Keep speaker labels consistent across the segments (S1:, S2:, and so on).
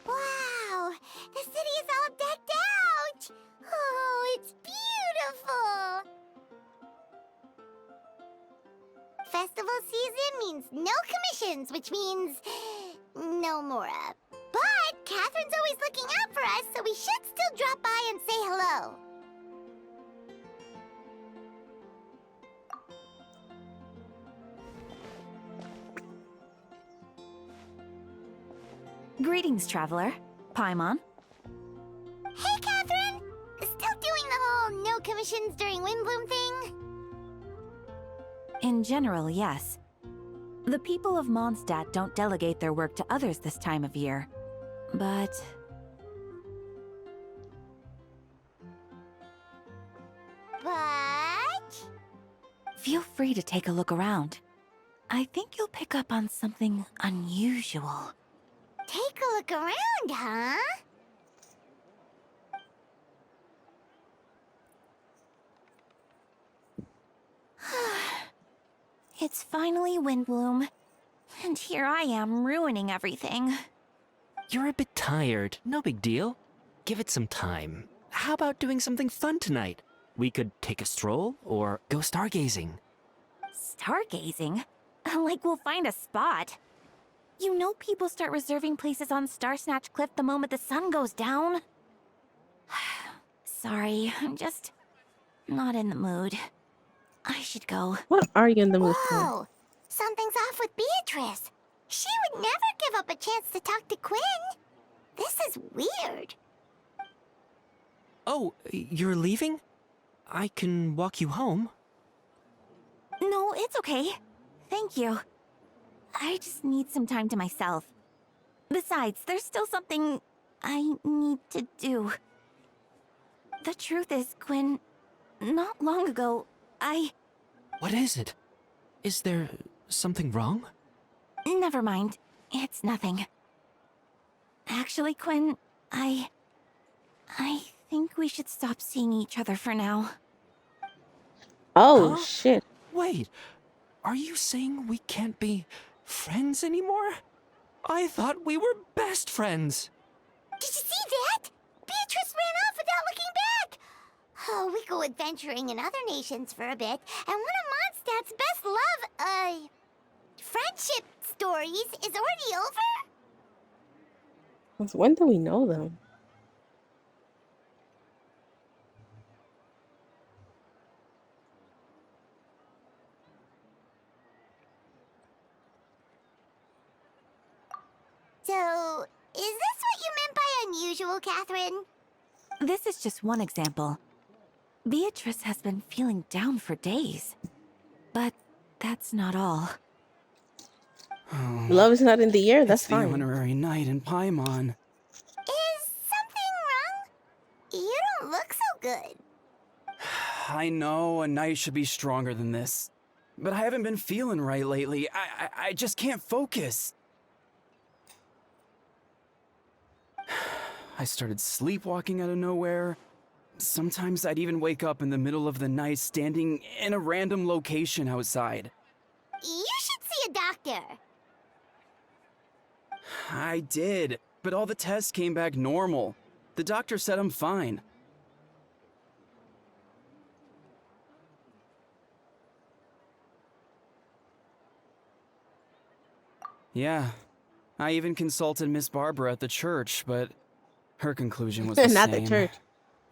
S1: Wow! The city is all decked out! Oh, it's beautiful! Festival season means no commissions, which means no Mora. But Catherine's always looking out for us, so we should still drop by and say hello.
S2: Greetings, traveler. Paimon.
S1: Hey, Catherine! Still doing the whole no commissions during Windbloom thing?
S2: In general, yes. The people of Mondstadt don't delegate their work to others this time of year. But... feel free to take a look around. I think you'll pick up on something unusual.
S1: Take a look around, huh?
S2: It's finally Windbloom, and here I am ruining everything.
S3: You're a bit tired. No big deal. Give it some time. How about doing something fun tonight? We could take a stroll or go stargazing.
S2: Stargazing? Like we'll find a spot. You know people start reserving places on Star Snatch Cliff the moment the sun goes down? Sorry, I'm just not in the mood. I should go.
S4: What are you in the mood for?
S1: Whoa! Something's off with Beatrice. She would never give up a chance to talk to Quinn. This is weird.
S3: Oh, you're leaving? I can walk you home.
S2: No, it's okay. Thank you. I just need some time to myself. Besides, there's still something I need to do. The truth is, Quinn, not long ago,
S3: What is it? Is there something wrong?
S2: Never mind. It's nothing. Actually, Quinn, I think we should stop seeing each other for now.
S4: Oh,
S3: Huh?
S4: shit.
S3: Wait, are you saying we can't be friends anymore? I thought we were best friends.
S1: Did you see that? Beatrice ran off without looking back. Oh, we go adventuring in other nations for a bit, and one of Mondstadt's best love, friendship stories is already over?
S4: Since when do we know them?
S1: So, is this what you meant by unusual, Catherine?
S2: This is just one example. Beatrice has been feeling down for days. But that's not all.
S5: Oh,
S4: Love is not in the air, that's
S5: it's the
S4: fine.
S5: honorary night in Paimon.
S1: Is something wrong? You don't look so good.
S5: I know a night should be stronger than this, but I haven't been feeling right lately. I just can't focus. I started sleepwalking out of nowhere. Sometimes I'd even wake up in the middle of the night standing in a random location outside.
S1: You should see a doctor.
S5: I did, but all the tests came back normal. The doctor said I'm fine. Yeah, I even consulted Miss Barbara at the church, but her conclusion was the
S4: Not
S5: same.
S4: the church.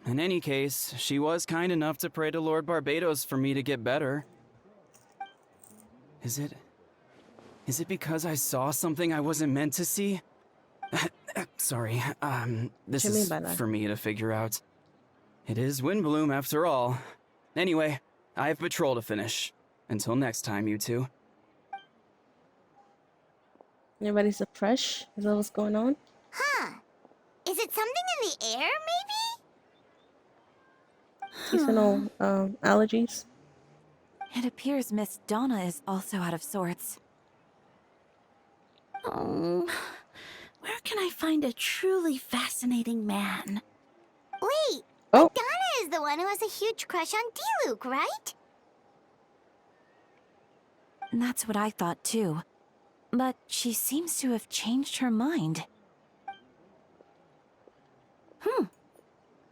S5: In any case, she was kind enough to pray to Lord Barbados for me to get better. Is it because I saw something I wasn't meant to see? Sorry, this
S4: What do you mean
S5: is
S4: by that?
S5: for me to figure out. It is Windbloom after all. Anyway, I have patrol to finish. Until next time, you two.
S4: Everybody's fresh? Is that what's going on?
S1: Huh. Is it something in the air, maybe?
S4: Seasonal allergies?
S2: It appears Miss Donna is also out of sorts.
S6: Oh, where can I find a truly fascinating man?
S1: Wait,
S4: Oh,
S1: Donna is the one who has a huge crush on D-Luke, right?
S2: That's what I thought too. But she seems to have changed her mind.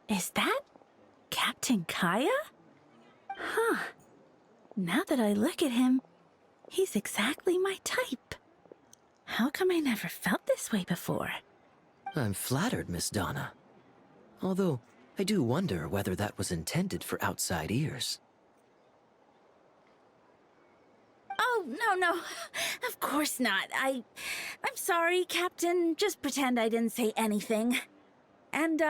S6: Is that Captain Kaya? Huh. Now that I look at him, he's exactly my type. How come I never felt this way before?
S7: I'm flattered, Miss Donna. Although, I do wonder whether that was intended for outside ears.
S6: Oh, no. Of course not. I'm sorry, Captain. Just pretend I didn't say anything. And,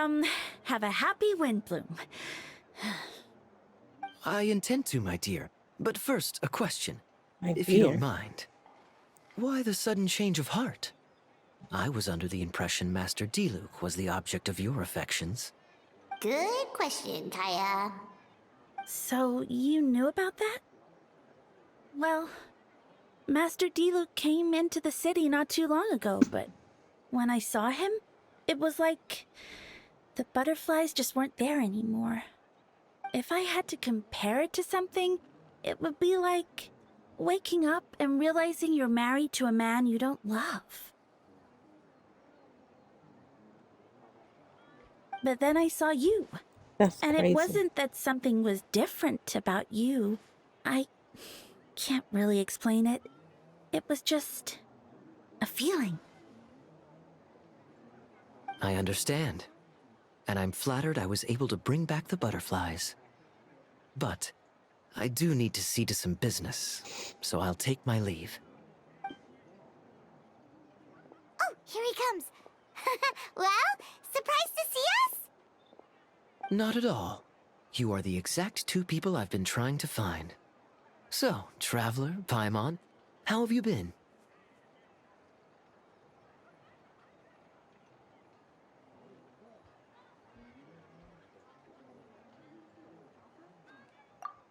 S6: have a happy Windbloom.
S7: I intend to, my dear. But first, a question.
S4: my
S7: If you
S4: dear.
S7: don't mind. Why the sudden change of heart? I was under the impression Master D-Luke was the object of your affections.
S1: Good question, Kaya.
S6: So, you knew about that? Well, Master D-Luke came into the city not too long ago, but when I saw him, it was like the butterflies just weren't there anymore. If I had to compare it to something, it would be like waking up and realizing you're married to a man you don't love. But then I saw you.
S4: That's
S6: And
S4: crazy.
S6: it wasn't that something was different about you. I can't really explain it. It was just a feeling.
S7: I understand. And I'm flattered I was able to bring back the butterflies. But I do need to see to some business, so I'll take my leave.
S1: Oh, here he comes. Well, surprised to see us?
S7: Not at all. You are the exact two people I've been trying to find. So, Traveler, Paimon, how have you been?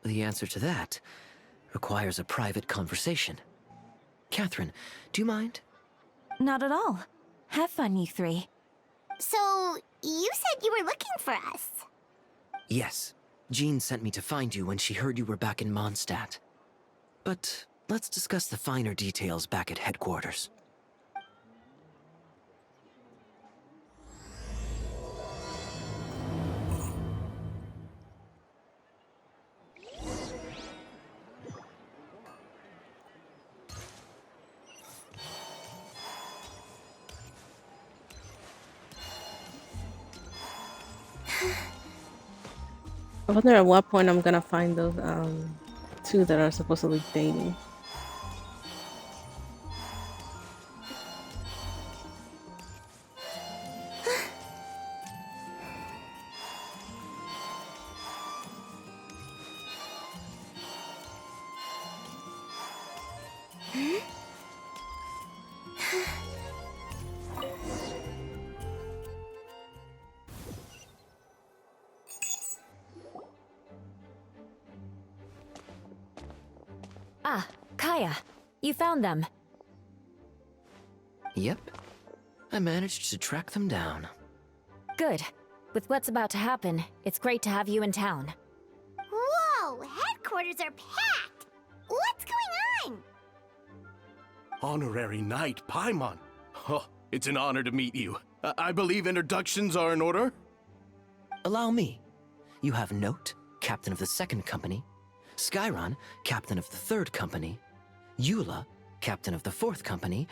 S7: The answer to that requires a private conversation. Catherine, do you mind?
S2: Not at all. Have fun, you three.
S1: So, you said you were looking for us.
S7: Yes. Jean sent me to find you when she heard you were back in Mondstadt. But let's discuss the finer details back at headquarters.
S4: I wonder at what point I'm gonna find those two that are supposedly dating.
S2: Ah, Kaya. You found them.
S7: Yep. I managed to track them down.
S2: Good. With what's about to happen, it's great to have you in town.
S1: Whoa, headquarters are packed. What's going on?
S8: Honorary Knight Paimon. Huh, It's an honor to meet you. I believe introductions are in order?
S7: Allow me. You have Note, captain of the 2nd company, Skyron, captain of the 3rd company, Eula, captain of the 4th company,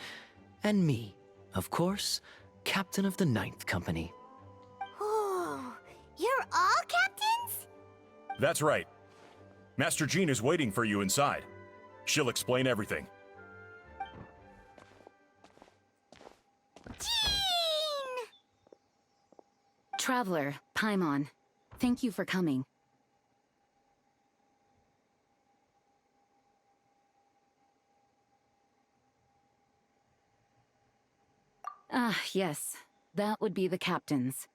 S7: and me, of course, captain of the 9th company.
S1: Oh, you're all captains?
S9: That's right. Master Jean is waiting for you inside. She'll explain everything.
S1: Jean!
S10: Traveler, Paimon, thank you for coming. Ah, yes. That would be the captains.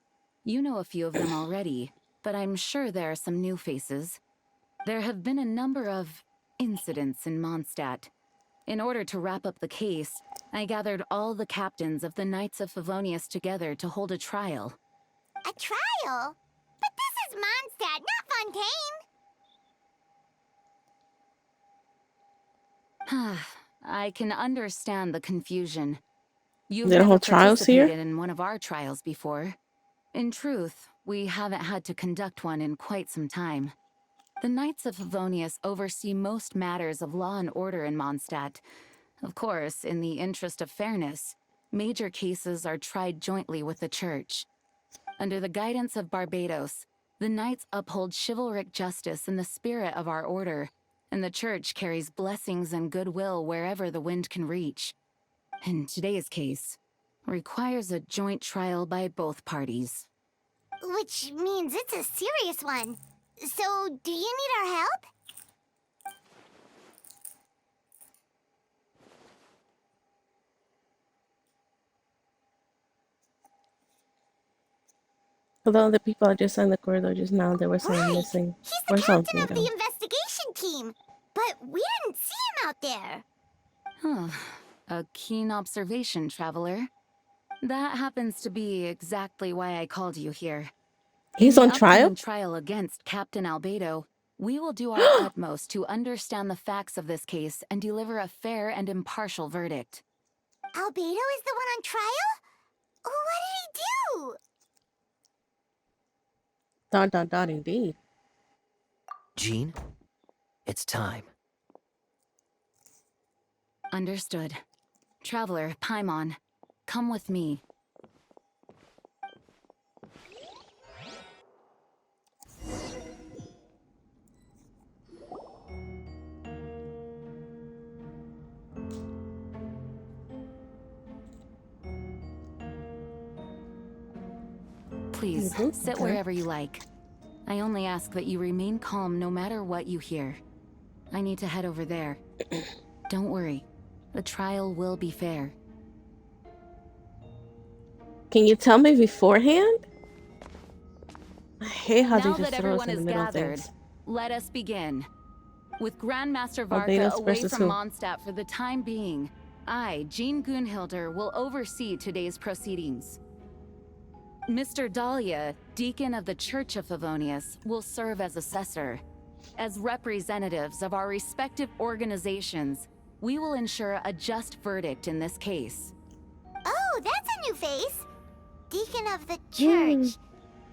S10: You know a few of them already, but I'm sure there are some new faces. There have been a number of incidents in Mondstadt. In order to wrap up the case, I gathered all the captains of the Knights of Favonius together to hold a trial.
S1: A trial? But this is Mondstadt, not Fontaine!
S10: I can understand the confusion. You've
S4: They don't
S10: never
S4: hold trials here?
S10: participated in one of our trials before. In truth, we haven't had to conduct one in quite some time. The Knights of Favonius oversee most matters of law and order in Mondstadt. Of course, in the interest of fairness, major cases are tried jointly with the Church. Under the guidance of Barbados, the Knights uphold chivalric justice in the spirit of our order, and the Church carries blessings and goodwill wherever the wind can reach. In today's case, requires a joint trial by both parties.
S1: Which means it's a serious one. So, do you need our help?
S4: For the other people I just saw in the corridor just now, there was someone
S1: Right!
S4: missing.
S1: He's
S4: Or
S1: the captain
S4: something.
S1: of the investigation team! But we didn't see him out there!
S10: Huh. A keen observation, Traveler. That happens to be exactly why I called you here.
S4: He's
S10: In
S4: on
S10: the
S4: trial?
S10: upcoming trial against Captain Albedo, we will do our utmost to understand the facts of this case and deliver a fair and impartial verdict.
S1: Albedo is the one on trial? What did he do?
S4: Indeed.
S7: Jean, it's time.
S10: Understood. Traveler, Paimon, come with me. Please, sit
S4: okay.
S10: wherever you like. I only ask that you remain calm no matter what you hear. I need to head over there. Don't worry. The trial will be fair.
S4: Can you tell me beforehand? I hate how
S10: Now
S4: they just
S10: that
S4: throw us
S10: everyone
S4: in the
S10: is
S4: middle of
S10: gathered,
S4: things.
S10: let us begin. With Grandmaster Varka
S4: Barbados
S10: away
S4: versus
S10: from
S4: who?
S10: Mondstadt for the time being, I, Jean Gunhilder, will oversee today's proceedings. Mr. Dahlia, Deacon of the Church of Favonius, will serve as assessor. As representatives of our respective organizations, we will ensure a just verdict in this case.
S1: Oh, that's a new face! Deacon of the Church.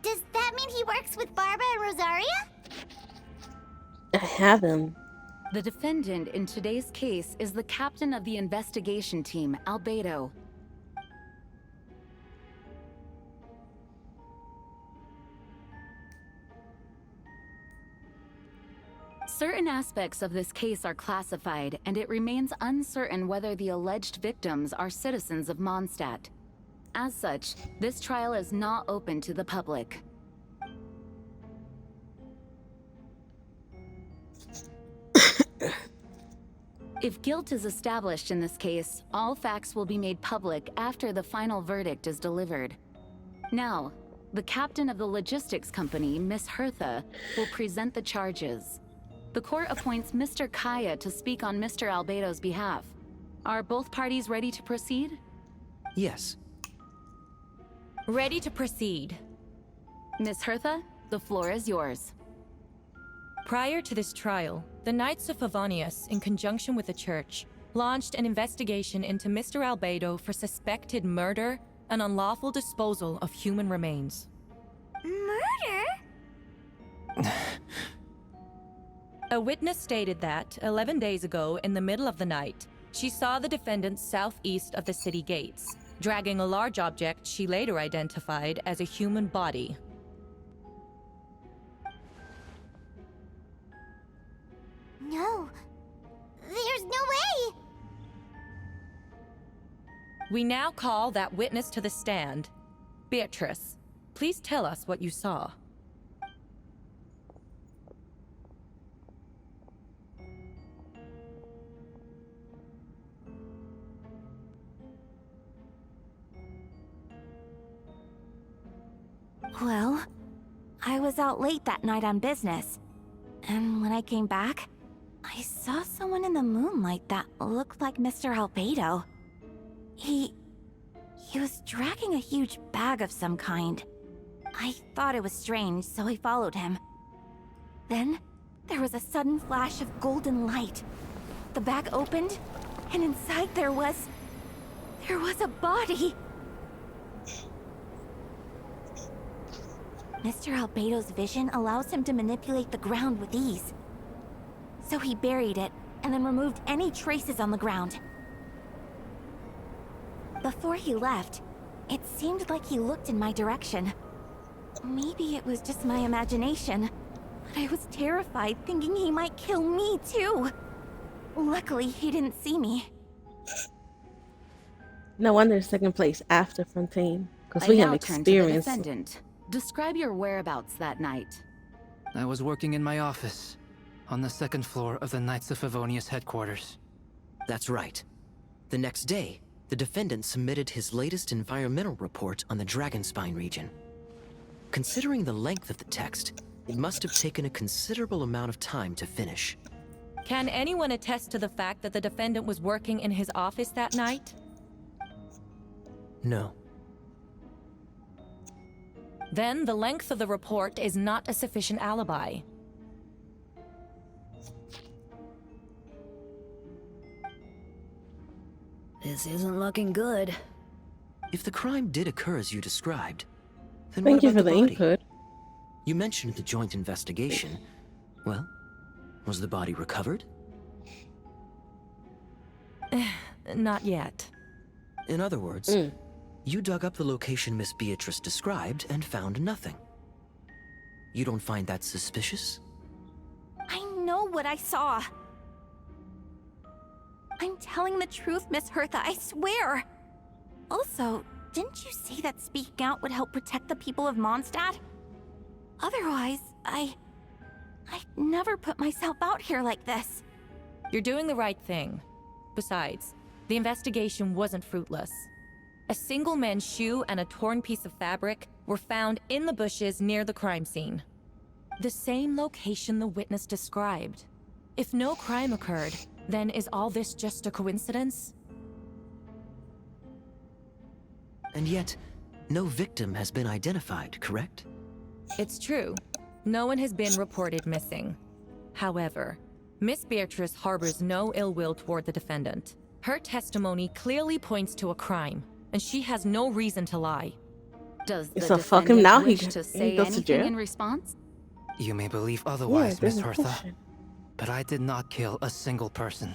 S1: Does that mean he works with Barbara and Rosaria?
S4: I have him.
S10: The defendant in today's case is the captain of the investigation team, Albedo. Certain aspects of this case are classified, and it remains uncertain whether the alleged victims are citizens of Mondstadt. As such, this trial is not open to the public. If guilt is established in this case, all facts will be made public after the final verdict is delivered. Now, the captain of the logistics company, Miss Hertha, will present the charges. The court appoints Mr. Kaya to speak on Mr. Albedo's behalf. Are both parties ready to proceed?
S7: Yes.
S11: Ready to proceed.
S10: Miss Hertha, the floor is yours.
S11: Prior to this trial, the Knights of Favonius, in conjunction with the Church, launched an investigation into Mr. Albedo for suspected murder and unlawful disposal of human remains.
S1: Murder?
S11: A witness stated that, 11 days ago, in the middle of the night, she saw the defendant southeast of the city gates, dragging a large object she later identified as a human body.
S1: No. There's no way!
S11: We now call that witness to the stand. Beatrice, please tell us what you saw.
S2: Well, I was out late that night on business. And when I came back, I saw someone in the moonlight that looked like Mr. Albedo. He was dragging a huge bag of some kind. I thought it was strange, so I followed him. Then, there was a sudden flash of golden light. The bag opened, and inside there was a body. Mr. Albedo's vision allows him to manipulate the ground with ease. So he buried it, and then removed any traces on the ground. Before he left, it seemed like he looked in my direction. Maybe it was just my imagination, but I was terrified thinking he might kill me too. Luckily, he didn't see me.
S4: No wonder second place after Fontaine, because
S10: I
S4: we have
S10: now turn to the
S4: experience.
S10: defendant. Describe your whereabouts that night.
S12: I was working in my office, on the second floor of the Knights of Favonius headquarters.
S7: That's right. The next day, the defendant submitted his latest environmental report on the Dragonspine region. Considering the length of the text, it must have taken a considerable amount of time to finish.
S11: Can anyone attest to the fact that the defendant was working in his office that night?
S7: No.
S11: Then the length of the report is not a sufficient alibi.
S13: This isn't looking good.
S7: If the crime did occur as you described, then
S4: Thank
S7: what
S4: you
S7: about
S4: for the
S7: body?
S4: input.
S7: You mentioned the joint investigation. Well, was the body recovered?
S11: Not yet.
S7: In other words, you dug up the location Miss Beatrice described and found nothing. You don't find that suspicious?
S2: I know what I saw. I'm telling the truth, Miss Hertha, I swear. Also, didn't you say that speaking out would help protect the people of Mondstadt? Otherwise, I'd never put myself out here like this.
S11: You're doing the right thing. Besides, the investigation wasn't fruitless. A single man's shoe and a torn piece of fabric were found in the bushes near the crime scene. The same location the witness described. If no crime occurred, then is all this just a coincidence?
S7: And yet, no victim has been identified, correct?
S11: It's true. No one has been reported missing. However, Miss Beatrice harbors no ill will toward the defendant. Her testimony clearly points to a crime, and she has no reason to lie.
S10: Does the
S4: So fuck him
S10: defendant
S4: now,
S10: wish
S4: he
S10: to say
S4: goes to
S10: anything
S4: jail?
S10: in response?
S12: You may believe otherwise,
S4: there's
S12: Miss
S4: no
S12: Hertha,
S4: question.
S12: but I did not kill a single person.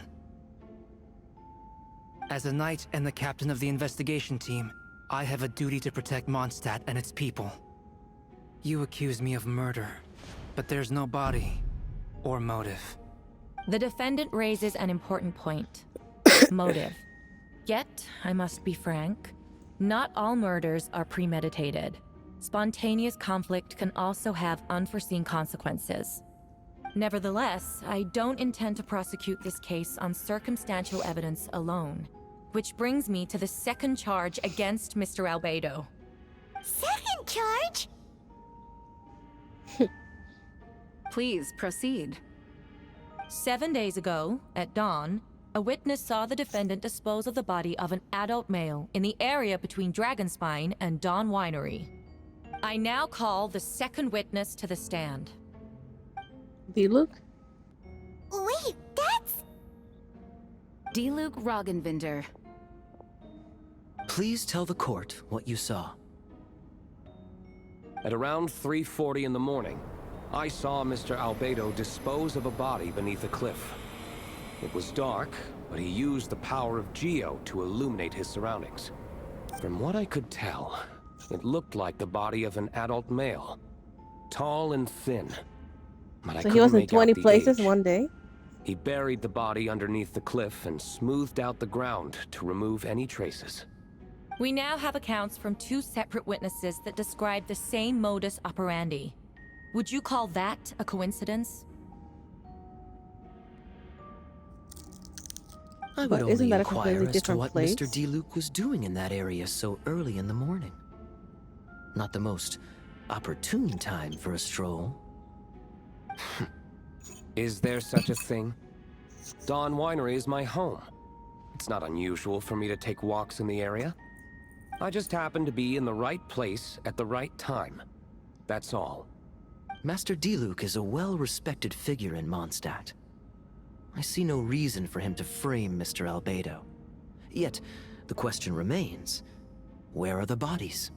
S12: As a knight and the captain of the investigation team, I have a duty to protect Mondstadt and its people. You accuse me of murder, but there's no body or motive.
S11: The defendant raises an important point. Motive. Yet, I must be frank, not all murders are premeditated. Spontaneous conflict can also have unforeseen consequences. Nevertheless, I don't intend to prosecute this case on circumstantial evidence alone. Which brings me to the second charge against Mr. Albedo.
S1: Second charge?
S10: Please proceed.
S11: 7 days ago, at dawn, a witness saw the defendant dispose of the body of an adult male in the area between Dragonspine and Dawn Winery. I now call the second witness to the stand.
S4: Do you look?
S1: Wait, that's...
S10: Diluc Roggenvinder.
S7: Please tell the court what you saw.
S14: At around 3:40 in the morning, I saw Mr. Albedo dispose of a body beneath a cliff. It was dark, but he used the power of Geo to illuminate his surroundings. From what I could tell, it looked like the body of an adult male. Tall and thin. But
S4: So he was in 20 places one day?
S14: He buried the body underneath the cliff and smoothed out the ground to remove any traces.
S11: We now have accounts from 2 separate witnesses that describe the same modus operandi. Would you call that a coincidence?
S7: I would only inquire as to what Mr. Diluc was doing in that area so early in the morning. Not the most opportune time for a stroll.
S14: Is there such a thing? Dawn Winery is my home. It's not unusual for me to take walks in the area. I just happen to be in the right place at the right time. That's all.
S7: Master Diluc is a well-respected figure in Mondstadt. I see no reason for him to frame Mr. Albedo. Yet, the question remains, where are the bodies?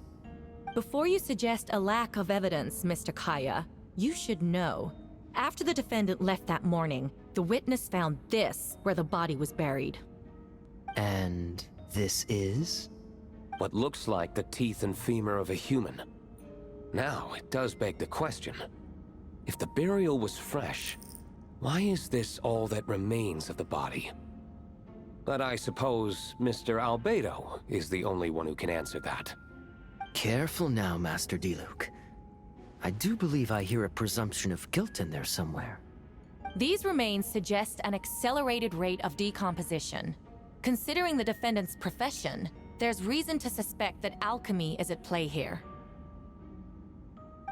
S11: Before you suggest a lack of evidence, Mr. Kaya, you should know. After the defendant left that morning, the witness found this where the body was buried.
S7: And this is?
S14: What looks like the teeth and femur of a human. Now, it does beg the question. If the burial was fresh, why is this all that remains of the body? But I suppose Mr. Albedo is the only one who can answer that.
S7: Careful now, Master Diluc. I do believe I hear a presumption of guilt in there somewhere.
S11: These remains suggest an accelerated rate of decomposition. Considering the defendant's profession, there's reason to suspect that alchemy is at play here.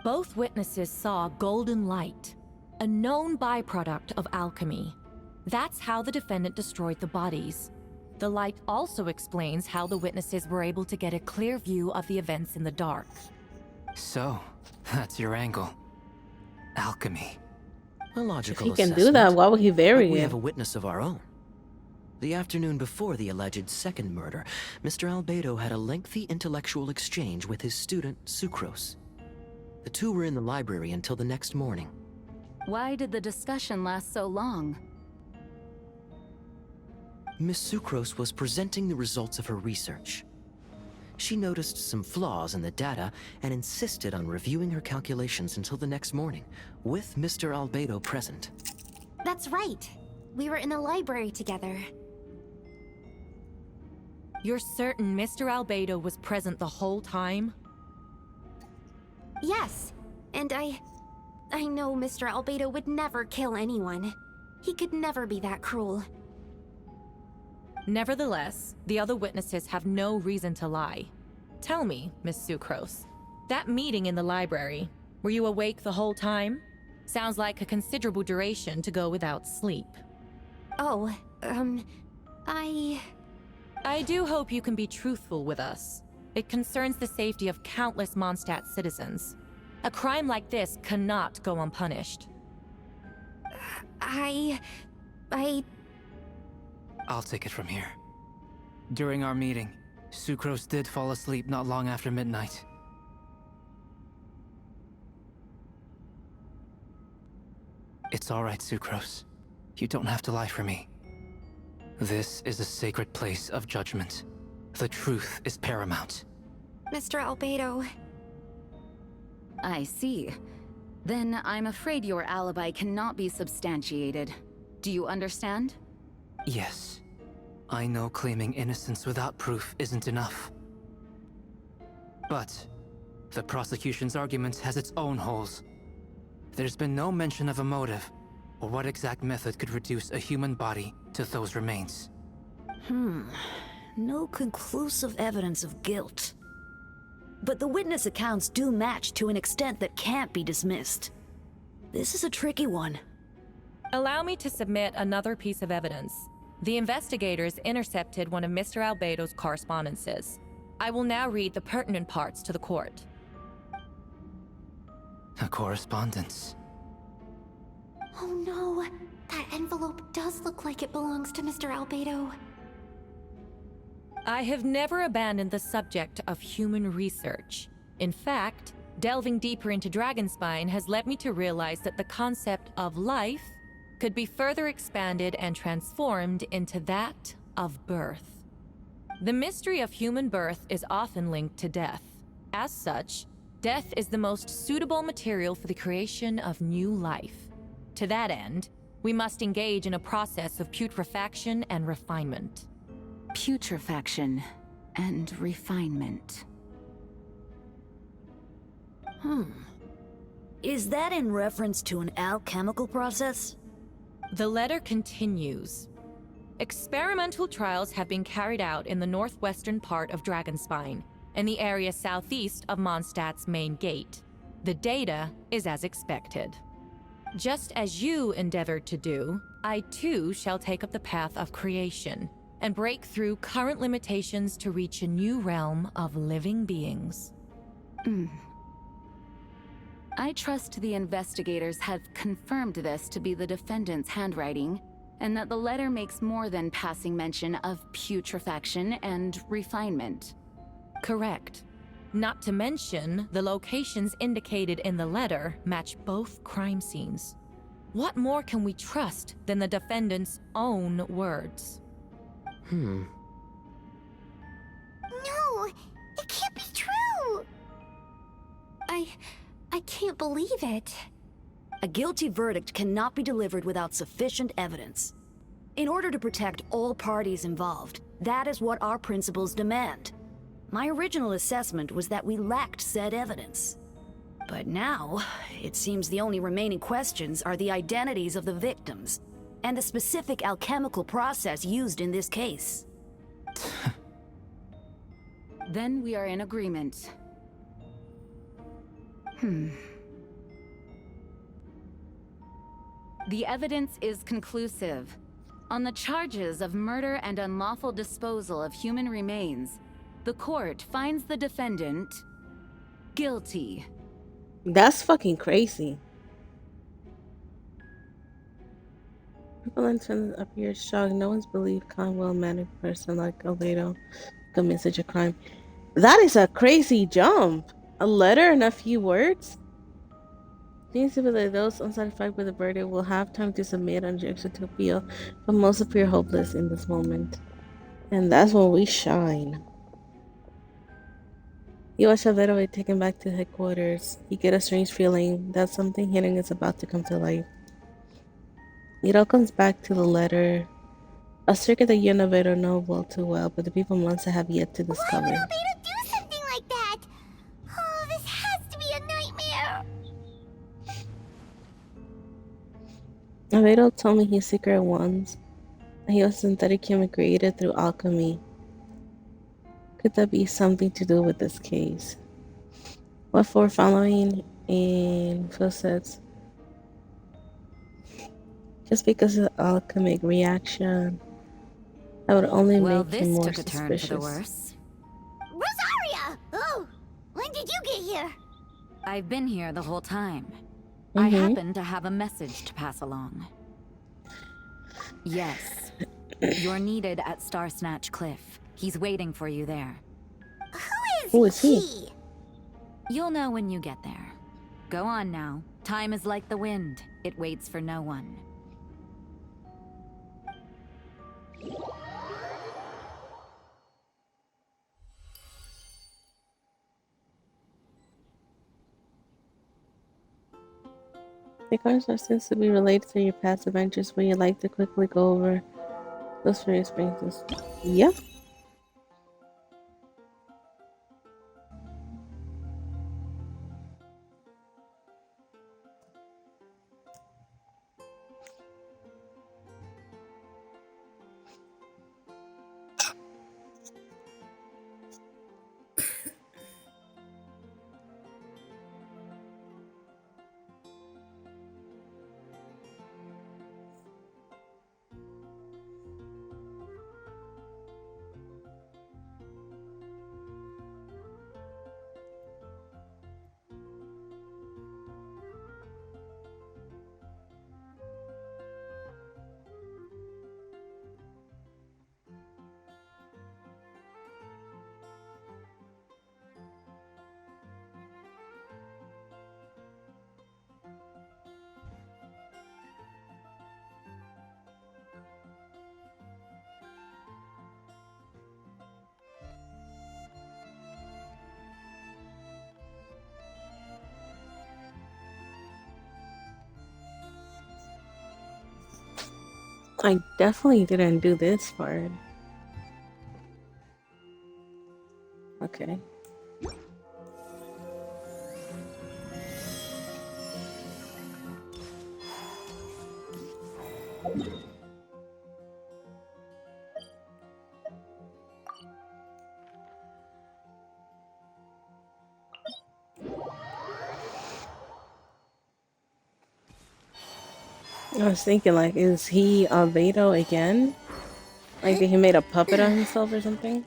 S11: Both witnesses saw golden light, a known byproduct of alchemy. That's how the defendant destroyed the bodies. The light also explains how the witnesses were able to get a clear view of the events in the dark.
S12: So, that's your angle. Alchemy.
S7: A logical
S4: If he can
S7: assessment.
S4: do that, why would he bury
S7: We
S4: it?
S7: have a witness of our own. The afternoon before the alleged second murder, Mr. Albedo had a lengthy intellectual exchange with his student, Sucrose. The two were in the library until the next morning.
S10: Why did the discussion last so long?
S7: Miss Sucrose was presenting the results of her research. She noticed some flaws in the data and insisted on reviewing her calculations until the next morning, with Mr. Albedo present.
S1: That's right. We were in the library together.
S11: You're certain Mr. Albedo was present the whole time?
S1: Yes, and I know Mr. Albedo would never kill anyone. He could never be that cruel.
S11: Nevertheless, the other witnesses have no reason to lie. Tell me, Miss Sucrose, that meeting in the library, were you awake the whole time? Sounds like a considerable duration to go without sleep.
S1: Oh,
S11: I do hope you can be truthful with us. It concerns the safety of countless Mondstadt citizens. A crime like this cannot go unpunished.
S12: I'll take it from here. During our meeting, Sucrose did fall asleep not long after midnight. It's all right, Sucrose. You don't have to lie for me. This is a sacred place of judgment. The truth is paramount.
S1: Mr. Albedo.
S10: I see. Then I'm afraid your alibi cannot be substantiated. Do you understand?
S12: Yes. I know claiming innocence without proof isn't enough. But the prosecution's argument has its own holes. There's been no mention of a motive, or what exact method could reduce a human body to those remains.
S13: No conclusive evidence of guilt. But the witness accounts do match to an extent that can't be dismissed. This is a tricky one.
S11: Allow me to submit another piece of evidence. The investigators intercepted one of Mr. Albedo's correspondences. I will now read the pertinent parts to the court.
S12: A correspondence.
S1: Oh no.
S15: That envelope does look like it belongs to Mr. Albedo.
S11: I have never abandoned the subject of human research. In fact, delving deeper into Dragonspine has led me to realize that the concept of life could be further expanded and transformed into that of birth. The mystery of human birth is often linked to death. As such, death is the most suitable material for the creation of new life. To that end, we must engage in a process of putrefaction and refinement.
S10: Putrefaction and refinement.
S13: Is that in reference to an alchemical process?
S11: The letter continues. Experimental trials have been carried out in the northwestern part of Dragonspine, in the area southeast of Mondstadt's main gate. The data is as expected. Just as you endeavored to do, I too shall take up the path of creation and break through current limitations to reach a new realm of living beings.
S10: I trust the investigators have confirmed this to be the defendant's handwriting, and that the letter makes more than passing mention of putrefaction and refinement.
S11: Correct. Not to mention, the locations indicated in the letter match both crime scenes. What more can we trust than the defendant's own words?
S1: No, it can't be true.
S15: I can't believe it.
S13: A guilty verdict cannot be delivered without sufficient evidence. In order to protect all parties involved, that is what our principles demand. My original assessment was that we lacked said evidence. But now, it seems the only remaining questions are the identities of the victims, and the specific alchemical process used in this case.
S10: Then we are in agreement. The evidence is conclusive. On the charges of murder and unlawful disposal of human remains, the court finds the defendant guilty.
S4: That's fucking crazy. People in turn appear shocked. No one's believed calm, well-mannered person like Albedo commits such a crime. That is a crazy jump. A letter and a few words? Seems to be that those unsatisfied with the verdict will have time to submit an objection to appeal, but most appear hopeless in this moment. And that's when we shine. You watch Albedo be taken back to headquarters. You get a strange feeling that something hidden is about to come to life. It all comes back to the letter. A secret that you and Albedo know well too well, but the people Monza have yet to discover.
S1: Why would Albedo do something like that? Oh, this has to be a nightmare.
S4: Albedo told me his secret once. He was a synthetic human created through alchemy. Could that be something to do with this case? What for following in footsteps? Just because of the alchemic reaction, that would only make him more suspicious.
S10: Well, this took a turn for the worse.
S1: Rosaria! Oh, when did you get here?
S10: I've been here the whole time. I happen to have a message to pass along. Yes, you're needed at Star Snatch Cliff. He's waiting for you there.
S4: Who is he?
S10: You'll know when you get there. Go on now. Time is like the wind. It waits for no one.
S4: The cards are seems to be related to your past adventures. Would you like to quickly go over those for your experiences? Yep. I definitely didn't do this part. Okay. I was thinking, like, is he Albedo again? Like, did he made a puppet of himself or something?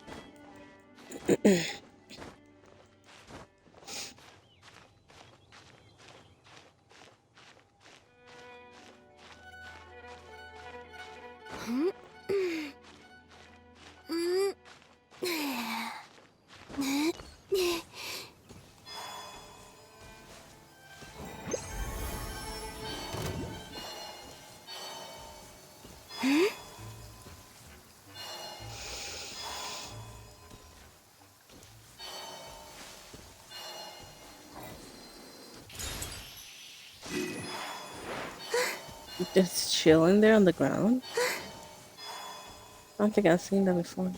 S4: Just chilling there on the ground? I don't think I've seen that before.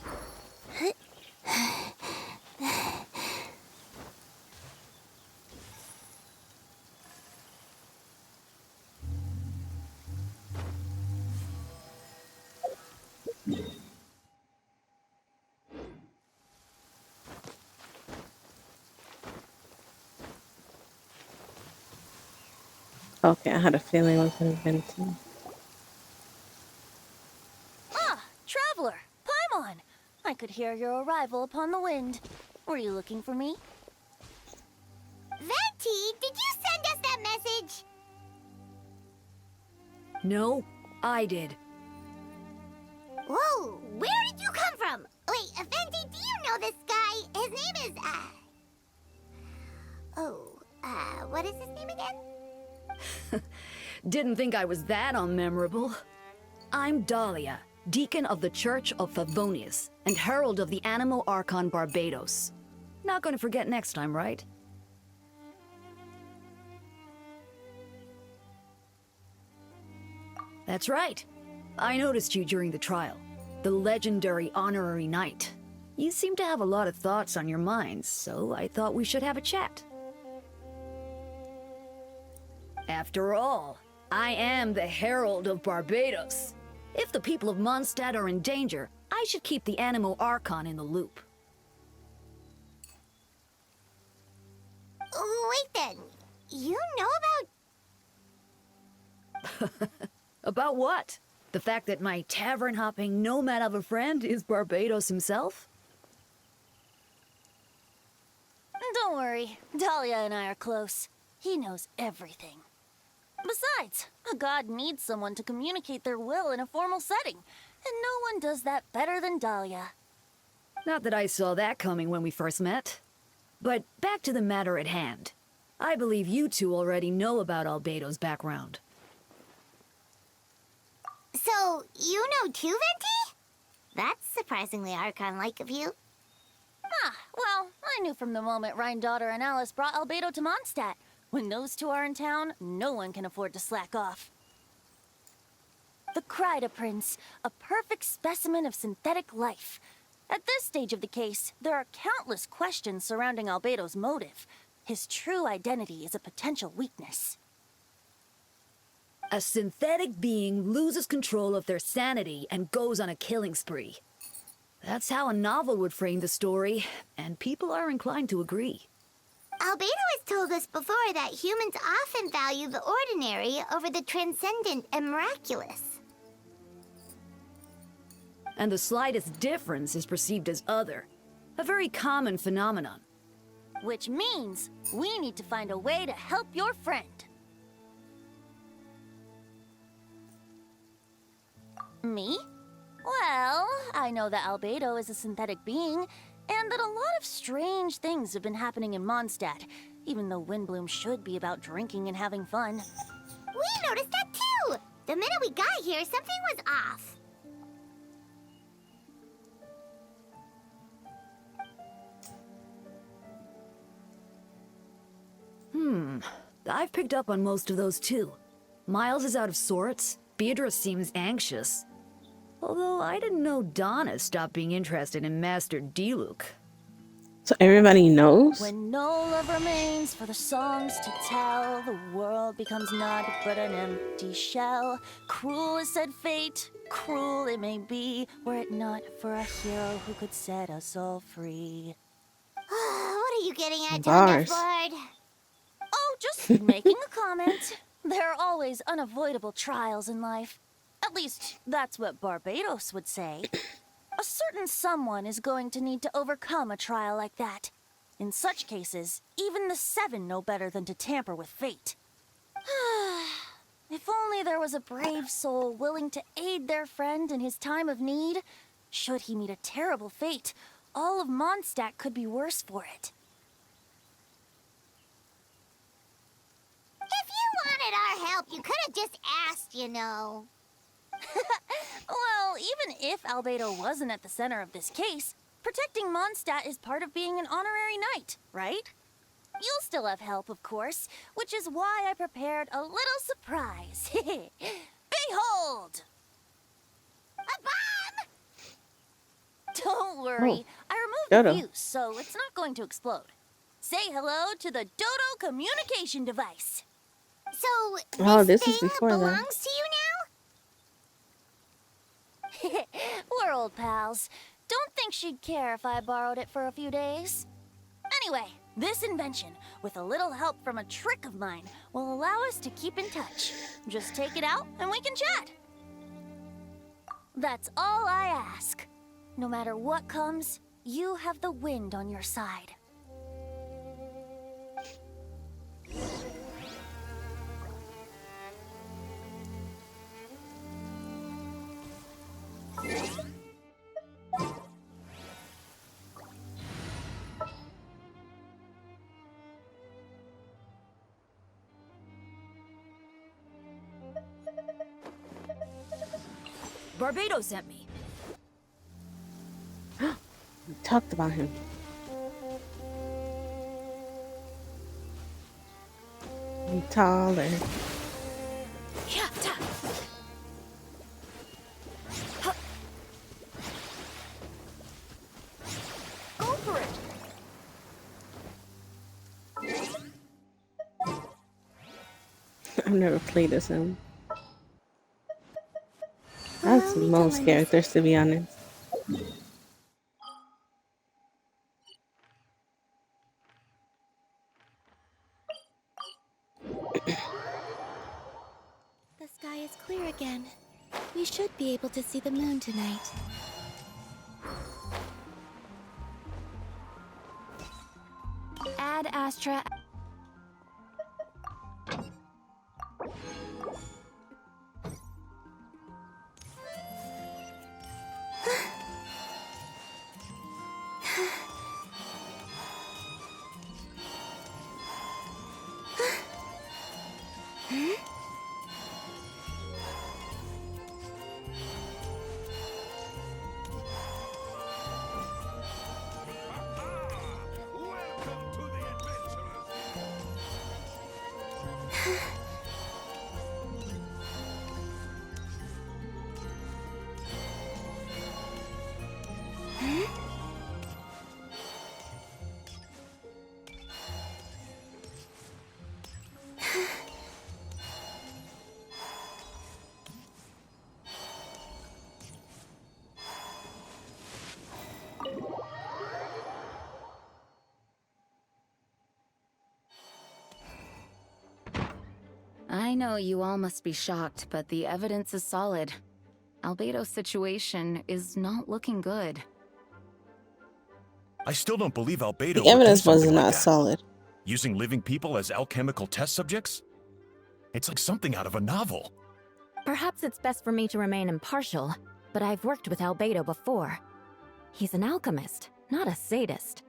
S4: Okay, I had a feeling it was gonna be Vincent.
S16: Ah, traveler, Paimon! I could hear your arrival upon the wind. Were you looking for me?
S1: Venti, did you send us that message?
S13: No, I did.
S1: Whoa, where did you come from? Wait, Venti, do you know this guy? His name is, what is his name again?
S13: Didn't think I was that unmemorable. I'm Dahlia, Deacon of the Church of Favonius, and Herald of the Animo Archon Barbados. Not gonna forget next time, right? That's right. I noticed you during the trial. The legendary honorary knight. You seem to have a lot of thoughts on your minds, so I thought we should have a chat. After all, I am the Herald of Barbados. If the people of Mondstadt are in danger, I should keep the Animo Archon in the loop.
S1: Wait then, you know about...
S13: About what? The fact that my tavern-hopping nomad of a friend is Barbados himself?
S16: Don't worry, Dahlia and I are close. He knows everything. Besides, a god needs someone to communicate their will in a formal setting, and no one does that better than Dahlia.
S13: Not that I saw that coming when we first met. But back to the matter at hand. I believe you two already know about Albedo's background.
S1: So, you know too, Venti? That's surprisingly Archon-like of you.
S16: Ah, well, I knew from the moment Rhine-daughter and Alice brought Albedo to Mondstadt. When those two are in town, no one can afford to slack off. The Kryda Prince, a perfect specimen of synthetic life. At this stage of the case, there are countless questions surrounding Albedo's motive. His true identity is a potential weakness.
S13: A synthetic being loses control of their sanity and goes on a killing spree. That's how a novel would frame the story, and people are inclined to agree.
S1: Albedo has told us before that humans often value the ordinary over the transcendent and miraculous.
S13: And the slightest difference is perceived as other. A very common phenomenon.
S16: Which means we need to find a way to help your friend. Me? Well, I know that Albedo is a synthetic being, and that a lot of strange things have been happening in Mondstadt, even though Windbloom should be about drinking and having fun.
S1: We noticed that too! The minute we got here, something was off.
S13: I've picked up on most of those too. Miles is out of sorts, Beatrice seems anxious, Although I didn't know Donna stopped being interested in Master Diluc.
S4: So everybody knows?
S16: When no love remains for the songs to tell, the world becomes naught but an empty shell. Cruel is said fate, cruel it may be, were it not for a hero who could set us all free.
S1: What are you getting at,
S4: Bars.
S1: Bard?
S16: Oh, just making a comment. There are always unavoidable trials in life. At least, that's what Barbados would say. A certain someone is going to need to overcome a trial like that. In such cases, even the Seven know better than to tamper with fate. If only there was a brave soul willing to aid their friend in his time of need. Should he meet a terrible fate, all of Mondstadt could be worse for it.
S1: If you wanted our help, you could have just asked, you know.
S16: Well, even if Albedo wasn't at the center of this case, protecting Mondstadt is part of being an honorary knight, right? You'll still have help, of course, which is why I prepared a little surprise. Behold!
S1: A bomb!
S16: Don't worry, I removed
S4: Dodo.
S16: the fuse, so it's not going to explode. Say hello to the Dodo communication device.
S1: So,
S4: This is
S1: thing
S4: before that.
S1: belongs to you now?
S16: We're old pals. Don't think she'd care if I borrowed it for a few days. Anyway, this invention, with a little help from a trick of mine, will allow us to keep in touch. Just take it out and we can chat. That's all I ask. No matter what comes, you have the wind on your side.
S13: Barbados sent me.
S4: We talked about him. Be taller.
S13: Yeah, go for it.
S4: I've never played as him. That's most characters, to be honest.
S15: The sky is clear again. We should be able to see the moon tonight.
S2: Ad Astra.
S10: I know you all must be shocked, but the evidence is solid. Albedo's situation is not looking good.
S9: I still don't believe Albedo
S4: The
S9: would do
S4: evidence was
S9: something like
S4: not
S9: that.
S4: solid.
S9: Using living people as alchemical test subjects? It's like something out of a novel.
S2: Perhaps it's best for me to remain impartial, but I've worked with Albedo before. He's an alchemist, not a sadist.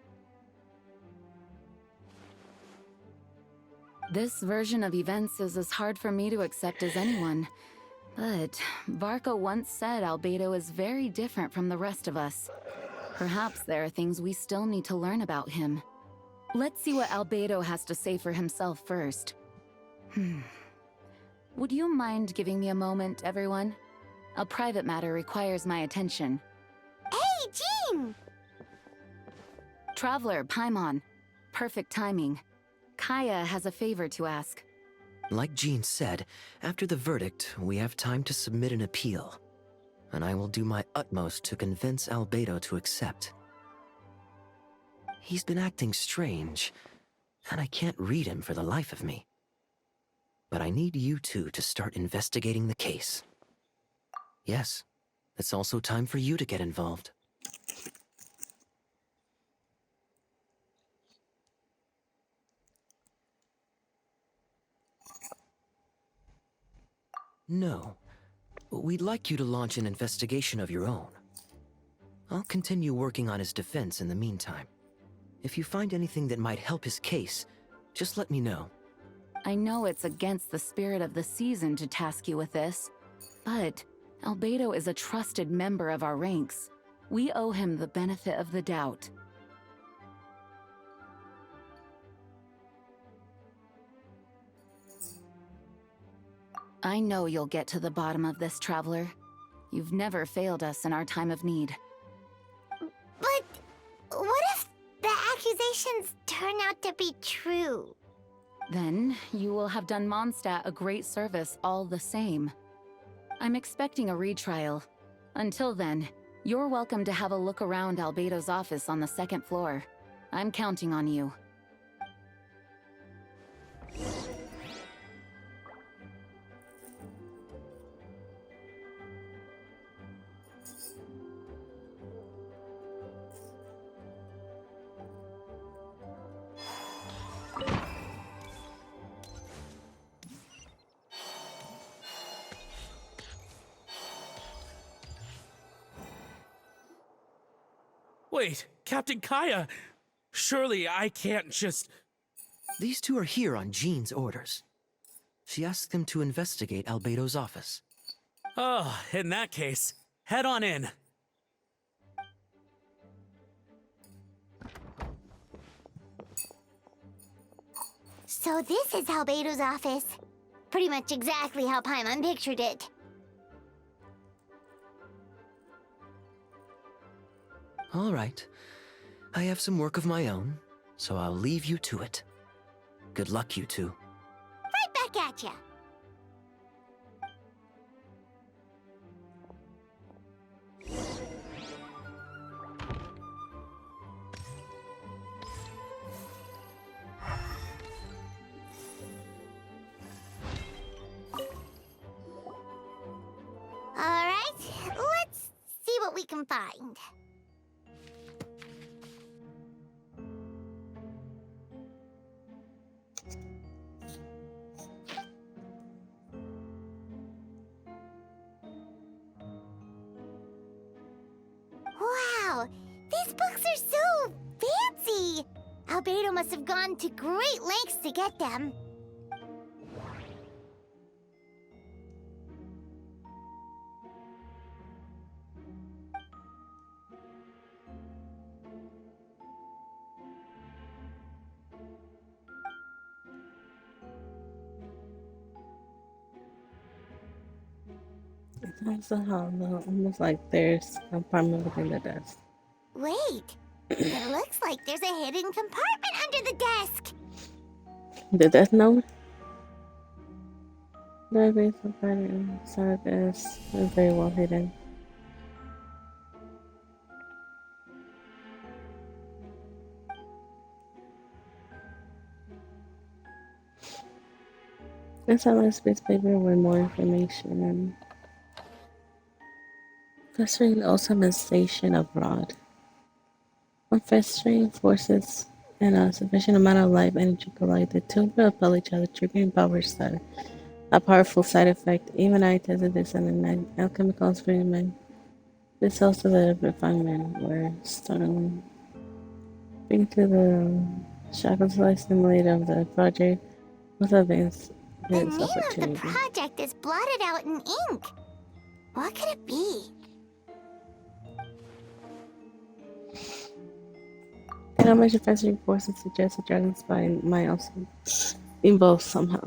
S10: This version of events is as hard for me to accept as anyone. But Varco once said Albedo is very different from the rest of us. Perhaps there are things we still need to learn about him. Let's see what Albedo has to say for himself first. Would you mind giving me a moment, everyone? A private matter requires my attention.
S1: Hey, Jean!
S10: Traveler, Paimon. Perfect timing. Kaya has a favor to ask.
S7: Like Jean said, after the verdict, we have time to submit an appeal. And I will do my utmost to convince Albedo to accept. He's been acting strange, and I can't read him for the life of me. But I need you two to start investigating the case. Yes, it's also time for you to get involved. No. We'd like you to launch an investigation of your own. I'll continue working on his defense in the meantime. If you find anything that might help his case, just let me know.
S10: I know it's against the spirit of the season to task you with this, but Albedo is a trusted member of our ranks. We owe him the benefit of the doubt. I know you'll get to the bottom of this, Traveler. You've never failed us in our time of need.
S1: But what if the accusations turn out to be true?
S10: Then you will have done Mondstadt a great service all the same. I'm expecting a retrial. Until then, you're welcome to have a look around Albedo's office on the 2nd floor. I'm counting on you.
S17: Wait, Captain Kaya! Surely I can't just...
S7: These two are here on Jean's orders. She asked them to investigate Albedo's office.
S17: Oh, in that case, head on in.
S1: So this is Albedo's office. Pretty much exactly how Paimon pictured it.
S7: All right. I have some work of my own, so I'll leave you to it. Good luck, you two.
S1: Right back at ya. All right, let's see what we can find. Wow, these books are so fancy! Albedo must have gone to great lengths to get them.
S4: It's somehow almost like there's a compartment within the desk.
S1: Wait, it looks like there's a hidden compartment under the desk.
S4: The death note? The base compartment inside of this is very well hidden. Inside of this piece of paper with more information. Festering ultimation abroad. When festering forces and a sufficient amount of life energy collide, the two will repel each other, triggering a powerful side effect. Even I tested this in an alchemical experiment. This also the refinement where stone bring to the shackles life simulator of the project with advanced
S1: The name of the project is blotted out in ink. What could it be?
S4: And how much festering forces suggest a dragon spine might also involve somehow.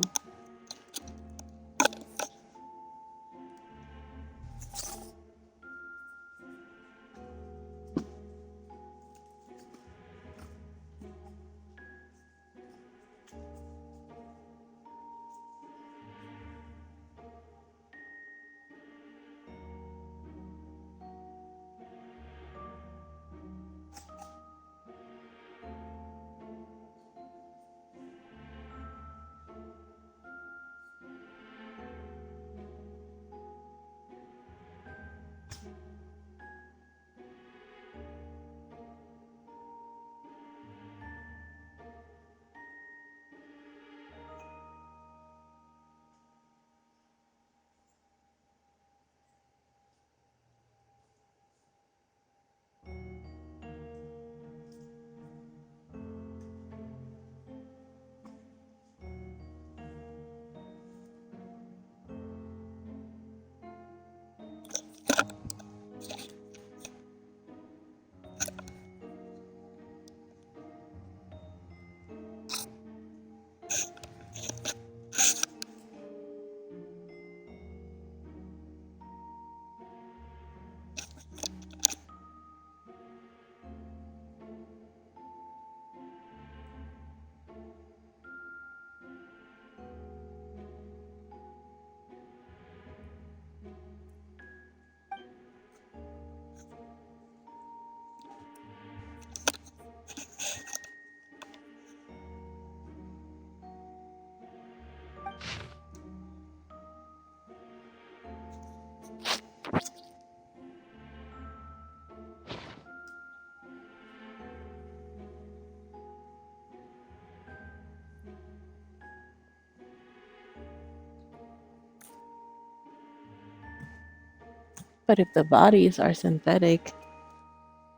S4: But if the bodies are synthetic,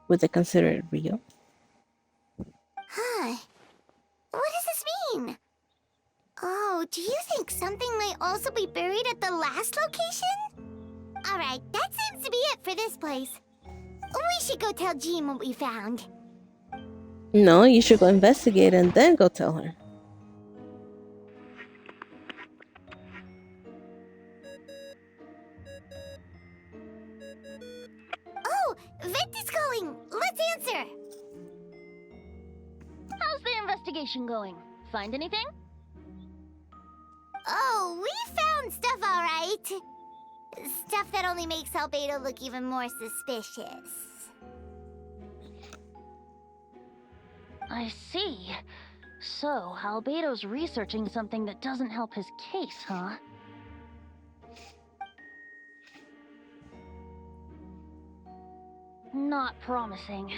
S4: would they consider it real?
S1: Huh. What does this mean? Oh, do you think something might also be buried at the last location? Alright, that seems to be it for this place. We should go tell Jean what we found.
S4: No, you should go investigate and then go tell her.
S1: Oh, Vent is calling! Let's answer!
S16: How's the investigation going? Find anything?
S1: Oh, we found stuff alright. Stuff that only makes Albedo look even more suspicious.
S16: I see. So, Albedo's researching something that doesn't help his case, huh? Not promising.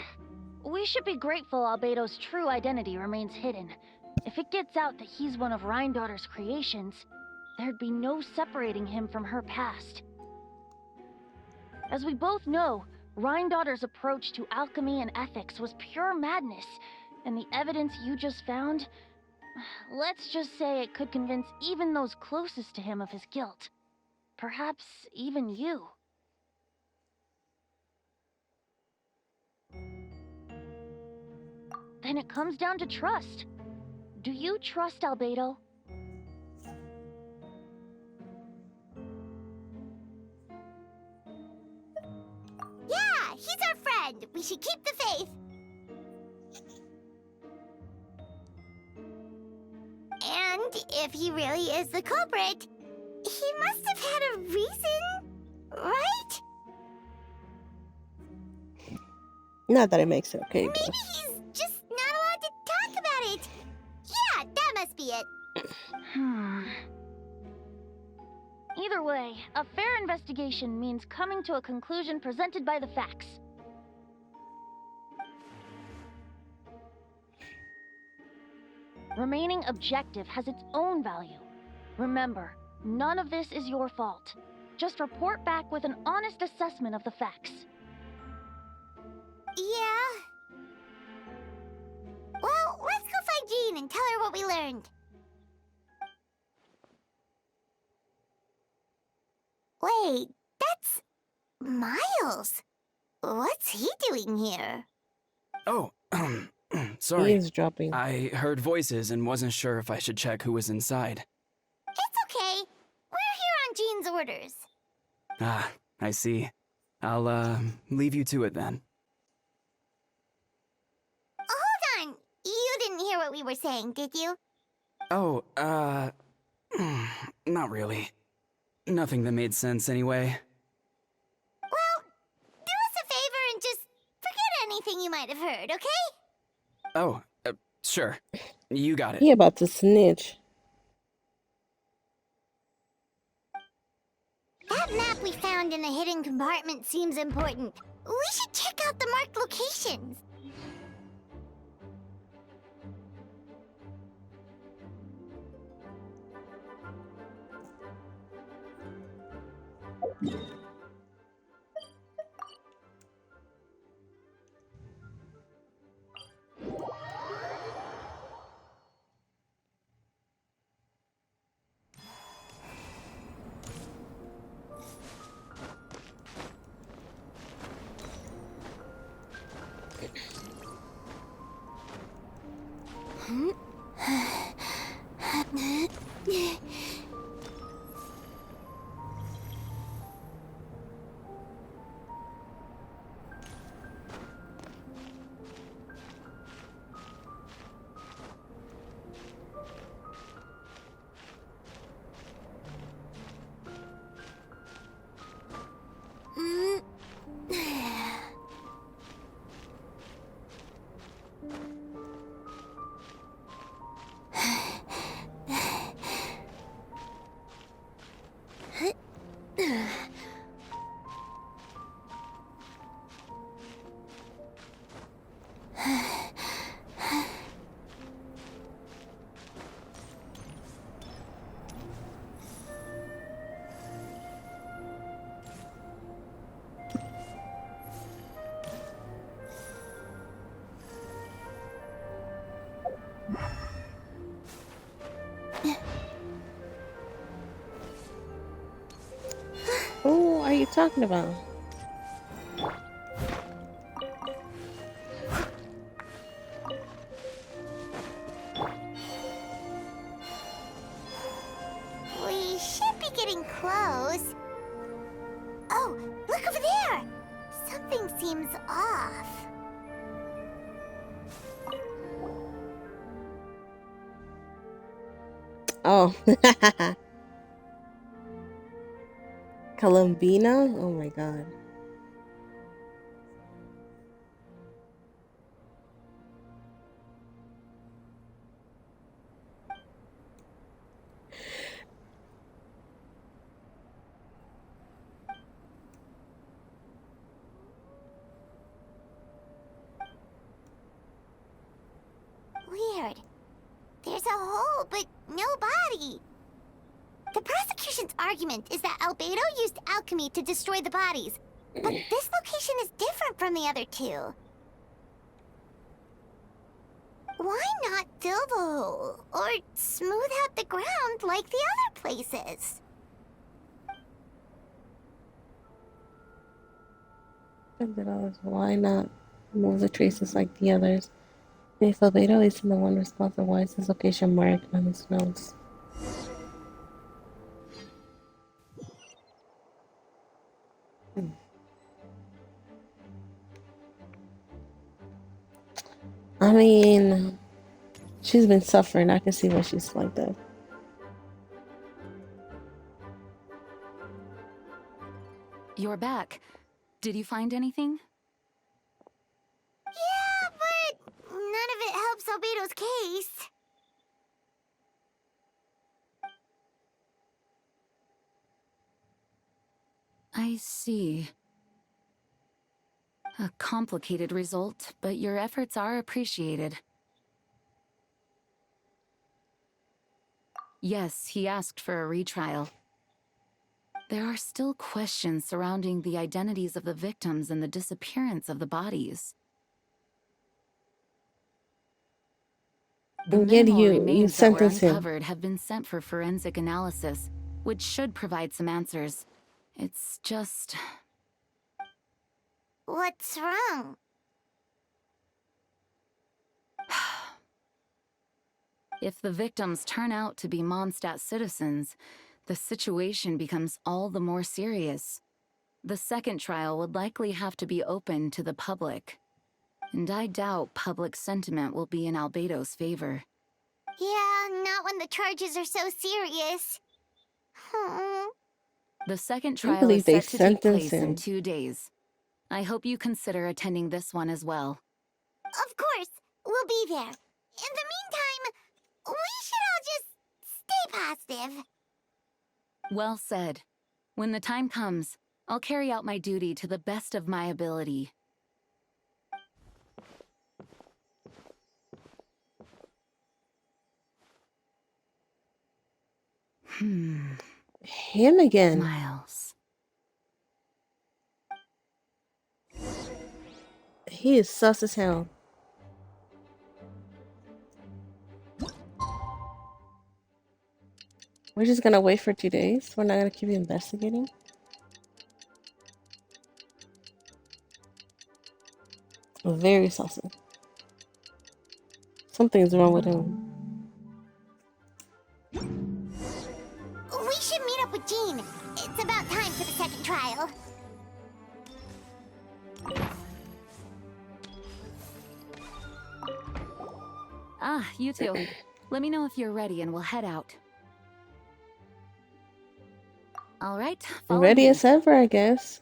S16: We should be grateful Albedo's true identity remains hidden. If it gets out that he's one of Rhindaughter's creations, there'd be no separating him from her past. As we both know, Rhindaughter's approach to alchemy and ethics was pure madness, and the evidence you just found, let's just say it could convince even those closest to him of his guilt. Perhaps even you. Then it comes down to trust. Do you trust Albedo?
S1: Yeah, he's our friend. We should keep the faith. And if he really is the culprit, he must have had a reason, right?
S4: Not that it makes it okay.
S1: Maybe he's just not allowed to talk about it. Yeah, that must be it.
S16: Either way, a fair investigation means coming to a conclusion presented by the facts. Remaining objective has its own value. Remember, none of this is your fault. Just report back with an honest assessment of the facts.
S1: Yeah. Well, let's go find Jean and tell her what we learned. Wait, that's Miles. What's he doing here?
S5: Oh, sorry.
S4: Eavesdropping.
S5: I heard voices and wasn't sure if I should check who was inside.
S1: It's okay. We're here on Jean's orders.
S5: Ah, I see. I'll, leave you to it then.
S1: Hold on. You didn't hear what we were saying, did you?
S5: Oh, not really. Nothing that made sense anyway.
S1: Well, do us a favor and just forget anything you might have heard, okay?
S5: Oh, sure. You got it.
S4: He about to snitch.
S1: That map we found in the hidden compartment seems important. We should check out the marked locations.
S4: Who are you talking about?
S1: We should be getting close. Oh, look over there! Something seems off.
S4: Oh. Columbina? Oh my god.
S1: Weird. There's a hole, but no body. The prosecution's argument is that Albedo used alchemy to destroy the bodies, but this location is different from the other two. Why not fill the hole, or smooth out the ground like the other places?
S4: Why not move the traces like the others? If Albedo isn't the one responsible, why is this location marked on his notes? I mean, she's been suffering. I can see why she's like that.
S10: You're back. Did you find anything?
S1: Yeah, but none of it helps Albedo's case.
S10: I see. A complicated result, but your efforts are appreciated. Yes, he asked for a retrial. There are still questions surrounding the identities of the victims and the disappearance of the bodies. The
S4: And yet
S10: minimal
S4: you
S10: remains that were
S4: sentence him.
S10: uncovered have been sent for forensic analysis, which should provide some answers. It's just...
S1: What's wrong?
S10: If the victims turn out to be Mondstadt citizens, the situation becomes all the more serious. The second trial would likely have to be open to the public. And I doubt public sentiment will be in Albedo's favor.
S1: Yeah, not when the charges are so serious.
S10: The second
S4: I
S10: trial
S4: believe
S10: is
S4: they
S10: set to take
S4: sentenced
S10: place in
S4: him.
S10: 2 days. I hope you consider attending this one as well.
S1: Of course, we'll be there. In the meantime, we should all just stay positive.
S10: Well said. When the time comes, I'll carry out my duty to the best of my ability.
S4: Him again.
S10: Miles.
S4: He is sus as hell. We're just gonna wait for 2 days? We're not gonna keep investigating? Very saucy. Something's wrong with him.
S1: We should meet up with Jean. It's about time for the second trial.
S10: Ah, you two. Let me know if you're ready and we'll head out. All right, follow
S4: Ready
S10: me.
S4: as ever, I guess.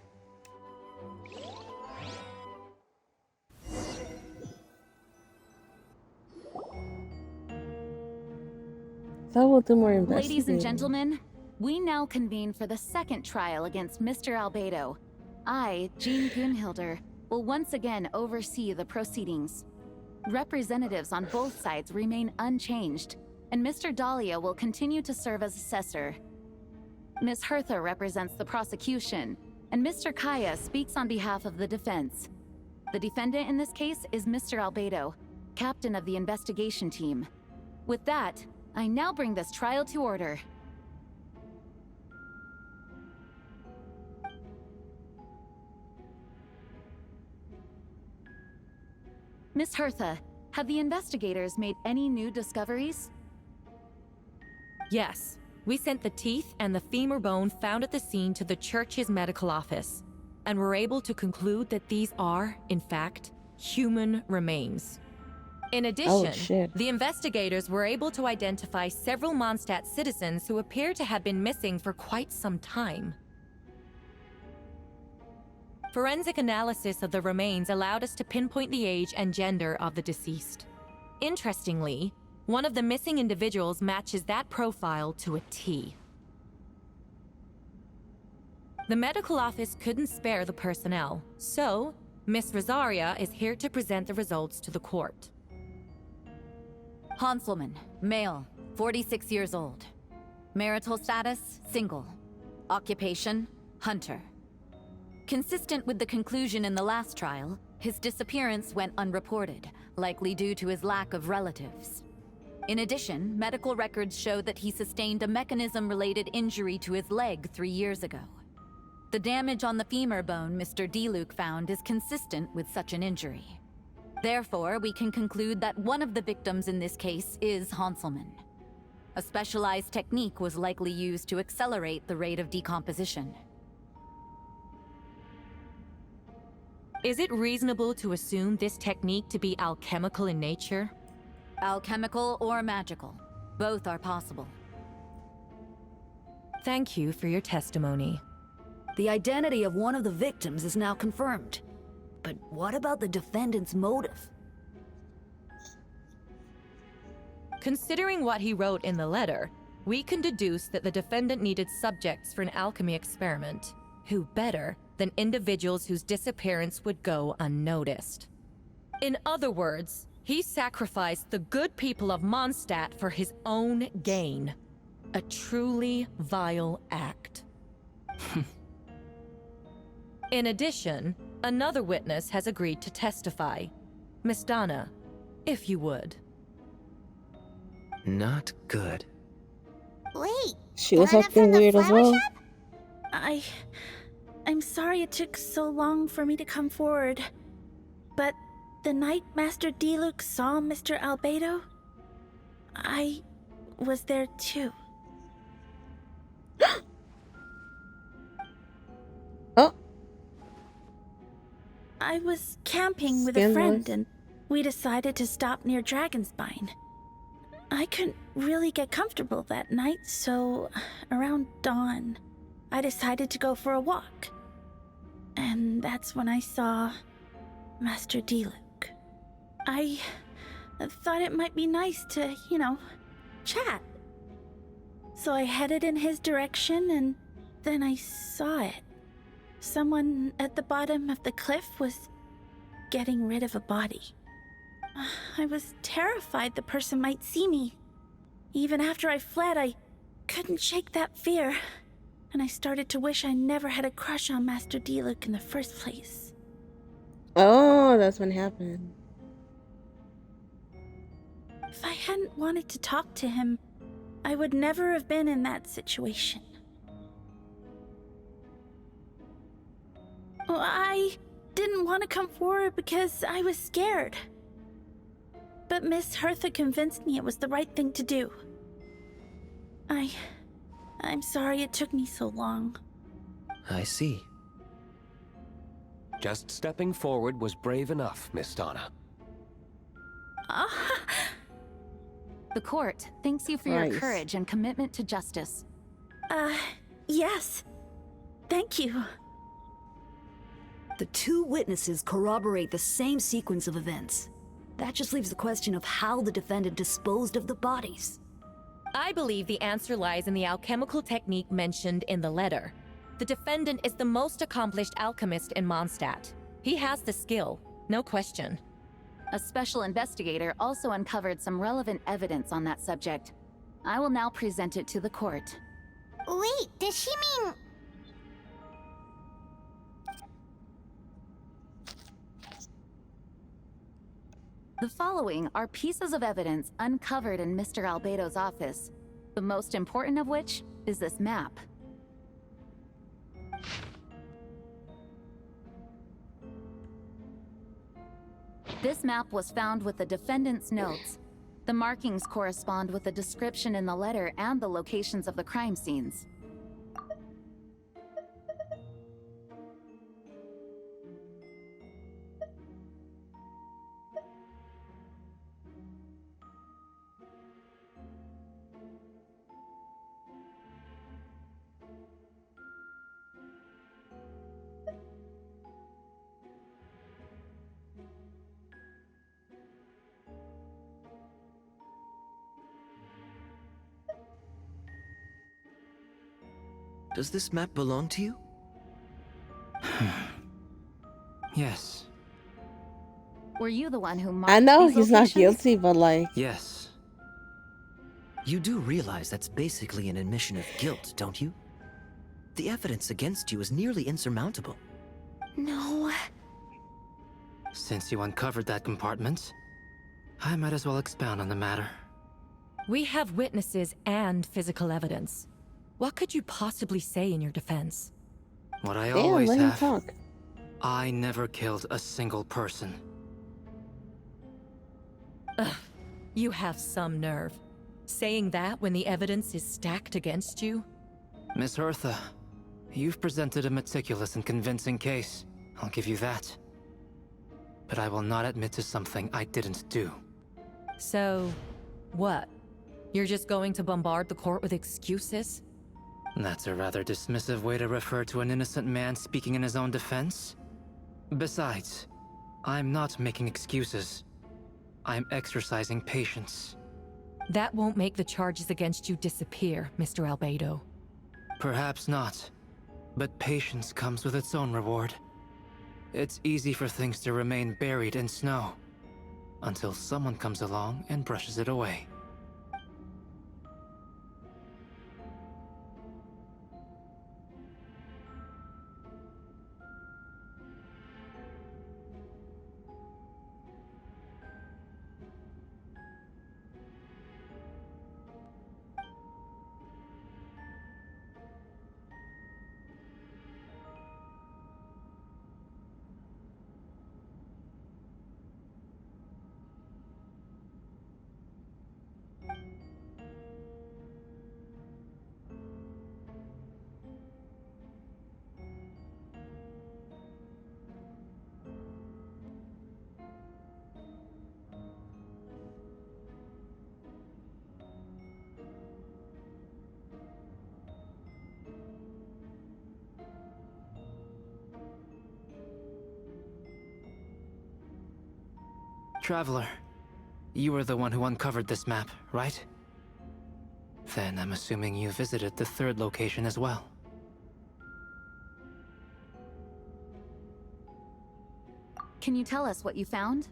S4: Thought we'll do more investigating.
S10: Ladies and gentlemen, we now convene for the second trial against Mr. Albedo. I, Jean Gunhilder, will once again oversee the proceedings. Representatives on both sides remain unchanged, and Mr. Dahlia will continue to serve as assessor. Ms. Hertha represents the prosecution, and Mr. Kaya speaks on behalf of the defense. The defendant in this case is Mr. Albedo. captain of the investigation team. With that, I now bring this trial to order. Miss Hertha, have the investigators made any new discoveries?
S11: Yes. We sent the teeth and the femur bone found at the scene to the church's medical office, and were able to conclude that these are, in fact, human remains. In addition, the investigators were able to identify several Mondstadt citizens who appear to have been missing for quite some time. Forensic analysis of the remains allowed us to pinpoint the age and gender of the deceased. Interestingly, one of the missing individuals matches that profile to a T. The medical office couldn't spare the personnel, so Miss Rosaria is here to present the results to the court.
S10: Hanselman, male, 46 years old. Marital status, single. Occupation, hunter. Consistent with the conclusion in the last trial, his disappearance went unreported, likely due to his lack of relatives. In addition, medical records show that he sustained a mechanism-related injury to his leg 3 years ago. The damage on the femur bone Mr. Diluc found is consistent with such an injury. Therefore, we can conclude that one of the victims in this case is Hanselman. A specialized technique was likely used to accelerate the rate of decomposition.
S11: Is it reasonable to assume this technique to be alchemical in nature?
S10: Alchemical or magical. Both are possible.
S11: Thank you for your testimony.
S13: The identity of one of the victims is now confirmed. But what about the defendant's motive?
S11: Considering what he wrote in the letter, we can deduce that the defendant needed subjects for an alchemy experiment. Who better than individuals whose disappearance would go unnoticed? In other words, he sacrificed the good people of Mondstadt for his own gain. A truly vile act. In addition, another witness has agreed to testify. Miss Donna, if you would.
S7: Not good.
S1: Wait,
S4: she was acting weird as well.
S6: I'm sorry it took so long for me to come forward, but the night Master Diluc saw Mr. Albedo, I was there too.
S4: Oh.
S6: I was camping with a friend and we decided to stop near Dragonspine. I couldn't really get comfortable that night, so around dawn, I decided to go for a walk. And that's when I saw Master Diluc. I thought it might be nice to, chat. So I headed in his direction and then I saw it. Someone at the bottom of the cliff was getting rid of a body. I was terrified the person might see me. Even after I fled, I couldn't shake that fear. And I started to wish I never had a crush on Master Diluc in the first place.
S4: Oh, that's when it happened.
S6: If I hadn't wanted to talk to him, I would never have been in that situation. Well, I didn't want to come forward because I was scared. But Miss Hertha convinced me it was the right thing to do. I'm sorry it took me so long.
S7: I see.
S14: Just stepping forward was brave enough, Miss Donna.
S10: The court thanks you for your courage and commitment to justice.
S6: Yes. Thank you.
S13: The two witnesses corroborate the same sequence of events. That just leaves the question of how the defendant disposed of the bodies.
S11: I believe the answer lies in the alchemical technique mentioned in the letter. The defendant is the most accomplished alchemist in Mondstadt. He has the skill, no question.
S10: A special investigator also uncovered some relevant evidence on that subject. I will now present it to the court.
S1: Wait, does she mean...
S10: The following are pieces of evidence uncovered in Mr. Albedo's office, the most important of which is this map. This map was found with the defendant's notes. The markings correspond with the description in the letter and the locations of the crime scenes.
S7: Does this map belong to you?
S12: Yes.
S10: Were you the one who marked
S4: I know
S10: these
S4: he's not
S10: locations?
S4: guilty, but like,
S12: Yes.
S7: You do realize that's basically an admission of guilt, don't you? The evidence against you is nearly insurmountable.
S2: No.
S12: Since you uncovered that compartment, I might as well expound on the matter.
S11: We have witnesses and physical evidence. What could you possibly say in your defense?
S12: What I
S4: damn,
S12: always
S4: let him
S12: have.
S4: talk.
S12: I never killed a single person.
S11: Ugh, you have some nerve. Saying that when the evidence is stacked against you?
S12: Miss Hertha, you've presented a meticulous and convincing case. I'll give you that. But I will not admit to something I didn't do.
S11: So, what? You're just going to bombard the court with excuses?
S12: That's a rather dismissive way to refer to an innocent man speaking in his own defense. Besides, I'm not making excuses. I'm exercising patience.
S11: That won't make the charges against you disappear, Mr. Albedo.
S12: Perhaps not, but patience comes with its own reward. It's easy for things to remain buried in snow, until someone comes along and brushes it away. Traveler, you were the one who uncovered this map, right? Then I'm assuming you visited the third location as well.
S10: Can you tell us what you found?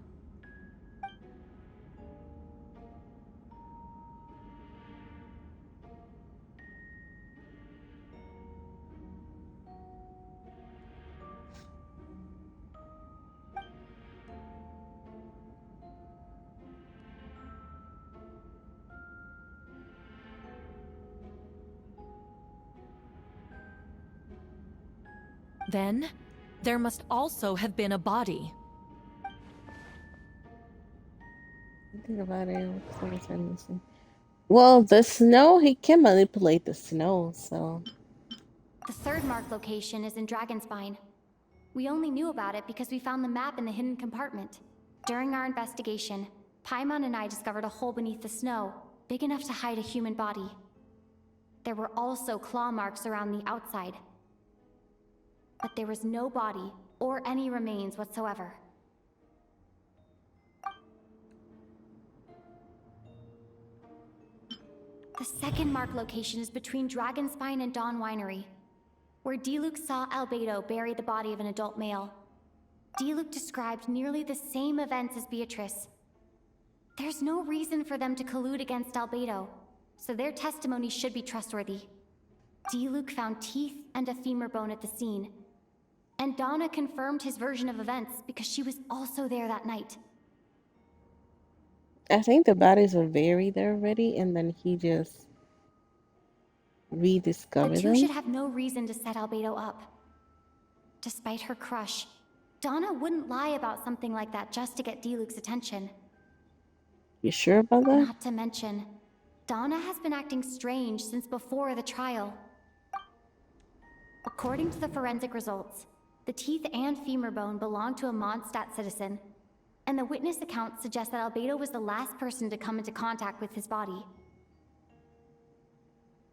S11: Then, there must also have been a body.
S4: Think about it. Looks like it's missing. Well, the snow, he can manipulate the snow, so.
S18: The third marked location is in Dragonspine. We only knew about it because we found the map in the hidden compartment. During our investigation, Paimon and I discovered a hole beneath the snow, big enough to hide a human body. There were also claw marks around the outside. But there was no body or any remains whatsoever. The second marked location is between Dragonspine and Dawn Winery, where Diluc saw Albedo bury the body of an adult male. Diluc described nearly the same events as Beatrice. There's no reason for them to collude against Albedo, so their testimony should be trustworthy. Diluc found teeth and a femur bone at the scene, and Donna confirmed his version of events because she was also there that night.
S4: I think the bodies were buried there already, and then he just
S18: The
S4: rediscovered
S18: two should
S4: them.
S18: have no reason to set Albedo up. Despite her crush, Donna wouldn't lie about something like that just to get D-Luke's attention.
S4: You sure about that?
S18: Not to mention, Donna has been acting strange since before the trial. According to the forensic results, the teeth and femur bone belong to a Mondstadt citizen, and the witness account suggests that Albedo was the last person to come into contact with his body.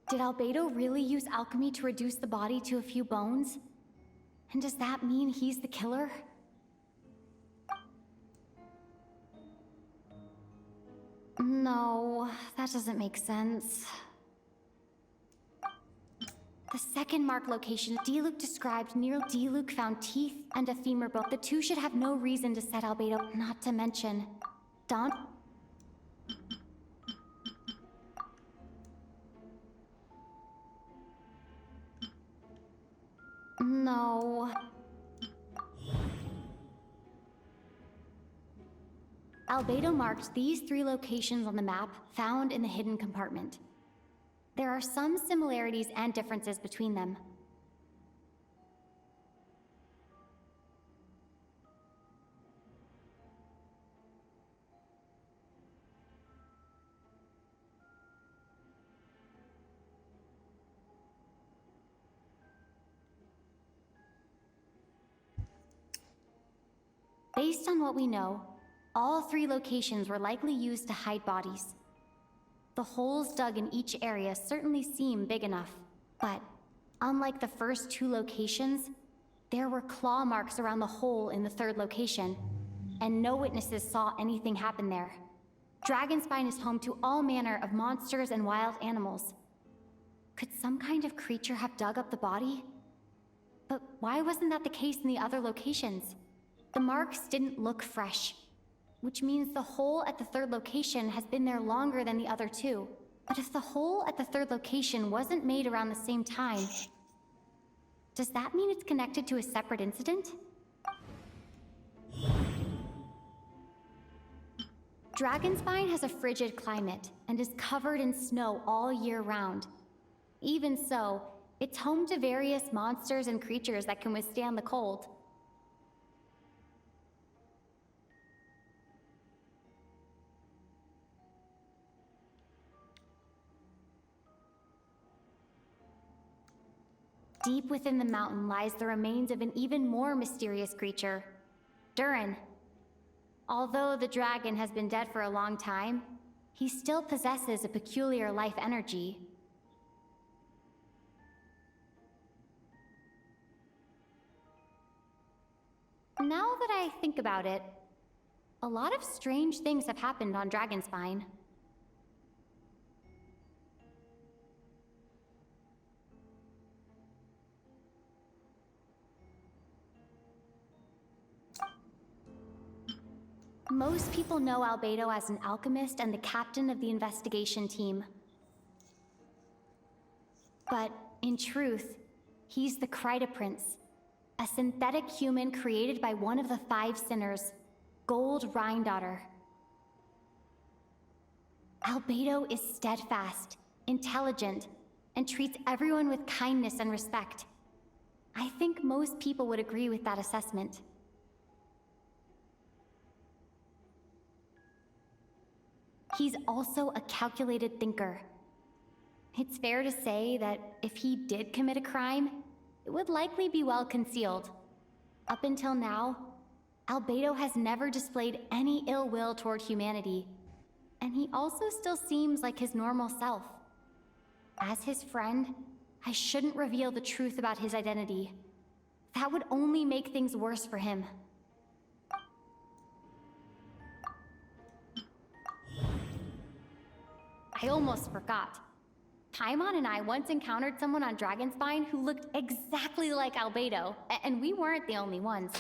S18: Did Albedo really use alchemy to reduce the body to a few bones? And does that mean he's the killer? No, that doesn't make sense. The second mark location D-Luke described near D-Luke found teeth and a femur bone. The two should have no reason to set Albedo, not to mention Don. No. Albedo marked these 3 locations on the map found in the hidden compartment. There are some similarities and differences between them. Based on what we know, all 3 locations were likely used to hide bodies. The holes dug in each area certainly seem big enough, but unlike the first 2 locations, there were claw marks around the hole in the 3rd location, and no witnesses saw anything happen there. Dragonspine is home to all manner of monsters and wild animals. Could some kind of creature have dug up the body? But why wasn't that the case in the other locations? The marks didn't look fresh, which means the hole at the 3rd location has been there longer than the other 2. But if the hole at the 3rd location wasn't made around the same time, does that mean it's connected to a separate incident? Dragonspine has a frigid climate and is covered in snow all year round. Even so, it's home to various monsters and creatures that can withstand the cold. Deep within the mountain lies the remains of an even more mysterious creature, Durin. Although the dragon has been dead for a long time, he still possesses a peculiar life energy. Now that I think about it, a lot of strange things have happened on Dragonspine. Most people know Albedo as an alchemist and the captain of the investigation team. But in truth, he's the Kryta Prince, a synthetic human created by one of the 5 sinners, Gold Rhindaughter. Albedo is steadfast, intelligent, and treats everyone with kindness and respect. I think most people would agree with that assessment. He's also a calculated thinker. It's fair to say that if he did commit a crime, it would likely be well concealed. Up until now, Albedo has never displayed any ill will toward humanity, and he also still seems like his normal self. As his friend, I shouldn't reveal the truth about his identity. That would only make things worse for him. I almost forgot. Paimon and I once encountered someone on Dragonspine who looked exactly like Albedo, and we weren't the only ones.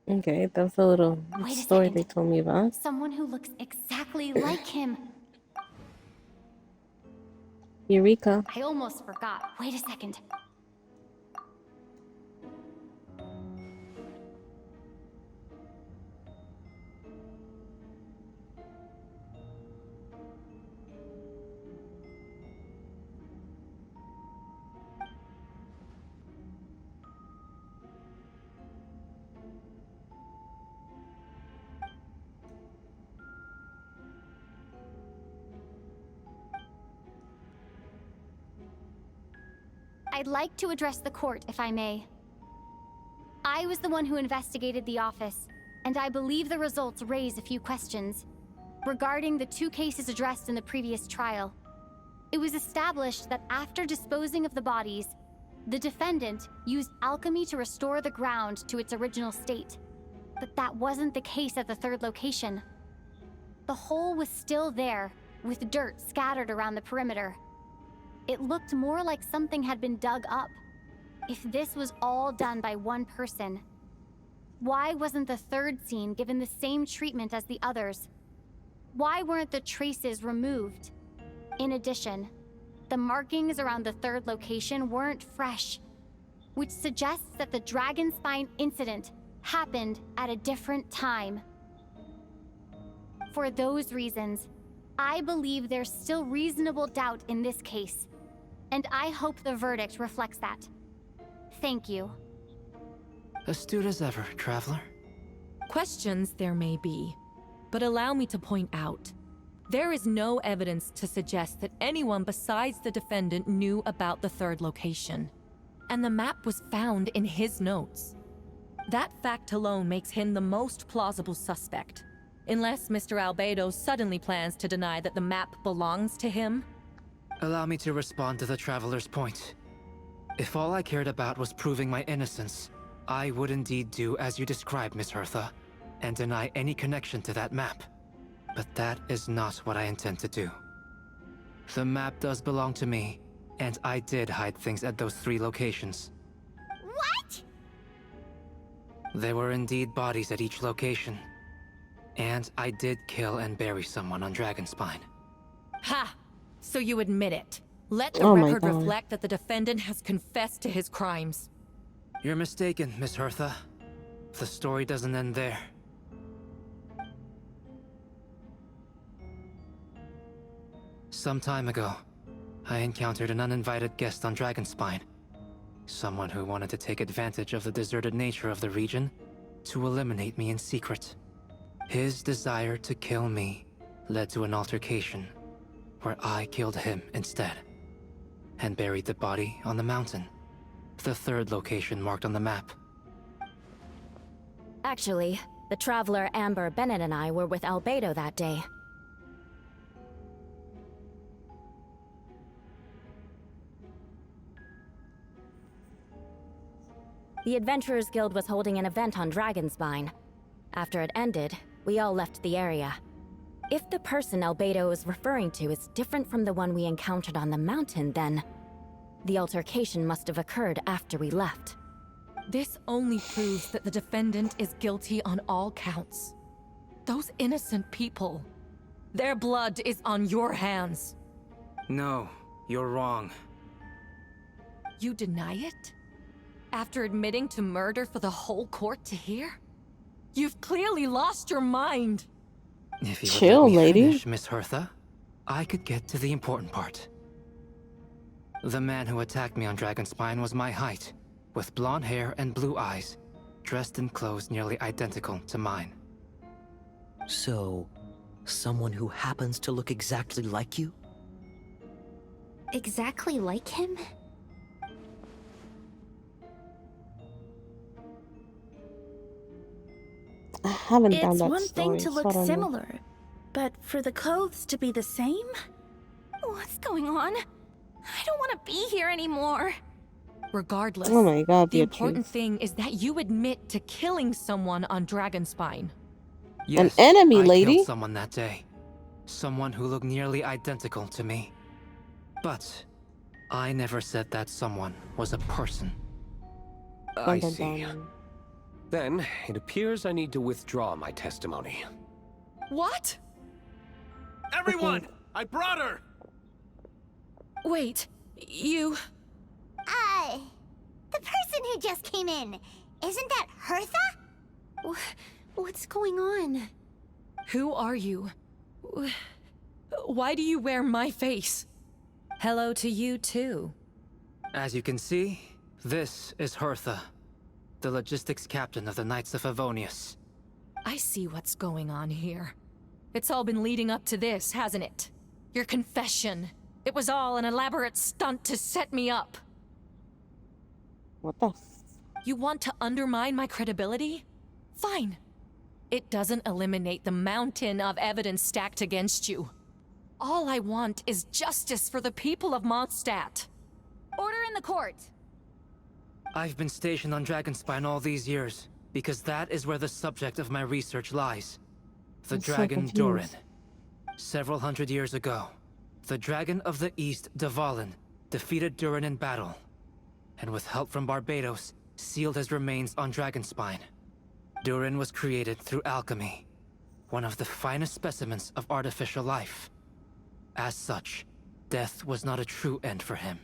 S4: Okay, that's a little story they told me about.
S18: Someone who looks exactly like him.
S4: Eureka.
S18: I almost forgot. Wait a second. I'd like to address the court, if I may. I was the one who investigated the office, and I believe the results raise a few questions. Regarding the 2 cases addressed in the previous trial, it was established that after disposing of the bodies, the defendant used alchemy to restore the ground to its original state. But that wasn't the case at the 3rd location. The hole was still there, with dirt scattered around the perimeter. It looked more like something had been dug up. If this was all done by one person, why wasn't the 3rd scene given the same treatment as the others? Why weren't the traces removed? In addition, the markings around the 3rd location weren't fresh, which suggests that the Dragon Spine incident happened at a different time. For those reasons, I believe there's still reasonable doubt in this case, and I hope the verdict reflects that. Thank you.
S12: Astute as ever, Traveler.
S11: Questions there may be, but allow me to point out, there is no evidence to suggest that anyone besides the defendant knew about the 3rd location, and the map was found in his notes. That fact alone makes him the most plausible suspect, unless Mr. Albedo suddenly plans to deny that the map belongs to him.
S12: Allow me to respond to the Traveler's point. If all I cared about was proving my innocence, I would indeed do as you described, Miss Hertha, and deny any connection to that map. But that is not what I intend to do. The map does belong to me, and I did hide things at those 3 locations.
S1: What?
S12: There were indeed bodies at each location. And I did kill and bury someone on Dragonspine.
S11: Ha! So you admit it. Let the
S4: Oh my
S11: record
S4: God.
S11: reflect that the defendant has confessed to his crimes.
S12: You're mistaken, Miss Hertha. The story doesn't end there. Some time ago, I encountered an uninvited guest on Dragonspine. Someone who wanted to take advantage of the deserted nature of the region to eliminate me in secret. His desire to kill me led to an altercation where I killed him instead and buried the body on the mountain, the 3rd location marked on the map.
S19: Actually, the traveler Amber, Bennett, and I were with Albedo that day. The Adventurers Guild was holding an event on Dragonspine. After it ended, we all left the area. If the person Albedo is referring to is different from the one we encountered on the mountain, then the altercation must have occurred after we left.
S11: This only proves that the defendant is guilty on all counts. Those innocent people, their blood is on your hands.
S12: No, you're wrong.
S11: You deny it? After admitting to murder for the whole court to hear? You've clearly lost your mind.
S12: If you
S4: Chill,
S12: would let me
S4: lady.
S12: finish, Miss Hertha, I could get to the important part. The man who attacked me on Dragonspine was my height, with blonde hair and blue eyes, dressed in clothes nearly identical to mine.
S7: So, someone who happens to look exactly like you?
S1: Exactly like him?
S4: I haven't found
S6: It's
S4: that
S6: one
S4: story,
S6: thing to
S4: so I
S6: look
S4: don't know.
S6: similar, but for the clothes to be the same?
S2: What's going on? I don't want to be here anymore.
S11: Regardless,
S4: Oh my God,
S11: the
S4: Beatrice.
S11: important thing is that you admit to killing someone on Dragonspine.
S12: Yes,
S4: enemy,
S12: I
S4: lady.
S12: killed someone that day. Someone who looked nearly identical to me. But I never said that someone was a person.
S14: I
S4: Dun, dun,
S14: see.
S4: dun.
S14: Then, it appears I need to withdraw my testimony.
S11: What?
S8: Everyone! I brought her!
S11: Wait, you...
S1: The person who just came in, isn't that Hertha?
S15: What's going on?
S11: Who are you? Why do you wear my face? Hello to you too.
S12: As you can see, this is Hertha, the logistics captain of the Knights of Favonius.
S11: I see what's going on here. It's all been leading up to this, hasn't it? Your confession. It was all an elaborate stunt to set me up.
S4: What the?
S11: You want to undermine my credibility? Fine. It doesn't eliminate the mountain of evidence stacked against you. All I want is justice for the people of Mondstadt.
S10: Order in the court.
S12: I've been stationed on Dragonspine all these years, because that is where the subject of my research lies. The dragon Durin. Several hundred years ago, the dragon of the East, Dvalin, defeated Durin in battle, and with help from Barbados, sealed his remains on Dragonspine. Durin was created through alchemy, one of the finest specimens of artificial life. As such, death was not a true end for him.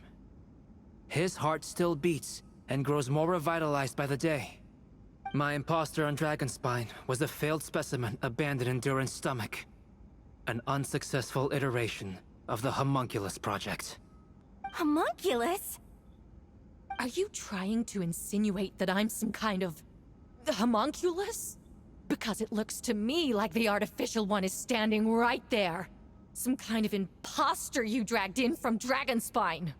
S12: His heart still beats and grows more revitalized by the day. My imposter on Dragonspine was a failed specimen abandoned in Durin's stomach. An unsuccessful iteration of the Homunculus project.
S11: Homunculus? Are you trying to insinuate that I'm some kind of homunculus? Because it looks to me like the artificial one is standing right there. Some kind of imposter you dragged in from Dragonspine.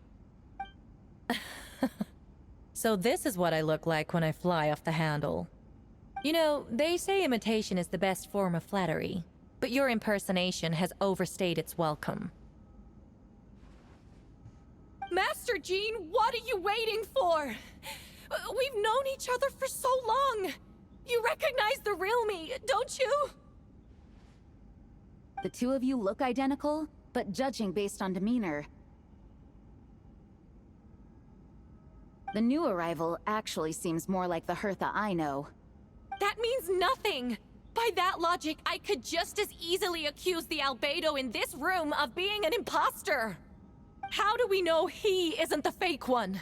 S11: So this is what I look like when I fly off the handle. You know, they say imitation is the best form of flattery, but your impersonation has overstayed its welcome. Master Jean, what are you waiting for? We've known each other for so long. You recognize the real me, don't you?
S10: The two of you look identical, but judging based on demeanor, the new arrival actually seems more like the Hertha I know.
S11: That means nothing! By that logic, I could just as easily accuse the Albedo in this room of being an imposter! How do we know he isn't the fake one?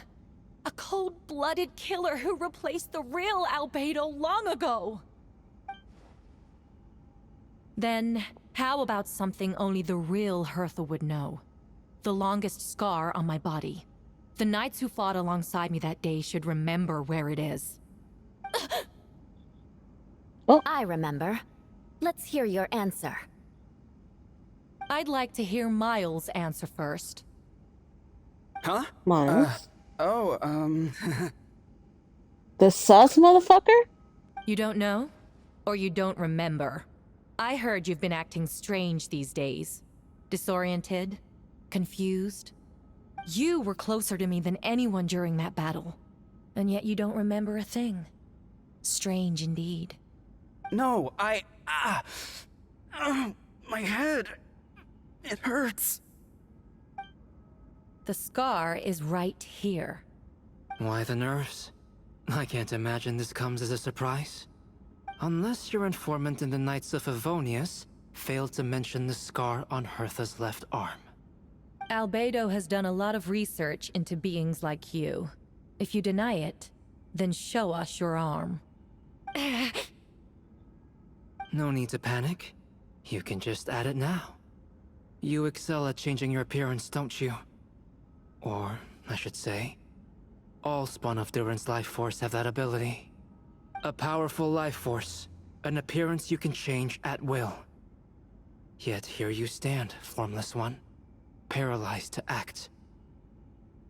S11: A cold-blooded killer who replaced the real Albedo long ago! Then, how about something only the real Hertha would know? The longest scar on my body. The knights who fought alongside me that day should remember where it is.
S19: I remember. Let's hear your answer.
S11: I'd like to hear Miles' answer first.
S5: Huh?
S4: Miles?
S5: The
S4: sus motherfucker?
S11: You don't know? Or you don't remember? I heard you've been acting strange these days. Disoriented? Confused? You were closer to me than anyone during that battle. And yet you don't remember a thing. Strange indeed.
S5: No, my head. It hurts.
S11: The scar is right here.
S12: Why the nerves? I can't imagine this comes as a surprise. Unless your informant in the Knights of Favonius failed to mention the scar on Hertha's left arm.
S11: Albedo has done a lot of research into beings like you. If you deny it, then show us your arm.
S12: No need to panic. You can just add it now. You excel at changing your appearance, don't you? Or, I should say, all spawn of Durin's life force have that ability. A powerful life force, an appearance you can change at will. Yet here you stand, formless one, paralyzed to act.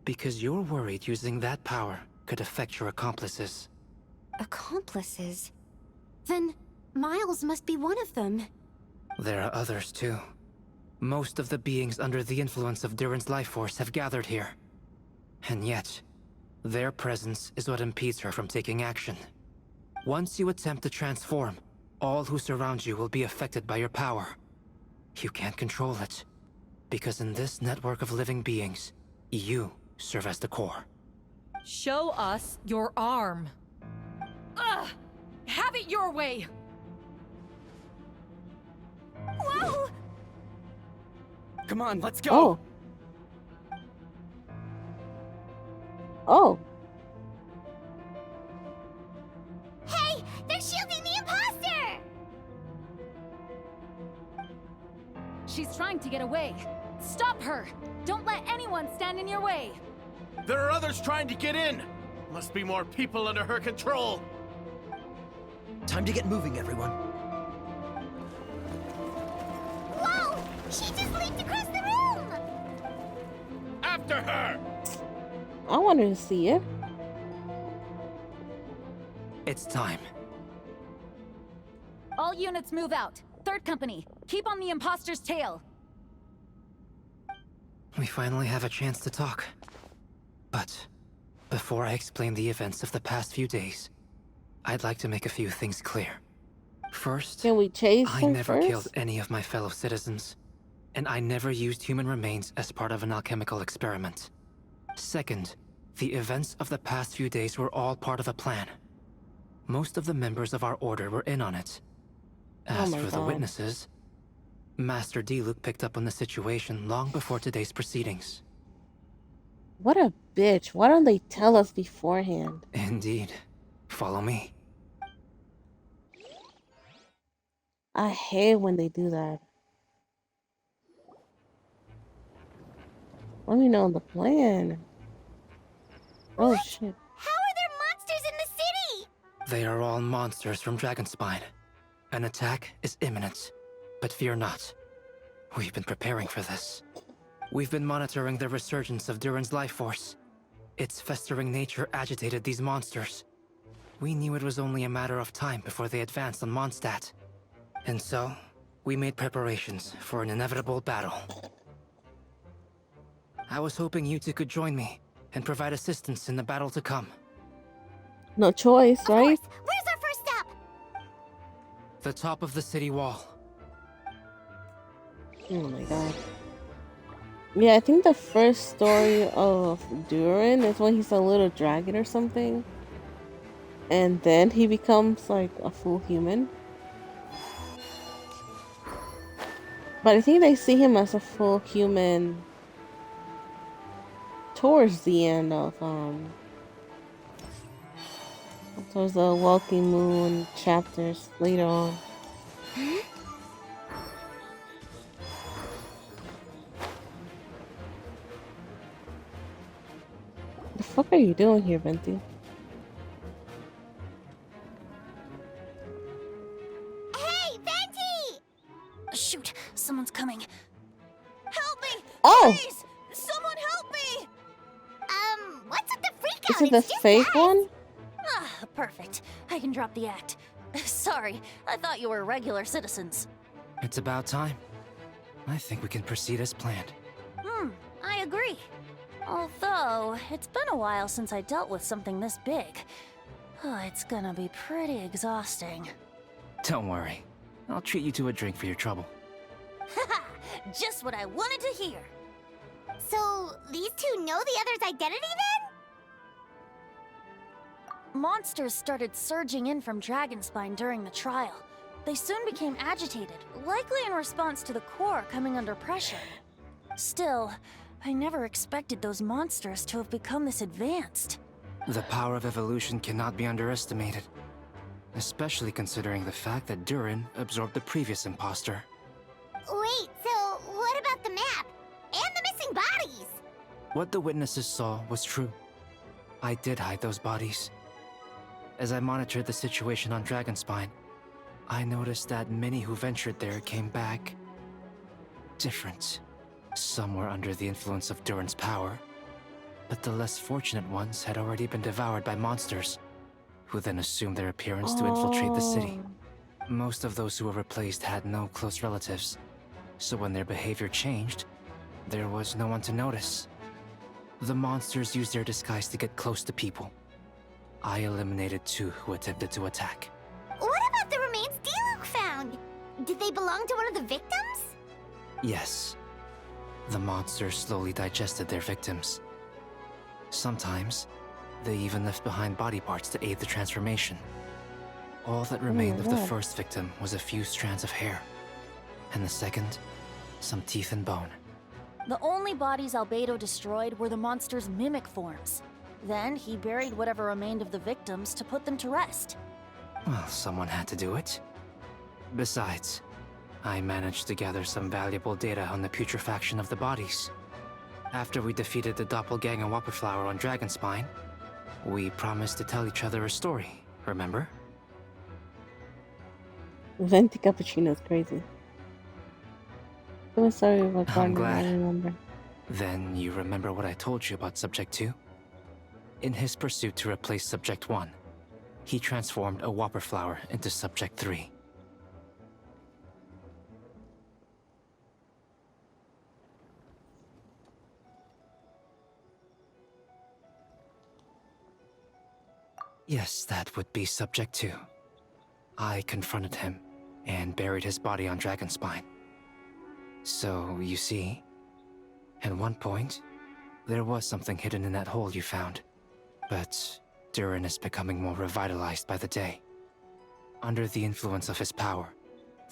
S12: Because you're worried using that power could affect your accomplices.
S15: Accomplices? Then Miles must be one of them.
S12: There are others too. Most of the beings under the influence of Durin's life force have gathered here. And yet, their presence is what impedes her from taking action. Once you attempt to transform, all who surround you will be affected by your power. You can't control it, because in this network of living beings, you serve as the core.
S11: Show us your arm. Ugh! Have it your way!
S15: Whoa!
S5: Come on, let's go!
S4: Oh.
S1: Hey, they're shielding the imposter!
S10: She's trying to get away. Stop her! Don't let anyone stand in your way!
S8: There are others trying to get in! Must be more people under her control!
S7: Time to get moving, everyone.
S1: Whoa! She just leaped across the room!
S8: After her!
S4: I wanted to see it.
S12: It's time.
S10: All units move out. Third company, keep on the imposter's tail.
S12: We finally have a chance to talk. But before I explain the events of the past few days, I'd like to make a few things clear. First,
S4: can we chase
S12: I
S4: him
S12: never
S4: first?
S12: killed any of my fellow citizens, and I never used human remains as part of an alchemical experiment. Second, the events of the past few days were all part of a plan. Most of the members of our order were in on it. As for the witnesses, Master Diluc picked up on the situation long before today's proceedings.
S4: What a bitch. Why don't they tell us beforehand?
S12: Indeed. Follow me.
S4: I hate when they do that. Let me know the plan. Oh shit.
S1: How are there monsters in the city?
S12: They are all monsters from Dragonspine. An attack is imminent, but fear not. We've been preparing for this. We've been monitoring the resurgence of Durin's life force. Its festering nature agitated these monsters. We knew it was only a matter of time before they advanced on Mondstadt. And so, we made preparations for an inevitable battle. I was hoping you two could join me and provide assistance in the battle to come.
S4: No choice, right?
S1: Where's our first stop?
S12: The top of the city wall.
S4: Oh my god. Yeah, I think the first story of Durin is when he's a little dragon or something. And then he becomes like a full human. But I think they see him as a full human towards the end of towards the Walking Moon chapters later on. The fuck are you doing here, Venti?
S1: Hey, Venti!
S16: Shoot, someone's coming. Help me!
S4: Oh!
S16: Please! Someone help me!
S1: What's with the freak
S4: Is
S1: out?
S4: it the
S1: It's just
S4: fake
S1: us.
S4: one?
S16: Ah, perfect. I can drop the act. Sorry, I thought you were regular citizens.
S12: It's about time. I think we can proceed as planned.
S16: I agree. Although, it's been a while since I dealt with something this big. Oh, it's gonna be pretty exhausting.
S12: Don't worry. I'll treat you to a drink for your trouble.
S16: Haha! Just what I wanted to hear.
S1: So, these two know the other's identity then?
S16: Monsters started surging in from Dragonspine during the trial. They soon became agitated, likely in response to the core coming under pressure. Still, I never expected those monsters to have become this advanced.
S12: The power of evolution cannot be underestimated. Especially considering the fact that Durin absorbed the previous imposter.
S1: Wait, so what about the map? And the missing bodies?
S12: What the witnesses saw was true. I did hide those bodies. As I monitored the situation on Dragonspine, I noticed that many who ventured there came back different. Some were under the influence of Durin's power, but the less fortunate ones had already been devoured by monsters, who then assumed their appearance to infiltrate the city. Most of those who were replaced had no close relatives, so when their behavior changed, there was no one to notice. The monsters used their disguise to get close to people. I eliminated 2 who attempted to attack.
S1: What about the remains Diluc found? Did they belong to one of the victims?
S12: Yes. The monsters slowly digested their victims. Sometimes, they even left behind body parts to aid the transformation. All that remained of the first victim was a few strands of hair, and the second, some teeth and bone.
S16: The only bodies Albedo destroyed were the monster's mimic forms. Then he buried whatever remained of the victims to put them to rest.
S12: Well, someone had to do it. Besides, I managed to gather some valuable data on the putrefaction of the bodies. After we defeated the doppelganger Whopperflower on Dragonspine, we promised to tell each other a story, remember?
S4: Venti Cappuccino is crazy. I'm sorry about
S12: I'm
S4: Gardner,
S12: glad.
S4: I remember.
S12: Then you remember what I told you about Subject 2? In his pursuit to replace Subject 1, he transformed a whopper flower into Subject 3. Yes, that would be Subject 2. I confronted him and buried his body on Dragonspine. So, you see, at one point, there was something hidden in that hole you found. But Durin is becoming more revitalized by the day. Under the influence of his power,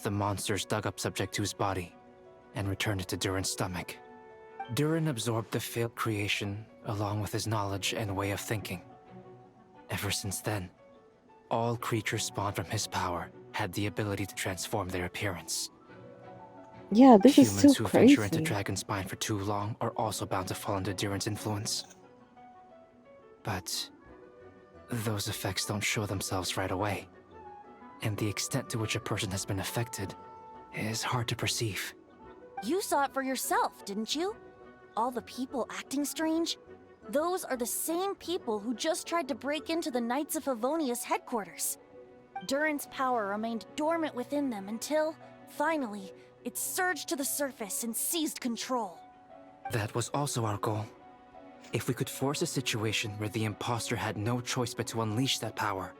S12: the monsters dug up Subject 2's body and returned it to Durin's stomach. Durin absorbed the failed creation along with his knowledge and way of thinking. Ever since then, all creatures spawned from his power had the ability to transform their appearance.
S4: Yeah, this is
S12: Humans
S4: too
S12: who
S4: crazy.
S12: venture into Dragonspine for too long are also bound to fall under Durin's influence. But those effects don't show themselves right away, and the extent to which a person has been affected is hard to perceive.
S16: You saw it for yourself, didn't you? All the people acting strange? Those are the same people who just tried to break into the Knights of Favonius headquarters. Durin's power remained dormant within them until, finally, it surged to the surface and seized control.
S12: That was also our goal. If we could force a situation where the imposter had no choice but to unleash that power,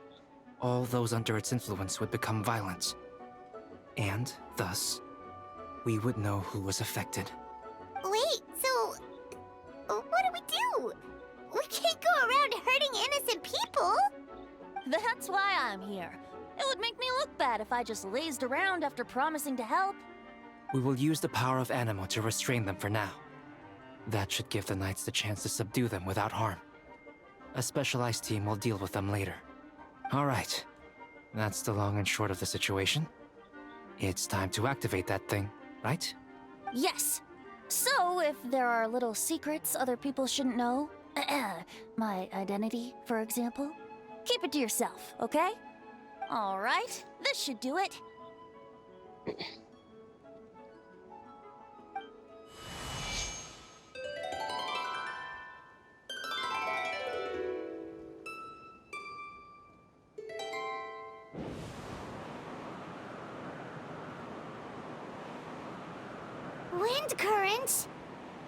S12: all those under its influence would become violent. And, thus, we would know who was affected.
S1: Wait, so what do we do? We can't go around hurting innocent people.
S16: That's why I'm here. It would make me look bad if I just lazed around after promising to help.
S12: We will use the power of Animo to restrain them for now. That should give the Knights the chance to subdue them without harm. A specialized team will deal with them later. Alright, that's the long and short of the situation. It's time to activate that thing, right?
S16: Yes. So, if there are little secrets other people shouldn't know, my identity, for example, keep it to yourself, okay? Alright, this should do it.
S1: Wind currents?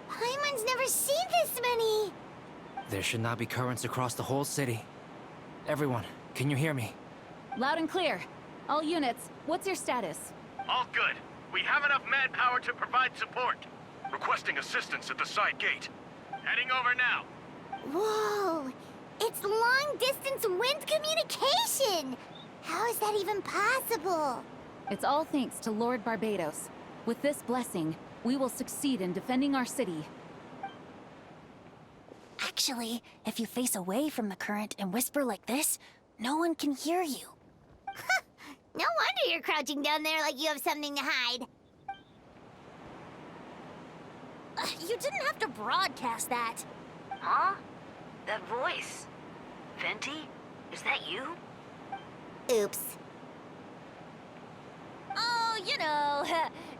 S1: Paimon's never seen this many.
S12: There should not be currents across the whole city. Everyone, can you hear me?
S10: Loud and clear. All units, what's your status?
S8: All good. We have enough manpower to provide support. Requesting assistance at the side gate. Heading over now.
S1: Whoa! It's long-distance wind communication! How is that even possible?
S10: It's all thanks to Lord Barbados. With this blessing, we will succeed in defending our city.
S16: Actually, if you face away from the current and whisper like this, no one can hear you.
S1: No wonder you're crouching down there like you have something to hide.
S16: You didn't have to broadcast that.
S13: Huh? That voice? Venti? Is that you?
S1: Oops.
S16: Oh, you know,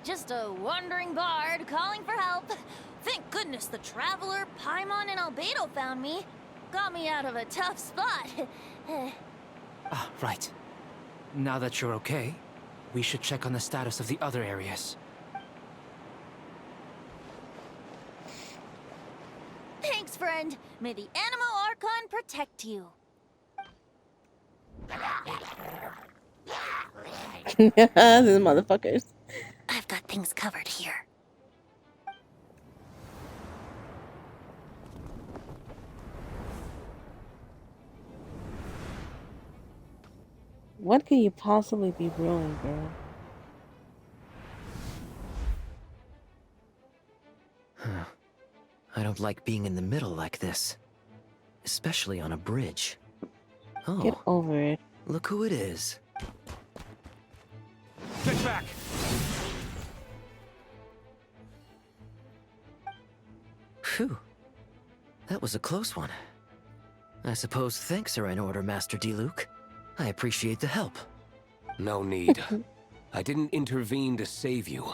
S16: just a wandering bard calling for help. Thank goodness the Traveler, Paimon, and Albedo found me. Got me out of a tough spot.
S12: Ah, right. Now that you're okay, we should check on the status of the other areas.
S16: Thanks, friend. May the Animo Archon protect you.
S4: These motherfuckers.
S16: I've got things covered here.
S4: What could you possibly be brewing, girl?
S7: Huh. I don't like being in the middle like this. Especially on a bridge. Oh.
S4: Get over it.
S7: Look who it is.
S8: Get back!
S7: Phew. That was a close one. I suppose thanks are in order, Master Diluc. I appreciate the help.
S14: No need. I didn't intervene to save you.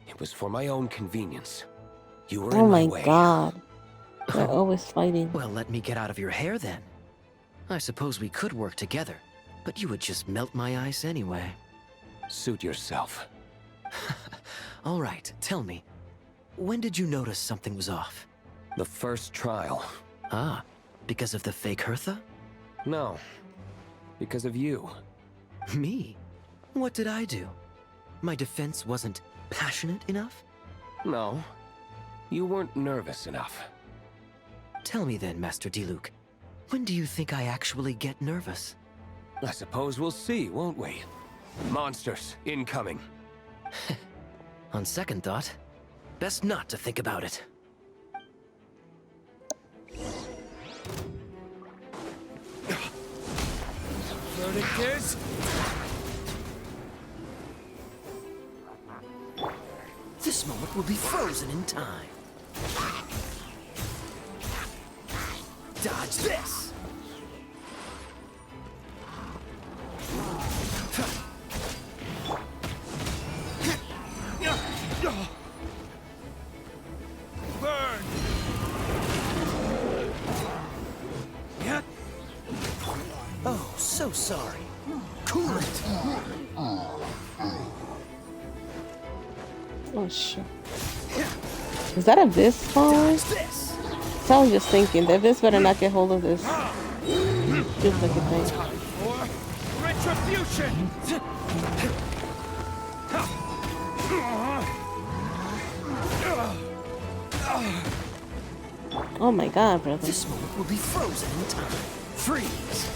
S14: It was for my own convenience. You were
S4: Oh
S14: in my
S4: my
S14: way.
S4: god. They're always fighting.
S7: Well, let me get out of your hair then. I suppose we could work together, but you would just melt my ice anyway.
S14: Suit yourself.
S7: All right, tell me, when did you notice something was off?
S14: The first trial.
S7: Ah, because of the fake Hertha?
S14: No, because of you.
S7: Me? What did I do? My defense wasn't passionate enough?
S14: No, you weren't nervous enough.
S7: Tell me then, Master Diluc, when do you think I actually get nervous?
S14: I suppose we'll see, won't we? Monsters incoming.
S7: On second thought, best not to think about it.
S17: Verdict is...
S7: This moment will be frozen in time. Dodge this!
S17: Burn!
S7: Oh, so sorry. Cool it!
S4: Oh shit. Is that Abyss phone? So I was just thinking, the Abyss better not get hold of this duplicate thing.
S17: Retribution!
S4: Oh my god, brother.
S7: This moment will be frozen in time. Freeze!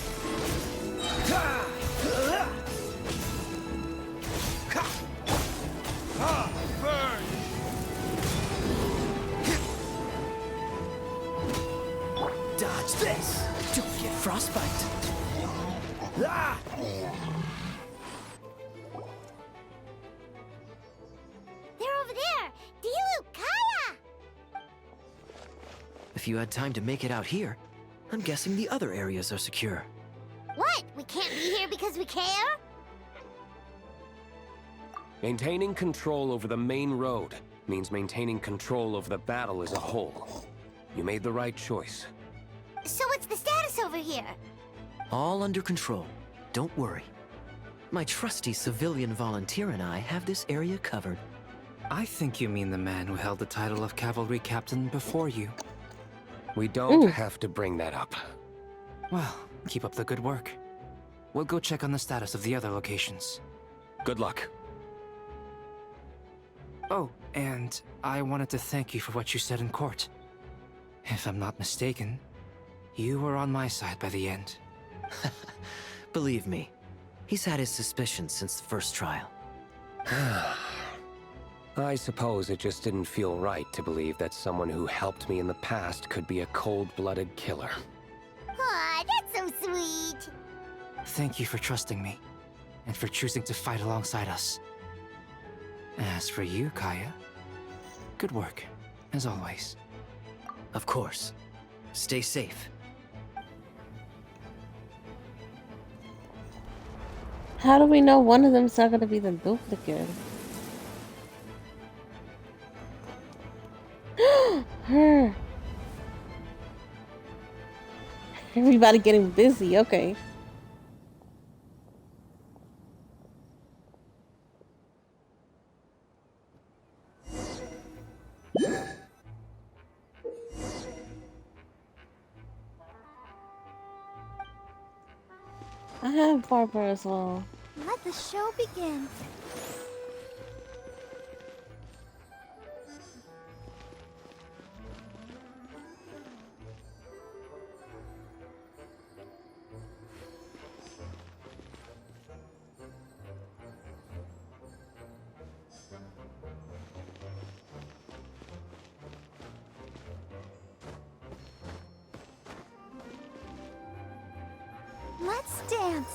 S17: Burn!
S7: Dodge this! Don't get frostbite! Ah!
S1: They're over there! Diluc, Kaya!
S7: If you had time to make it out here, I'm guessing the other areas are secure.
S1: What? We can't be here because we care?
S14: Maintaining control over the main road means maintaining control over the battle as a whole. You made the right choice.
S1: So what's the status over here?
S7: All under control. Don't worry. My trusty civilian volunteer and I have this area covered.
S12: I think you mean the man who held the title of cavalry captain before you.
S14: We don't have to bring that up.
S12: Well, keep up the good work. We'll go check on the status of the other locations.
S14: Good luck.
S12: Oh, and I wanted to thank you for what you said in court. If I'm not mistaken, you were on my side by the end.
S7: Believe me, he's had his suspicions since the first trial.
S14: I suppose it just didn't feel right to believe that someone who helped me in the past could be a cold-blooded killer.
S1: Aw, that's so sweet.
S12: Thank you for trusting me, and for choosing to fight alongside us. As for you, Kaya, good work, as always.
S7: Of course. Stay safe.
S4: How do we know one of them's not gonna be the duplicate? Her. Everybody getting busy, okay. I have Barbara as well.
S1: Let the show begin. Let's dance.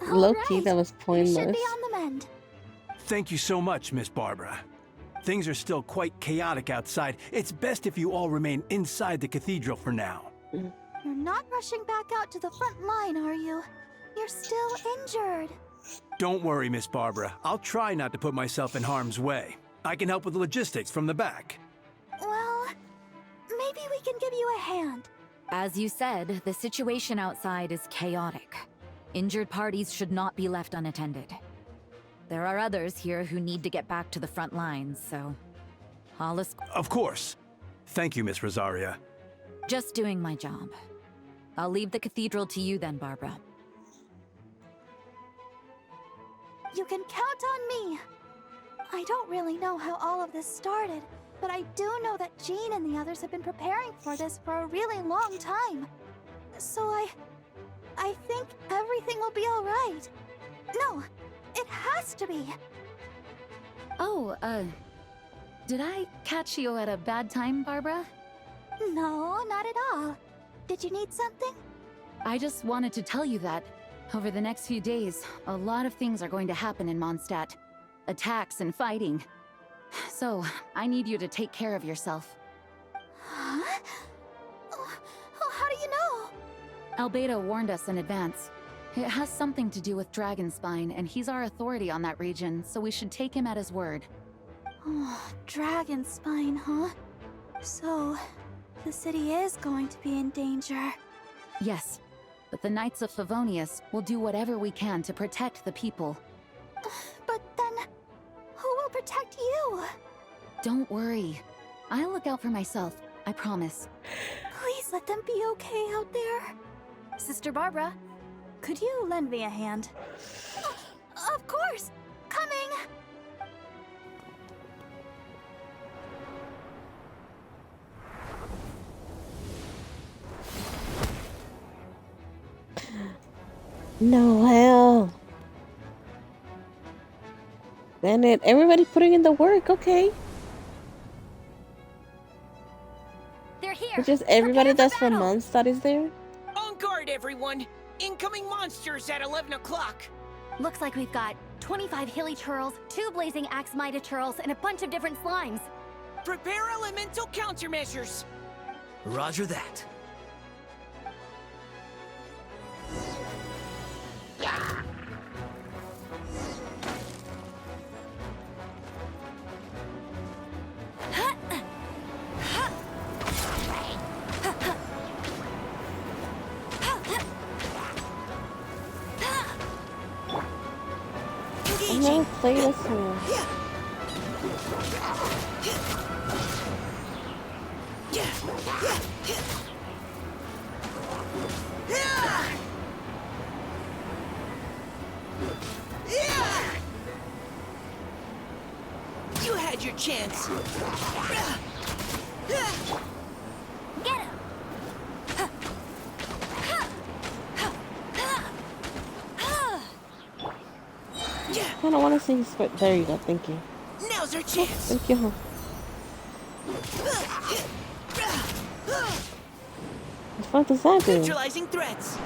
S4: Low-key, that was pointless.
S1: Should be on the mend.
S5: Thank you so much, Miss Barbara. Things are still quite chaotic outside. It's best if you all remain inside the cathedral for now.
S1: You're not rushing back out to the front line, are you? You're still injured.
S5: Don't worry, Miss Barbara. I'll try not to put myself in harm's way. I can help with the logistics from the back.
S1: Well,
S6: give you a hand.
S13: As you said, the situation outside is chaotic. Injured parties should not be left unattended. There are others here who need to get back to the front lines, so...
S5: Of course. Thank you, Miss Rosaria.
S13: Just doing my job. I'll leave the cathedral to you then, Barbara.
S6: You can count on me. I don't really know how all of this started, but I do know that Jean and the others have been preparing for this for a really long time. So I think everything will be all right. No, it has to be.
S10: Oh, did I catch you at a bad time, Barbara?
S6: No, not at all. Did you need something?
S10: I just wanted to tell you that over the next few days, a lot of things are going to happen in Mondstadt. Attacks and fighting. So, I need you to take care of yourself.
S6: Huh? Oh, how do you know?
S10: Albedo warned us in advance. It has something to do with Dragonspine, and he's our authority on that region, so we should take him at his word.
S6: Oh, Dragonspine, huh? So, the city is going to be in danger.
S10: Yes, but the Knights of Favonius will do whatever we can to protect the people.
S6: But then, who will protect you?
S10: Don't worry. I'll look out for myself, I promise.
S6: Please let them be okay out there. Sister Barbara, could you lend me a hand? Of course! Coming!
S4: Noel. Bennett, everybody putting in the work, okay.
S15: They're here.
S4: It's just everybody that's from Mondstadt is there.
S20: On guard, everyone! Incoming monsters at 11 o'clock!
S15: Looks like we've got 25 hilly churls, 2 blazing axe-minded churls, and a bunch of different slimes.
S20: Prepare elemental countermeasures!
S7: Roger that.
S4: I've never played this one.
S20: You had your chance.
S15: Get him!
S4: I don't want to see his foot. There you go. Thank you.
S20: Now's our chance.
S4: Thank you. What the fuck does that do?
S20: Neutralizing threats.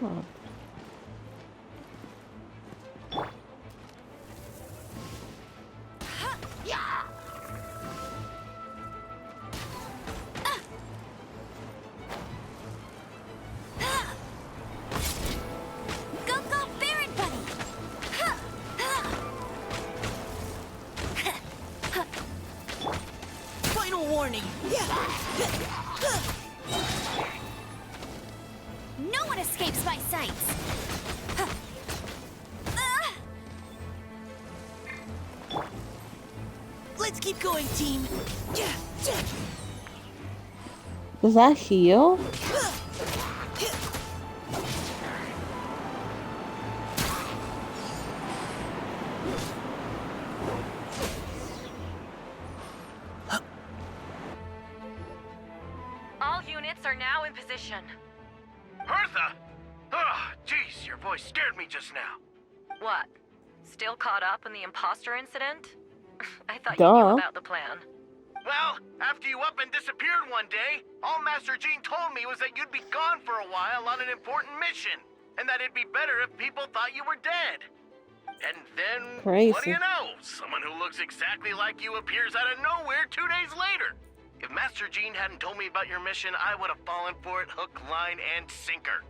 S4: Oh.
S15: Go, go, Baron Bunny!
S20: Final warning.
S15: No one escapes my sights!
S20: Let's keep going, team.
S4: Does that heal?
S11: All units are now in position.
S8: Hertha! Oh, jeez, your voice scared me just now.
S11: What? Still caught up in the imposter incident? I thought
S4: Duh.
S11: you knew about the plan.
S8: Well, after you up and disappeared one day, all Master Jean told me was that you'd be gone for a while on an important mission, and that it'd be better if people thought you were dead. And then,
S4: Crazy.
S8: what do you know? Someone who looks exactly like you appears out of nowhere 2 days later. If Master Jean hadn't told me about your mission, I would have fallen for it hook, line, and sinker.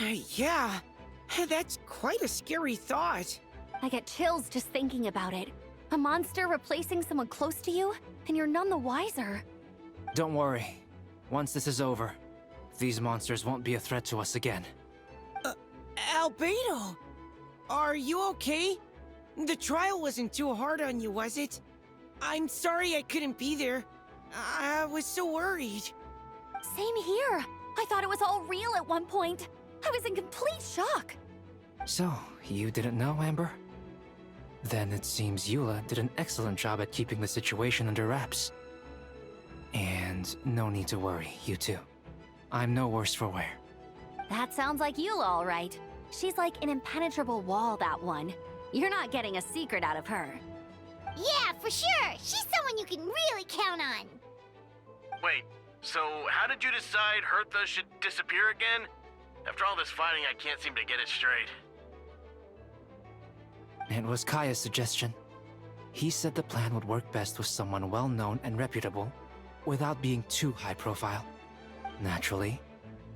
S20: Yeah, that's quite a scary thought.
S15: I get chills just thinking about it. A monster replacing someone close to you, and you're none the wiser.
S12: Don't worry. Once this is over, these monsters won't be a threat to us again.
S20: Albedo! Are you okay? The trial wasn't too hard on you, was it? I'm sorry I couldn't be there. I was so worried.
S15: Same here. I thought it was all real at one point. I was in complete shock.
S12: So, you didn't know, Amber? Then it seems Eula did an excellent job at keeping the situation under wraps. And no need to worry, you two. I'm no worse for wear.
S15: That sounds like you, all right. She's like an impenetrable wall, that one. You're not getting a secret out of her.
S1: Yeah, for sure. She's someone you can really count on.
S8: Wait, so how did you decide Hertha should disappear again? After all this fighting, I can't seem to get it straight.
S12: It was Kaya's suggestion. He said the plan would work best with someone well-known and reputable, without being too high profile. Naturally,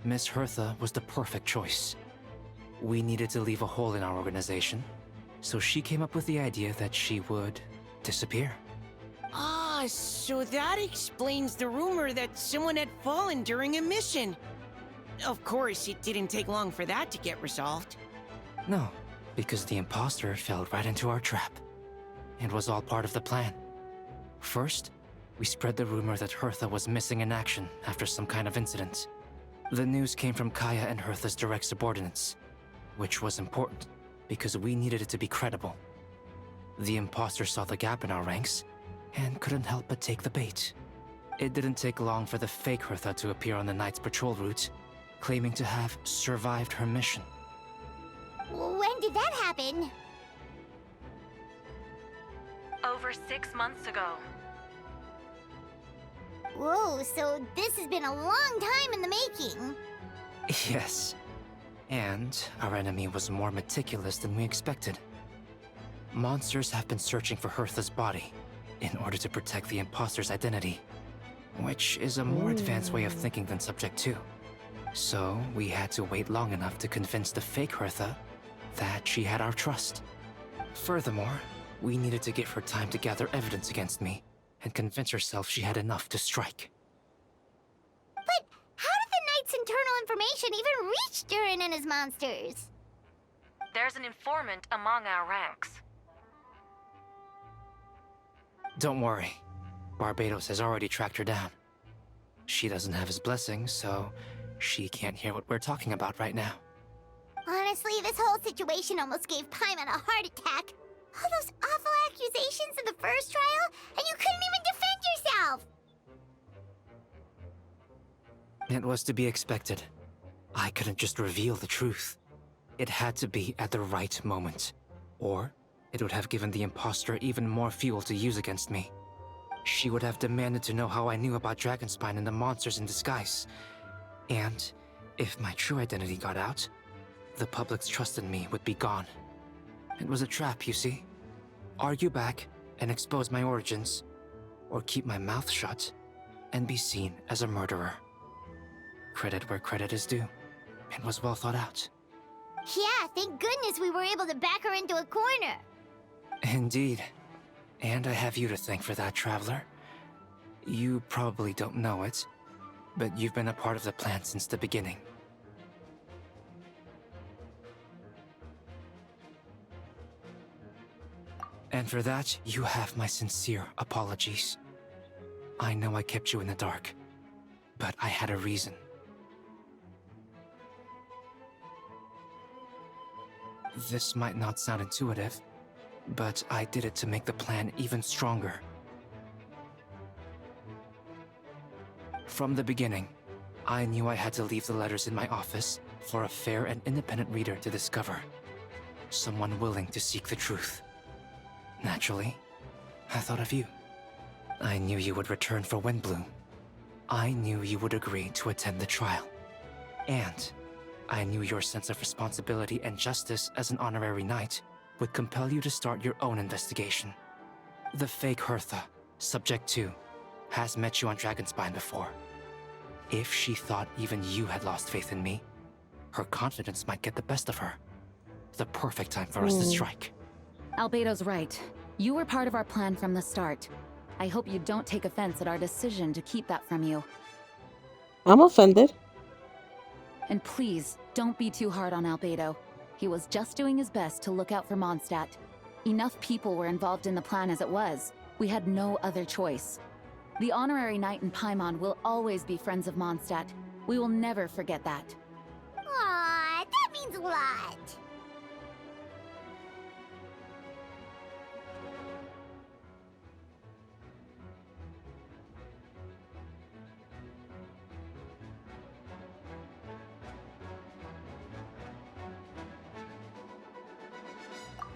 S12: Miss Hertha was the perfect choice. We needed to leave a hole in our organization, so she came up with the idea that she would disappear.
S20: Ah, so that explains the rumor that someone had fallen during a mission. Of course, it didn't take long for that to get resolved.
S12: No, because the imposter fell right into our trap. It was all part of the plan. First, we spread the rumor that Hertha was missing in action after some kind of incident. The news came from Kaya and Hertha's direct subordinates, which was important because we needed it to be credible. The imposter saw the gap in our ranks and couldn't help but take the bait. It didn't take long for the fake Hertha to appear on the night's patrol route, claiming to have survived her mission.
S1: When did that happen?
S11: Over 6 months ago.
S1: Whoa, so this has been a long time in the making.
S12: Yes. And our enemy was more meticulous than we expected. Monsters have been searching for Hertha's body in order to protect the imposter's identity, which is a more advanced way of thinking than Subject 2. So we had to wait long enough to convince the fake Hertha that she had our trust. Furthermore, we needed to give her time to gather evidence against me and convince herself she had enough to strike.
S1: But how did the Knight's internal information even reach Durin and his monsters?
S11: There's an informant among our ranks.
S12: Don't worry. Barbados has already tracked her down. She doesn't have his blessing, so she can't hear what we're talking about right now.
S1: Honestly, this whole situation almost gave Paimon a heart attack. All those awful accusations in the first trial, and you couldn't even defend yourself!
S12: It was to be expected. I couldn't just reveal the truth. It had to be at the right moment, or it would have given the imposter even more fuel to use against me. She would have demanded to know how I knew about Dragonspine and the monsters in disguise. And if my true identity got out, the public's trust in me would be gone. It was a trap, you see. Argue back and expose my origins, or keep my mouth shut and be seen as a murderer. Credit where credit is due. It was well thought out.
S1: Yeah, thank goodness we were able to back her into a corner.
S12: Indeed. And I have you to thank for that, Traveler. You probably don't know it, but you've been a part of the plan since the beginning. And for that, you have my sincere apologies. I know I kept you in the dark, but I had a reason. This might not sound intuitive, but I did it to make the plan even stronger. From the beginning, I knew I had to leave the letters in my office for a fair and independent reader to discover. Someone willing to seek the truth. Naturally, I thought of you. I knew you would return for Windbloom. I knew you would agree to attend the trial. And I knew your sense of responsibility and justice as an honorary knight would compel you to start your own investigation. The fake Hertha, Subject 2, has met you on Dragonspine before. If she thought even you had lost faith in me, her confidence might get the best of her. The perfect time for us to strike.
S10: Albedo's right. You were part of our plan from the start. I hope you don't take offense at our decision to keep that from you.
S4: I'm offended.
S10: And please, don't be too hard on Albedo. He was just doing his best to look out for Mondstadt. Enough people were involved in the plan as it was. We had no other choice. The honorary knight and Paimon will always be friends of Mondstadt. We will never forget that.
S1: Aw, that means a lot.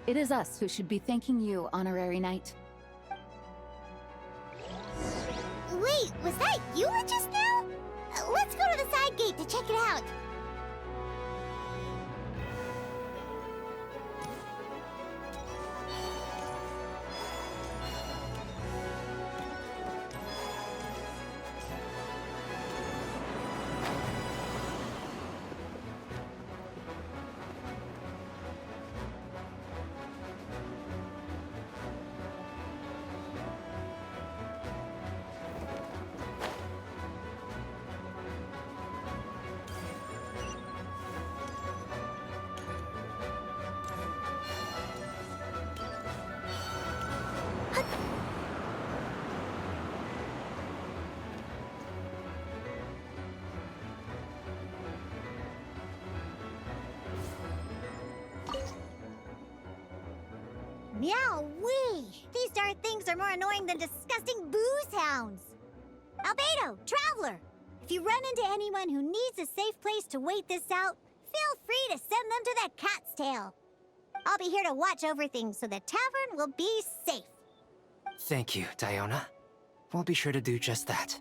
S10: It is us who should be thanking you, honorary knight.
S1: Wait, was that you just now? Let's go to the side gate to check it out. Meow-wee! These darn things are more annoying than disgusting booze hounds. Albedo, Traveler! If you run into anyone who needs a safe place to wait this out, feel free to send them to the Cat's Tail. I'll be here to watch over things so the tavern will be safe.
S12: Thank you, Diona. We'll be sure to do just that.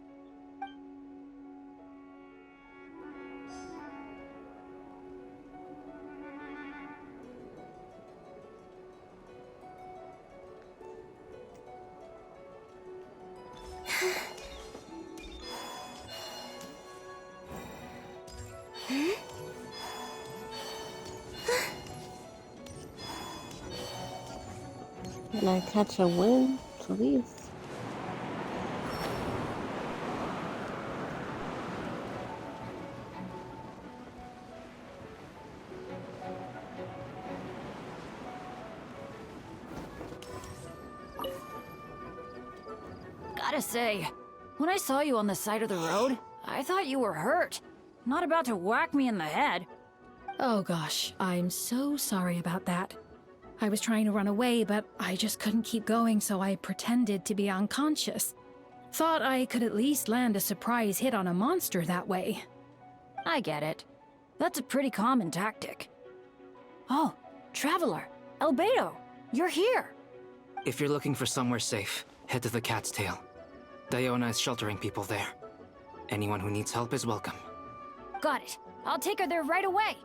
S4: Can I catch a wind, please?
S13: Gotta say, when I saw you on the side of the road, I thought you were hurt. Not about to whack me in the head.
S6: Oh gosh, I'm so sorry about that. I was trying to run away, but I just couldn't keep going, so I pretended to be unconscious. Thought I could at least land a surprise hit on a monster that way.
S13: I get it. That's a pretty common tactic. Oh, Traveler, Albedo, you're here.
S12: If you're looking for somewhere safe, head to the Cat's Tail. Diona is sheltering people there. Anyone who needs help is welcome.
S13: Got it. I'll take her there right away.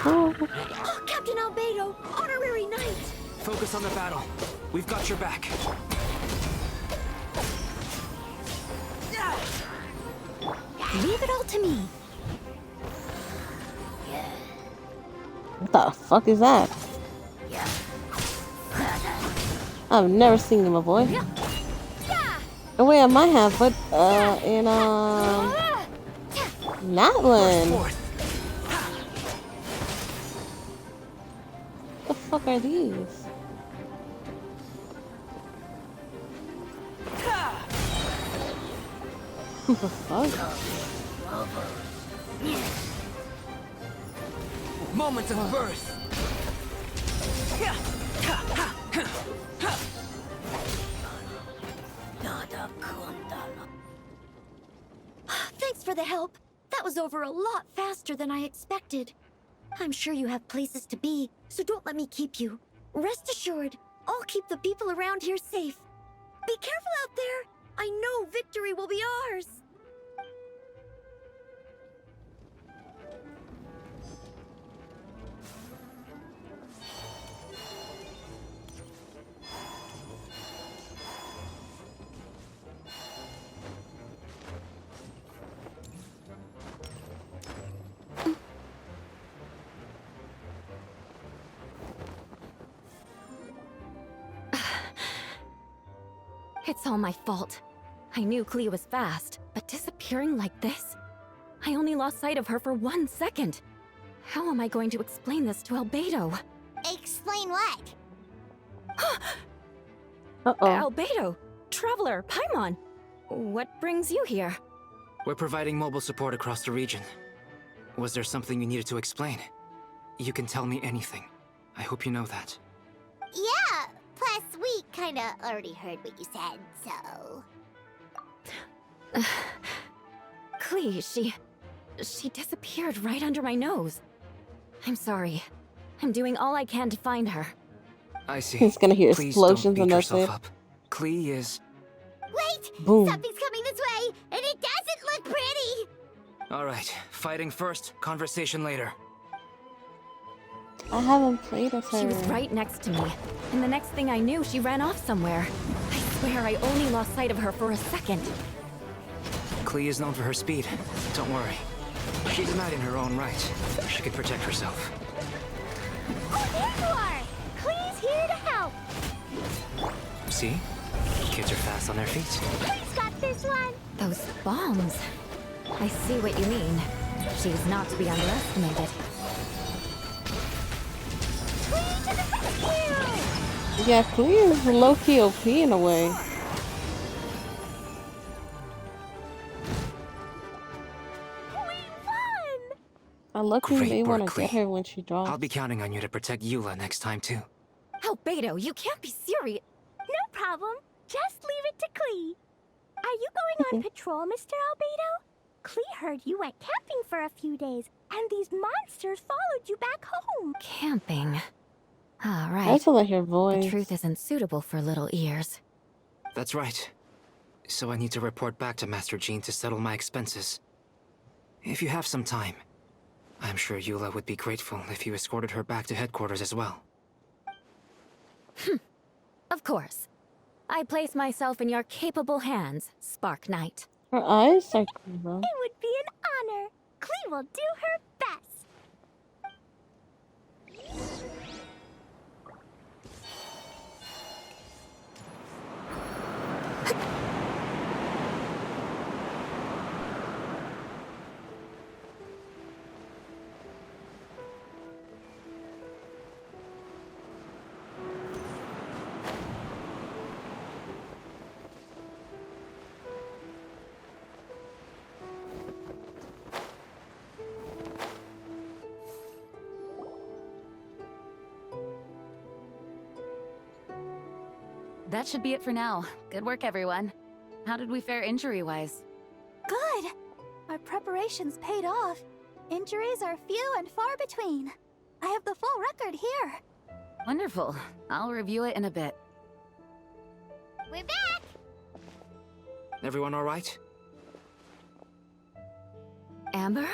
S1: Oh, Captain Albedo, honorary knight!
S12: Focus on the battle. We've got your back.
S1: Leave it all to me.
S4: What the fuck is that? I've never seen him, my boy. Oh wait, I might have, but in Natland. fuck are these? What the fuck?
S12: Moment of birth.
S13: Thanks for the help. That was over a lot faster than I expected. I'm sure you have places to be, so don't let me keep you. Rest assured, I'll keep the people around here safe. Be careful out there. I know victory will be ours.
S19: It's all my fault. I knew Clea was fast, but disappearing like this? I only lost sight of her for 1 second. How am I going to explain this to Albedo?
S1: Explain what?
S19: Albedo! Traveler! Paimon! What brings you here?
S12: We're providing mobile support across the region. Was there something you needed to explain? You can tell me anything. I hope you know that.
S1: Yeah, plus we kinda already heard what you said, so...
S19: Clea, she disappeared right under my nose. I'm sorry. I'm doing all I can to find her.
S12: I see.
S4: He's gonna hear
S12: Please
S4: explosions
S12: don't beat
S4: and that's
S12: yourself
S4: it.
S12: up. Clea is...
S1: Wait!
S4: Boom.
S1: Something's coming this way, and it doesn't look pretty!
S12: Alright, fighting first, conversation later.
S4: I haven't played as her.
S19: She was right next to me, and the next thing I knew, she ran off somewhere. I swear I only lost sight of her for a second.
S12: Clea is known for her speed. Don't worry. She's a knight in her own right. She can protect herself.
S1: Oh, there you are! Clee's here to help!
S12: See? Kids are fast on their feet.
S1: Clee's got this one!
S19: Those bombs. I see what you mean. She's not to be underestimated.
S1: Clee to the rescue!
S4: Yeah, Clea is low-key OP in a way. I lucky
S12: Great
S4: may
S12: work,
S4: want to get
S12: Clea.
S4: her when she drops.
S12: I'll be counting on you to protect Eula next time, too.
S19: Albedo, you can't be serious.
S1: No problem. Just leave it to Clee. Are you going on patrol, Mr. Albedo? Clee heard you went camping for a few days, and these monsters followed you back home.
S19: Camping. All
S4: I
S19: right.
S4: also like her voice.
S19: The truth isn't suitable for little ears.
S12: That's right. So I need to report back to Master Jean to settle my expenses. If you have some time, I'm sure Eula would be grateful if you escorted her back to headquarters as well.
S19: Of course. I place myself in your capable hands, Spark Knight.
S4: Her eyes are cool, bro.
S1: It would be an honor. Clee will do her best.
S10: That should be it for now. Good work, everyone. How did we fare injury-wise?
S1: Good. Our preparations paid off. Injuries are few and far between. I have the full record here.
S10: Wonderful. I'll review it in a bit.
S1: We're back!
S12: Everyone all right?
S19: Amber?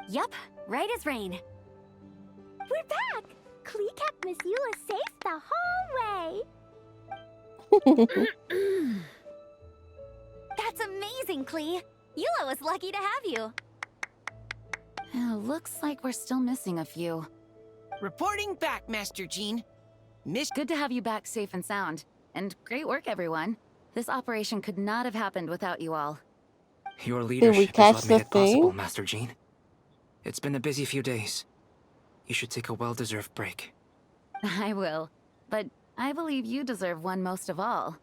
S15: Yup, right as rain.
S1: We're back! Clee kept Miss Eula safe the whole way.
S15: That's amazing, Clee. Eula was lucky to have you.
S10: Looks like we're still missing a few.
S20: Reporting back, Master Jean.
S10: Good to have you back safe and sound. And great work, everyone. This operation could not have happened without you all.
S12: Your
S4: we
S12: leadership
S4: catch
S12: is what made
S4: the
S12: it possible,
S4: thing?
S12: Master Jean. It's been a busy few days. You should take a well-deserved break.
S10: I will, but I believe you deserve one most of all.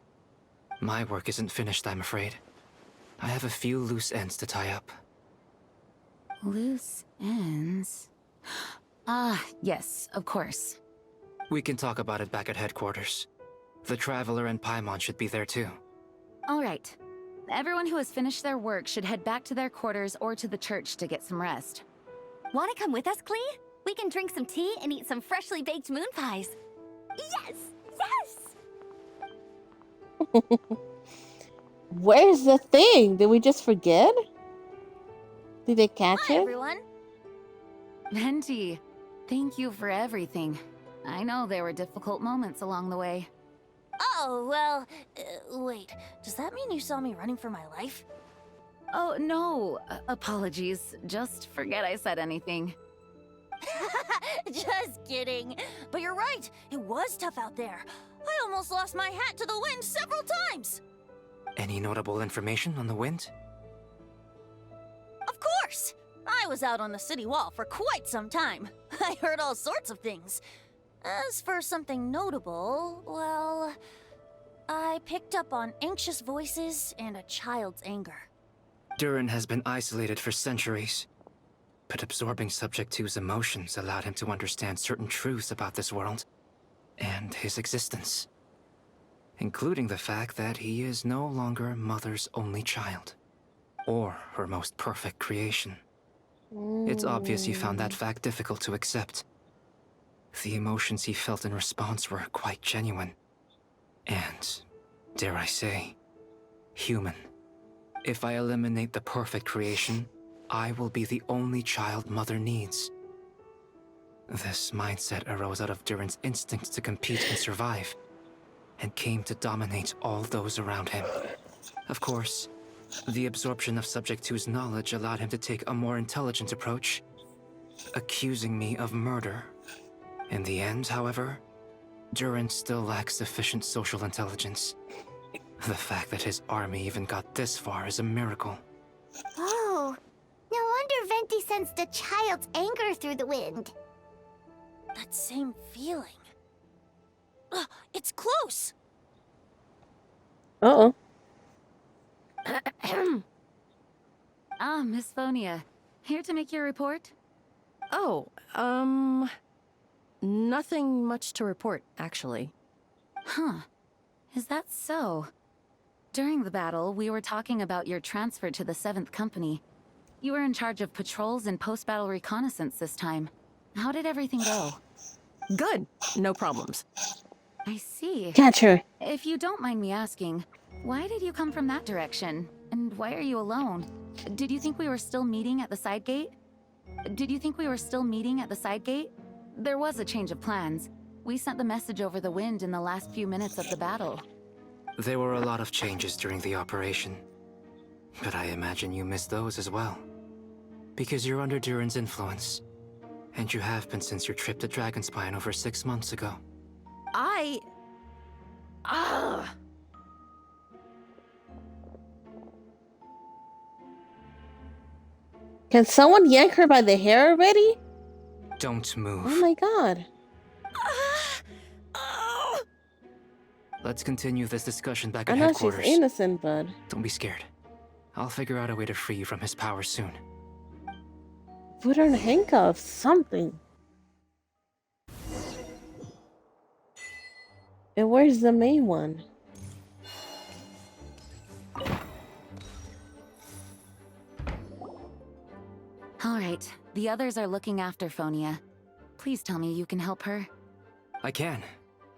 S12: My work isn't finished, I'm afraid. I have a few loose ends to tie up.
S10: Loose ends? Ah, yes, of course.
S12: We can talk about it back at headquarters. The Traveler and Paimon should be there too.
S10: All right. Everyone who has finished their work should head back to their quarters or to the church to get some rest.
S15: Want to come with us, Klee? We can drink some tea and eat some freshly baked moon pies. Yes! Yes!
S4: Where's the thing? Did we just forget? Did they catch
S16: Hi,
S4: it?
S16: everyone.
S10: Venti, thank you for everything. I know there were difficult moments along the way.
S16: Oh, well, wait. Does that mean you saw me running for my life?
S10: Oh, no. Apologies. Just forget I said anything.
S16: Just kidding. But you're right. It was tough out there. I almost lost my hat to the wind several times.
S12: Any notable information on the wind?
S16: Of course. I was out on the city wall for quite some time. I heard all sorts of things. As for something notable, well, I picked up on anxious voices and a child's anger.
S12: Durin has been isolated for centuries, but absorbing Subject 2's emotions allowed him to understand certain truths about this world and his existence, including the fact that he is no longer Mother's only child, or her most perfect creation. It's obvious he found that fact difficult to accept. The emotions he felt in response were quite genuine, and, dare I say, human. If I eliminate the perfect creation, I will be the only child Mother needs. This mindset arose out of Durin's instinct to compete and survive, and came to dominate all those around him. Of course, the absorption of Subject 2's knowledge allowed him to take a more intelligent approach, accusing me of murder. In the end, however, Durin still lacks sufficient social intelligence. The fact that his army even got this far is a miracle.
S1: Oh, no wonder Venti sensed a child's anger through the wind.
S16: That same feeling. It's close!
S4: Uh-oh.
S10: Ah, Miss Phonia. Here to make your report?
S21: Oh, nothing much to report, actually.
S10: Huh. Is that so? During the battle, we were talking about your transfer to the 7th Company. You were in charge of patrols and post-battle reconnaissance this time. How did everything go?
S21: Good. No problems.
S10: I see.
S4: Catch her.
S10: If you don't mind me asking, why did you come from that direction? And why are you alone? Did you think we were still meeting at the side gate? There was a change of plans. We sent the message over the wind in the last few minutes of the battle.
S12: There were a lot of changes during the operation, but I imagine you missed those as well. Because you're under Durin's influence, and you have been since your trip to Dragonspine over 6 months ago.
S4: Can someone yank her by the hair already?
S12: Don't move.
S4: Oh my god.
S12: Let's continue this discussion back
S4: I
S12: at
S4: know
S12: headquarters.
S4: she's innocent, but...
S12: Don't be scared. I'll figure out a way to free you from his power soon.
S4: Put her in handcuffs, something. And where's the main one?
S10: All right, the others are looking after Phonia. Please tell me you can help her.
S12: I can,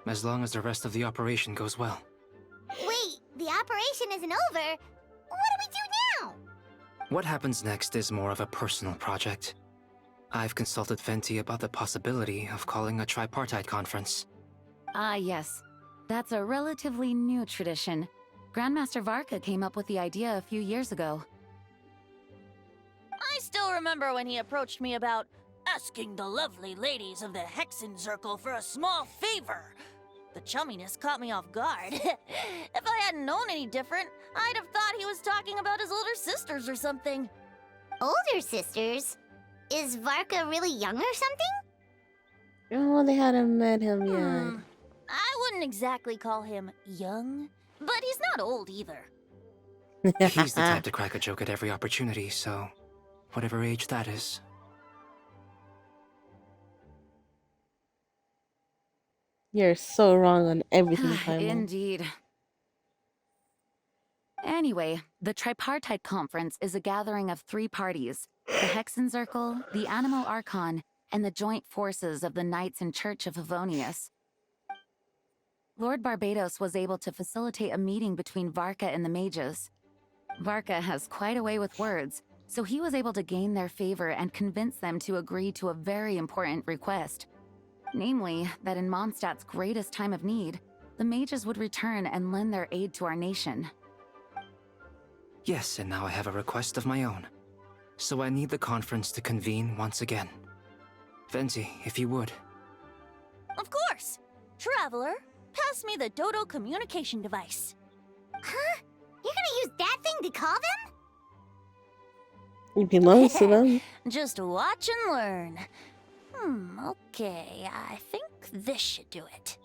S12: as long as the rest of the operation goes well.
S1: Wait, the operation isn't over. What do we do now?
S12: What happens next is more of a personal project. I've consulted Venti about the possibility of calling a tripartite conference.
S10: Ah, yes. That's a relatively new tradition. Grandmaster Varka came up with the idea a few years ago.
S16: I still remember when he approached me about asking the lovely ladies of the Hexen Circle for a small favor. The chumminess caught me off guard. If I hadn't known any different, I'd have thought he was talking about his older sisters or something.
S1: Older sisters? Is Varka really young or something?
S4: Oh, they hadn't met him yet.
S16: I wouldn't exactly call him young, but he's not old either.
S12: He's the type to crack a joke at every opportunity, so whatever age that is.
S4: You're so wrong on everything, Paimon.
S10: Indeed. Anyway, the Tripartite Conference is a gathering of 3 parties: the Hexenzirkel, the Animal Archon, and the joint forces of the Knights and Church of Favonius. Lord Barbados was able to facilitate a meeting between Varka and the mages. Varka has quite a way with words, so he was able to gain their favor and convince them to agree to a very important request. Namely, that in Mondstadt's greatest time of need, the mages would return and lend their aid to our nation.
S12: Yes, and now I have a request of my own. So I need the conference to convene once again. Venti, if you would.
S16: Of course! Traveler, pass me the Dodo communication device.
S1: Huh? You're gonna use that thing to call them?
S4: It belongs to them.
S16: Just watch and learn. Okay, I think this should do it.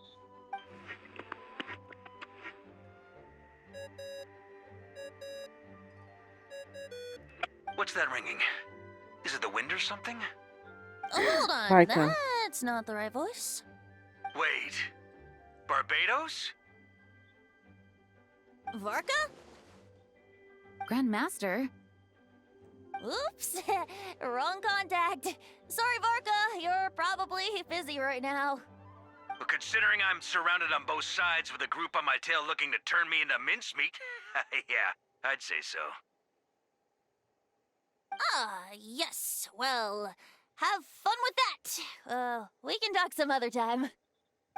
S3: What's that ringing? Is it the wind or something?
S16: Hold on,
S4: Varka.
S16: that's not the right voice.
S3: Wait. Barbados?
S16: Varka?
S10: Grandmaster?
S16: Oops, wrong contact. Sorry, Varka, you're probably busy right now.
S3: But considering I'm surrounded on both sides with a group on my tail looking to turn me into mincemeat, yeah, I'd say so.
S16: Yes, well, have fun with that. We can talk some other time.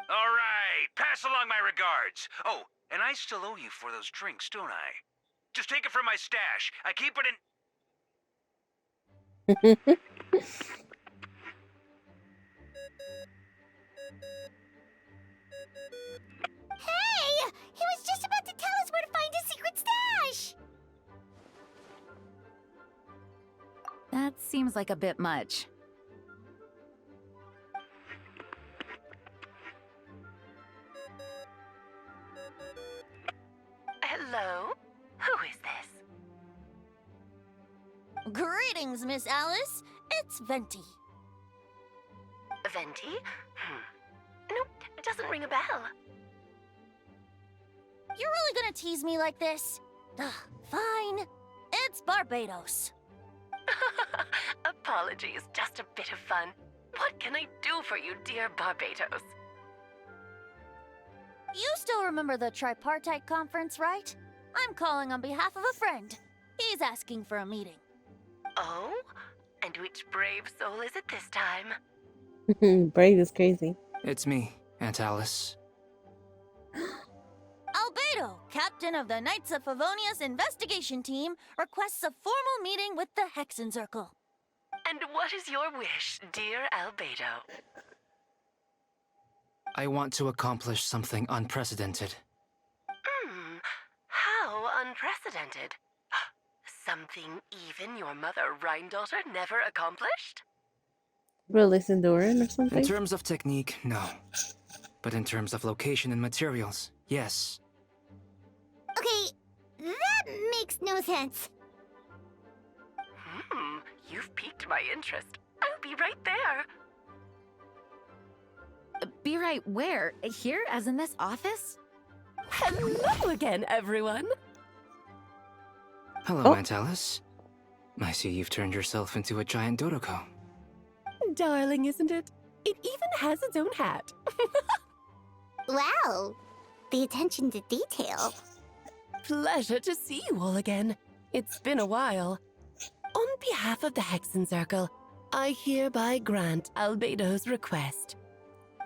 S3: All right, pass along my regards. Oh, and I still owe you for those drinks, don't I? Just take it from my stash. I keep it in...
S1: Hey! He was just about to tell us where to find his secret stash!
S10: That seems like a bit much.
S22: Hello? Who is this?
S16: Greetings, Miss Alice. It's Venti.
S22: Venti? Nope, it doesn't ring a bell.
S16: You're really gonna tease me like this? Fine. It's Barbados.
S22: Apologies, just a bit of fun. What can I do for you, dear Barbados?
S16: You still remember the Tripartite Conference, right? I'm calling on behalf of a friend. He's asking for a meeting.
S22: Oh? And which brave soul is it this time?
S4: Brave is crazy.
S12: It's me, Aunt Alice.
S16: Albedo, captain of the Knights of Favonius investigation team, requests a formal meeting with the Hexenzirkel.
S22: And what is your wish, dear Albedo?
S12: I want to accomplish something unprecedented.
S22: How unprecedented? Something even your mother Rhine-daughter never accomplished?
S4: Release Endurin or something?
S12: In terms of technique, no. But in terms of location and materials, yes.
S1: Okay, that makes no sense.
S22: You've piqued my interest. I'll be right there.
S10: Be right where? Here, as in this office?
S21: Hello again, everyone.
S12: Hello, Aunt Alice. I see you've turned yourself into a giant Dodoko.
S21: Darling, isn't it? It even has its own hat.
S1: Wow, the attention to detail.
S21: Pleasure to see you all again. It's been a while. On behalf of the Hexenzirkel, I hereby grant Albedo's request.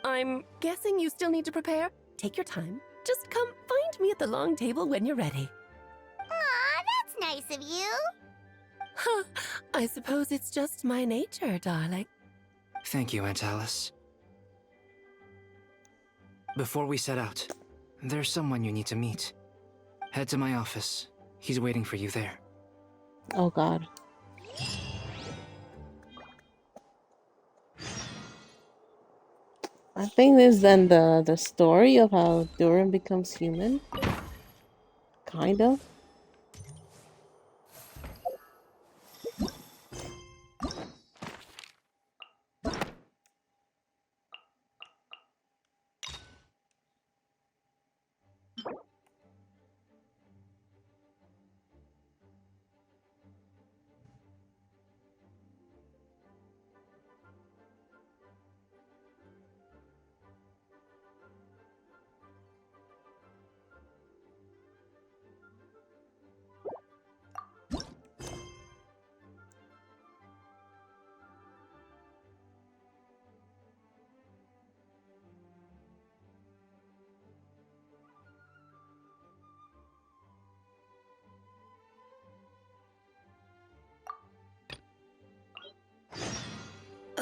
S21: I'm guessing you still need to prepare? Take your time. Just come find me at the long table when you're ready.
S1: Aw, that's nice of you.
S21: Huh, I suppose it's just my nature, darling.
S12: Thank you, Aunt Alice. Before we set out, there's someone you need to meet. Head to my office. He's waiting for you there.
S4: Oh god. I think this is then the story of how Durin becomes human. Kind of.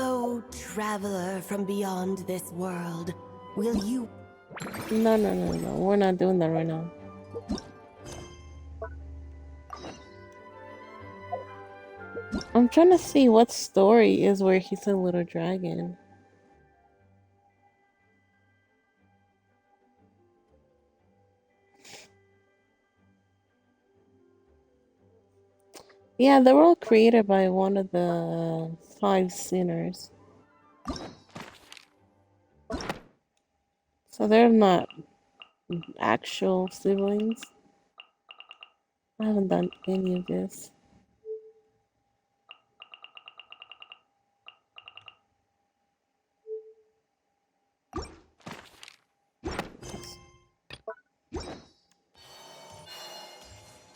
S21: Oh, traveler from beyond this world, will you...
S4: No. We're not doing that right now. I'm trying to see what story is where he's a little dragon. Yeah, they were all created by one of the 5 sinners. So they're not actual siblings. I haven't done any of this.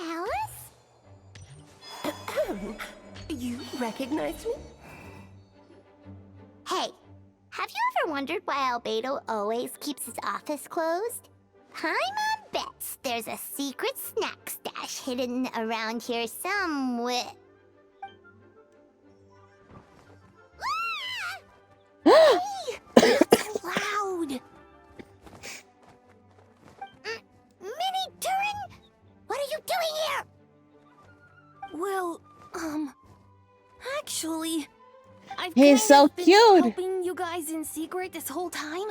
S1: Alice?
S21: You recognize me?
S1: Hey, have you ever wondered why Albedo always keeps his office closed? Paimon bets there's a secret snack stash hidden around here somewhere.
S13: Hey! That's loud!
S1: Minnie Durin? What are you doing here?
S13: Well, actually, I've
S4: He's so
S13: been
S4: cute.
S13: helping you guys in secret this whole time.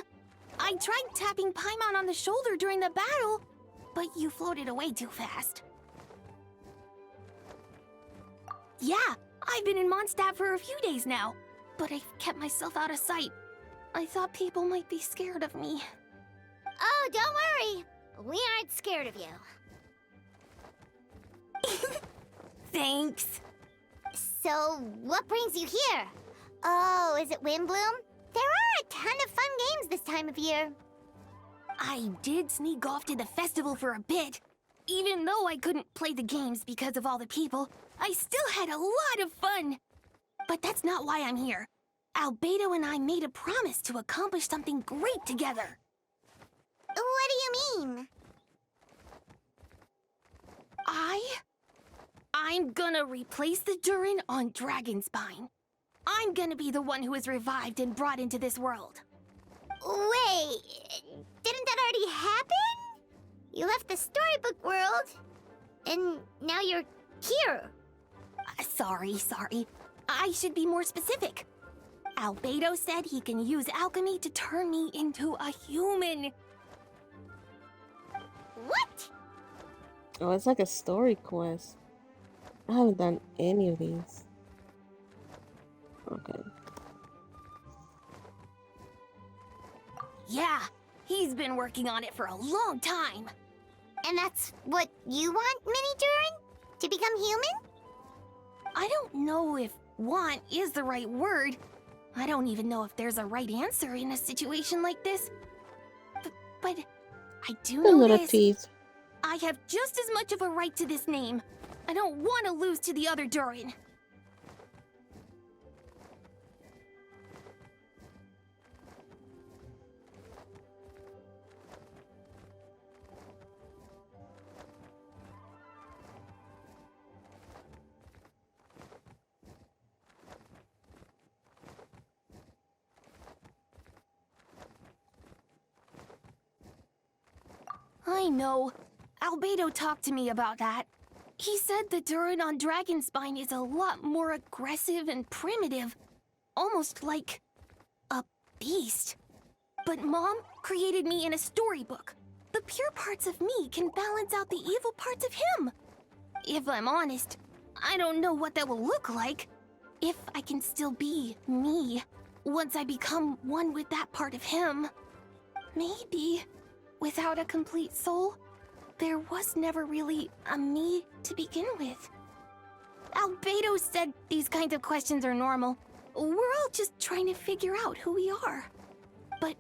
S13: I tried tapping Paimon on the shoulder during the battle, but you floated away too fast. Yeah, I've been in Mondstadt for a few days now, but I've kept myself out of sight. I thought people might be scared of me.
S1: Oh, don't worry. We aren't scared of you.
S13: Thanks.
S1: So, what brings you here? Oh, is it Windbloom? There are a ton of fun games this time of year.
S13: I did sneak off to the festival for a bit. Even though I couldn't play the games because of all the people, I still had a lot of fun. But that's not why I'm here. Albedo and I made a promise to accomplish something great together.
S1: What do you mean?
S13: I'm gonna replace the Durin on Dragonspine. I'm gonna be the one who is revived and brought into this world.
S1: Wait, didn't that already happen? You left the storybook world, and now you're here.
S13: Sorry. I should be more specific. Albedo said he can use alchemy to turn me into a human.
S1: What?
S4: Oh, it's like a story quest. I haven't done any of these. Okay.
S13: Yeah, he's been working on it for a long time.
S1: And that's what you want, Minnie Durin? To become human?
S13: I don't know if want is the right word. I don't even know if there's a right answer in a situation like this. But I do
S4: The
S13: know
S4: little
S13: this.
S4: teeth.
S13: I have just as much of a right to this name. I don't want to lose to the other Durin. I know. Albedo talked to me about that. He said the Durin on Dragonspine is a lot more aggressive and primitive. Almost like a beast.
S6: But Mom created me in a storybook. The pure parts of me can balance out the evil parts of him. If I'm honest, I don't know what that will look like. If I can still be me once I become one with that part of him. Maybe, without a complete soul, there was never really a me to begin with. Albedo said these kinds of questions are normal. We're all just trying to figure out who we are. But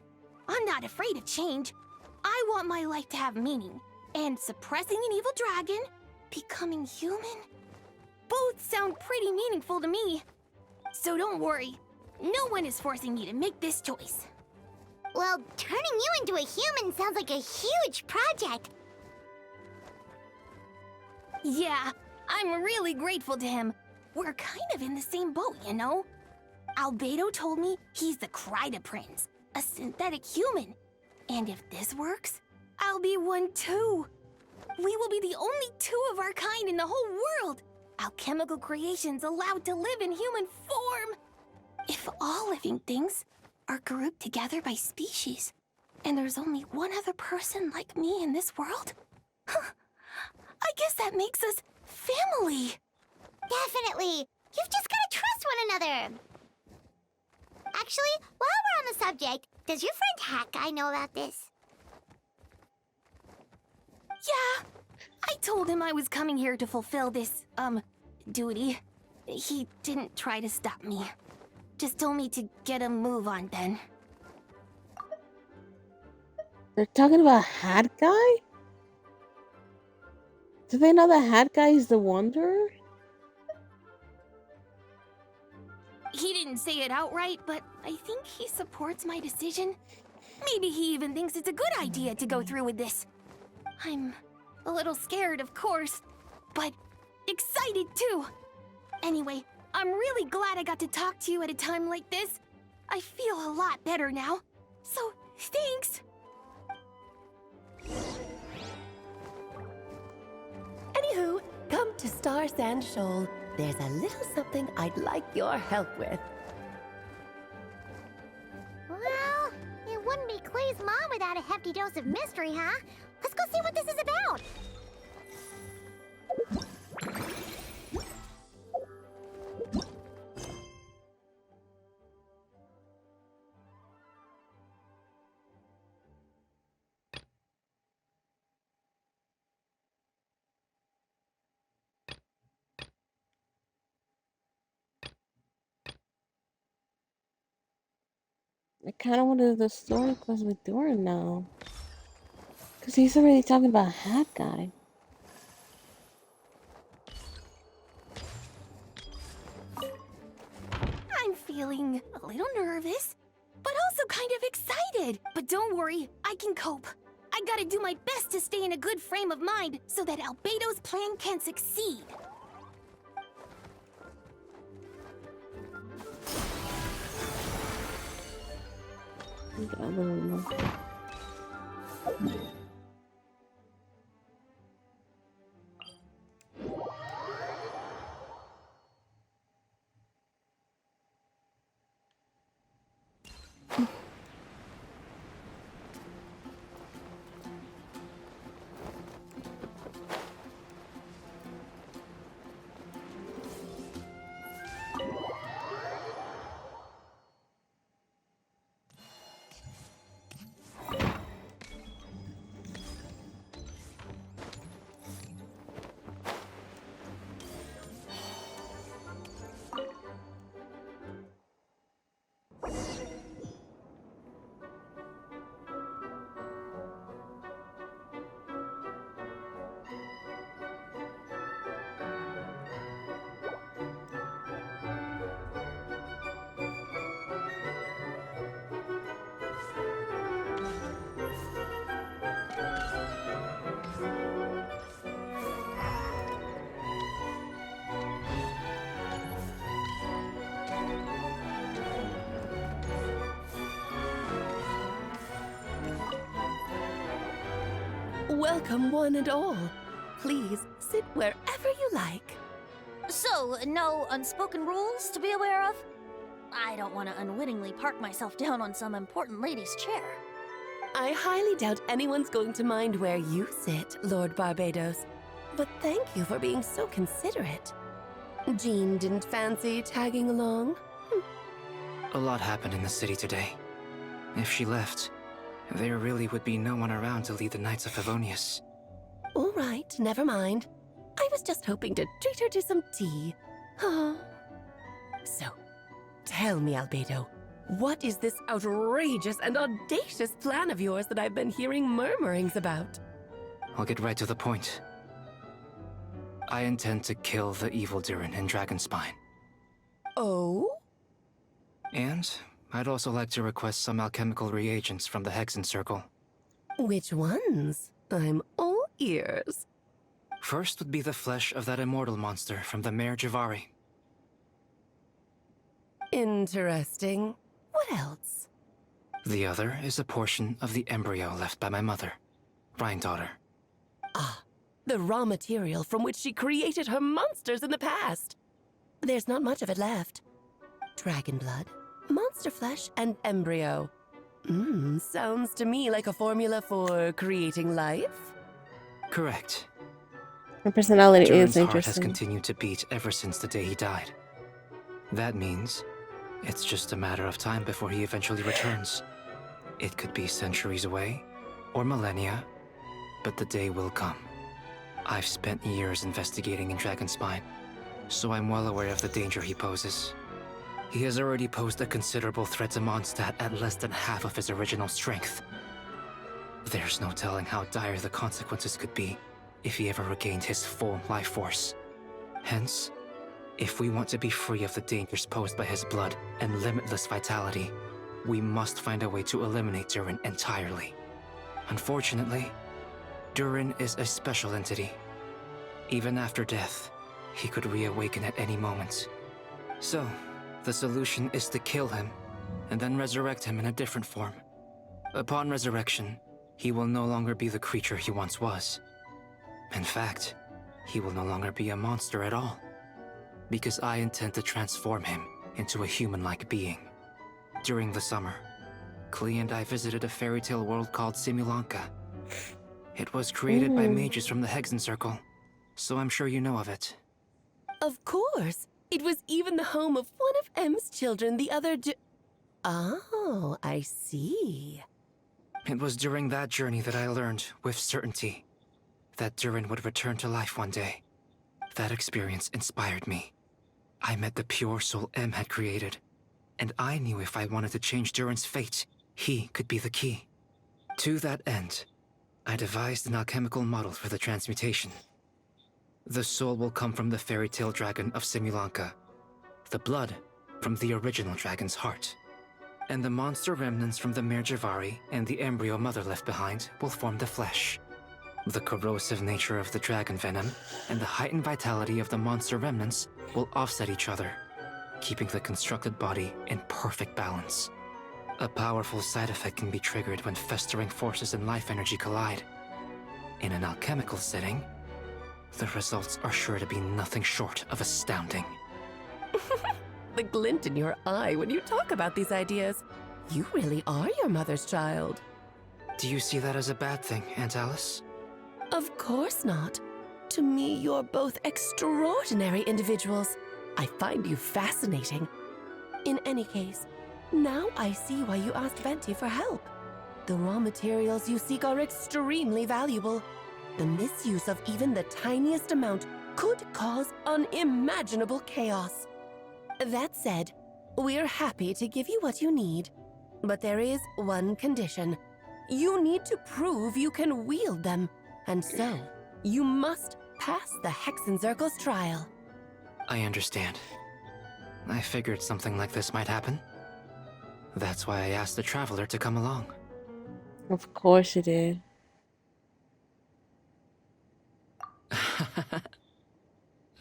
S6: I'm not afraid of change. I want my life to have meaning. And suppressing an evil dragon, becoming human, both sound pretty meaningful to me. So don't worry. No one is forcing me to make this choice.
S1: Well, turning you into a human sounds like a huge project.
S6: Yeah, I'm really grateful to him. We're kind of in the same boat, you know? Albedo told me he's the Kryda Prince, a synthetic human. And if this works, I'll be one too. We will be the only two of our kind in the whole world. Alchemical creations allowed to live in human form. If all living things are grouped together by species, and there's only one other person like me in this world, I guess that makes us family.
S1: Definitely. You've just gotta trust one another. Actually, while we're on the subject, does your friend Hat Guy know about this?
S6: Yeah, I told him I was coming here to fulfill this, duty. He didn't try to stop me. Just told me to get a move on then.
S4: They're talking about Hat Guy? Do they know that Hat Guy is the Wanderer?
S6: He didn't say it outright, but I think he supports my decision. Maybe he even thinks it's a good idea to go through with this. I'm a little scared, of course, but excited too. Anyway, I'm really glad I got to talk to you at a time like this. I feel a lot better now. So, thanks.
S21: Anywho, come to Star Sand Shoal. There's a little something I'd like your help with.
S1: Well, it wouldn't be Clay's mom without a hefty dose of mystery, huh? Let's go see what this is about.
S4: I kind of wonder if the story quest we're doing now. Because he's already talking about Hat Guy.
S6: I'm feeling a little nervous, but also kind of excited. But don't worry, I can cope. I gotta do my best to stay in a good frame of mind so that Albedo's plan can succeed.
S21: Welcome, one and all. Please sit wherever you like.
S16: So, no unspoken rules to be aware of? I don't want to unwittingly park myself down on some important lady's chair.
S21: I highly doubt anyone's going to mind where you sit, Lord Barbados. But thank you for being so considerate. Jean didn't fancy tagging along?
S12: A lot happened in the city today. If she left, there really would be no one around to lead the Knights of Favonius.
S21: All right, never mind. I was just hoping to treat her to some tea. Oh. So, tell me, Albedo, what is this outrageous and audacious plan of yours that I've been hearing murmurings about?
S12: I'll get right to the point. I intend to kill the evil Durin in Dragonspine.
S21: Oh?
S12: And I'd also like to request some alchemical reagents from the Hexen Circle.
S21: Which ones? I'm all ears.
S12: First would be the flesh of that immortal monster from the Mare Javari.
S21: Interesting. What else?
S12: The other is a portion of the embryo left by my mother, Rhine-daughter.
S21: Ah, the raw material from which she created her monsters in the past. There's not much of it left. Dragon blood, monster flesh, and embryo. Sounds to me like a formula for creating life.
S12: Correct.
S4: Her personality
S12: Durin's
S4: is
S12: heart has
S4: interesting.
S12: continued to beat ever since the day he died. That means it's just a matter of time before he eventually returns. It could be centuries away, or millennia, but the day will come. I've spent years investigating in Dragonspine, so I'm well aware of the danger he poses. He has already posed a considerable threat to Mondstadt at less than half of his original strength. There's no telling how dire the consequences could be if he ever regained his full life force. Hence, if we want to be free of the dangers posed by his blood and limitless vitality, we must find a way to eliminate Durin entirely. Unfortunately, Durin is a special entity. Even after death, he could reawaken at any moment. So, the solution is to kill him, and then resurrect him in a different form. Upon resurrection, he will no longer be the creature he once was. In fact, he will no longer be a monster at all, because I intend to transform him into a human-like being. During the summer, Klee and I visited a fairy tale world called Simulanka. It was created by mages from the Hexen Circle, so I'm sure you know of it.
S21: Of course. It was even the home of one of M's children the other Oh, I see.
S12: It was during that journey that I learned, with certainty, that Durin would return to life one day. That experience inspired me. I met the pure soul M had created, and I knew if I wanted to change Durin's fate, he could be the key. To that end, I devised an alchemical model for the transmutation. The soul will come from the fairy tale dragon of Simulanka, the blood from the original dragon's heart, and the monster remnants from the Mare Javari and the embryo mother left behind will form the flesh. The corrosive nature of the dragon venom and the heightened vitality of the monster remnants will offset each other, keeping the constructed body in perfect balance. A powerful side effect can be triggered when festering forces and life energy collide. In an alchemical setting, the results are sure to be nothing short of astounding.
S21: The glint in your eye when you talk about these ideas. You really are your mother's child.
S12: Do you see that as a bad thing, Aunt Alice?
S21: Of course not. To me, you're both extraordinary individuals. I find you fascinating. In any case, now I see why you asked Venti for help. The raw materials you seek are extremely valuable. The misuse of even the tiniest amount could cause unimaginable chaos. That said, we're happy to give you what you need. But there is one condition. You need to prove you can wield them. And so, you must pass the Hexenzirkel's trial.
S12: I understand. I figured something like this might happen. That's why I asked the Traveler to come along.
S4: Of course you did.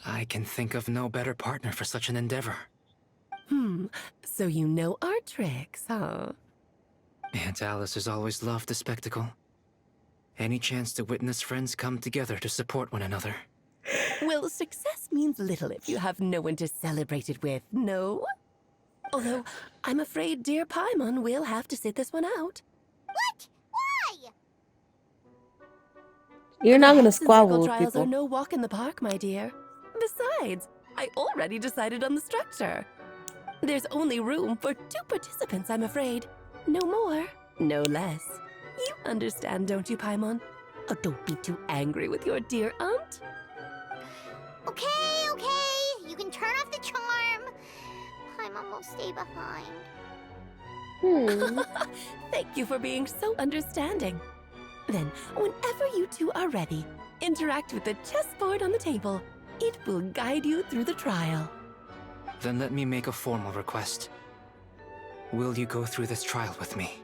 S12: I can think of no better partner for such an endeavor.
S21: So you know our tricks, huh?
S12: Aunt Alice has always loved the spectacle. Any chance to witness friends come together to support one another.
S21: Well, success means little if you have no one to celebrate it with, no? Although, I'm afraid dear Paimon will have to sit this one out.
S1: What? Why?
S4: You're not gonna
S21: Hexen Circle
S4: squabble with
S21: trials are
S4: people.
S21: no walk in the park, my dear. Besides, I already decided on the structure. There's only room for 2 participants, I'm afraid. No more, no less. You understand, don't you, Paimon? Oh, don't be too angry with your dear aunt.
S1: Okay, okay. You can turn off the charm. Paimon will stay behind.
S21: Thank you for being so understanding. Then, whenever you two are ready, interact with the chessboard on the table. It will guide you through the trial.
S12: Then let me make a formal request. Will you go through this trial with me?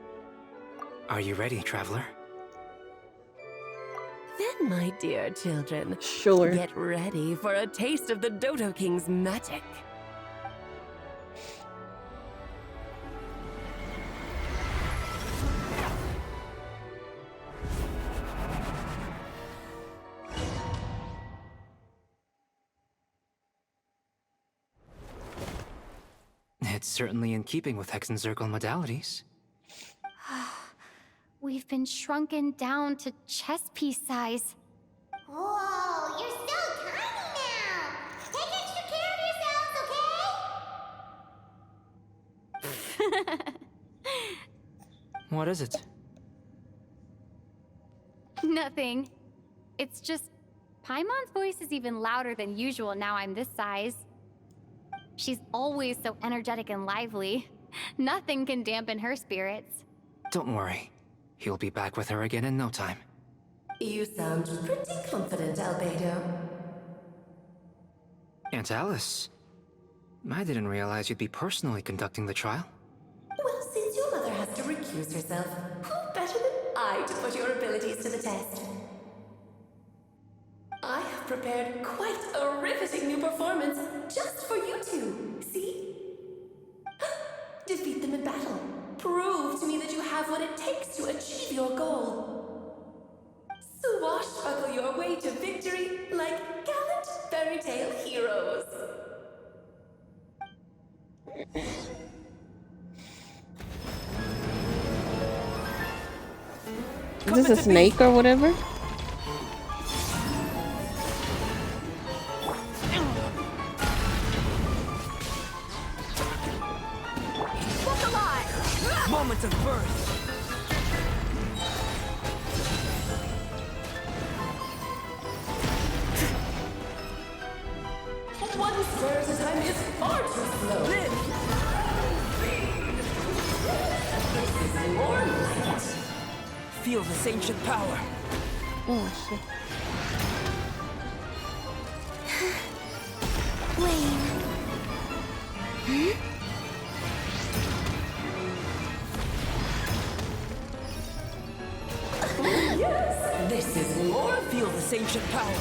S12: Are you ready, traveler?
S21: Then, my dear children,
S4: sure.
S21: Get ready for a taste of the Dodo King's magic.
S12: It's certainly in keeping with Hexen Circle modalities.
S15: We've been shrunken down to chess piece size.
S1: Whoa, you're so tiny now. Take extra care of yourselves, okay?
S12: What is it?
S15: Nothing. It's just Paimon's voice is even louder than usual now I'm this size. She's always so energetic and lively. Nothing can dampen her spirits.
S12: Don't worry. He'll be back with her again in no time.
S21: You sound pretty confident, Albedo.
S12: Aunt Alice, I didn't realize you'd be personally conducting the trial.
S21: Well, since your mother has to recuse herself, who better than I to put your abilities to the test? I have prepared quite a riveting new performance just for you two. See? Defeat them in battle. Prove to me that you have what it takes to achieve your goal. Swashbuckle your way to victory like gallant fairy tale heroes.
S4: Is this a snake or whatever?
S9: Moment of birth.
S21: One square at a time is far too slow. This is more like it.
S9: Feel this ancient power.
S4: Oh shit.
S1: Wayne. Hmm?
S21: Yes, this is more.
S9: Feel this ancient power.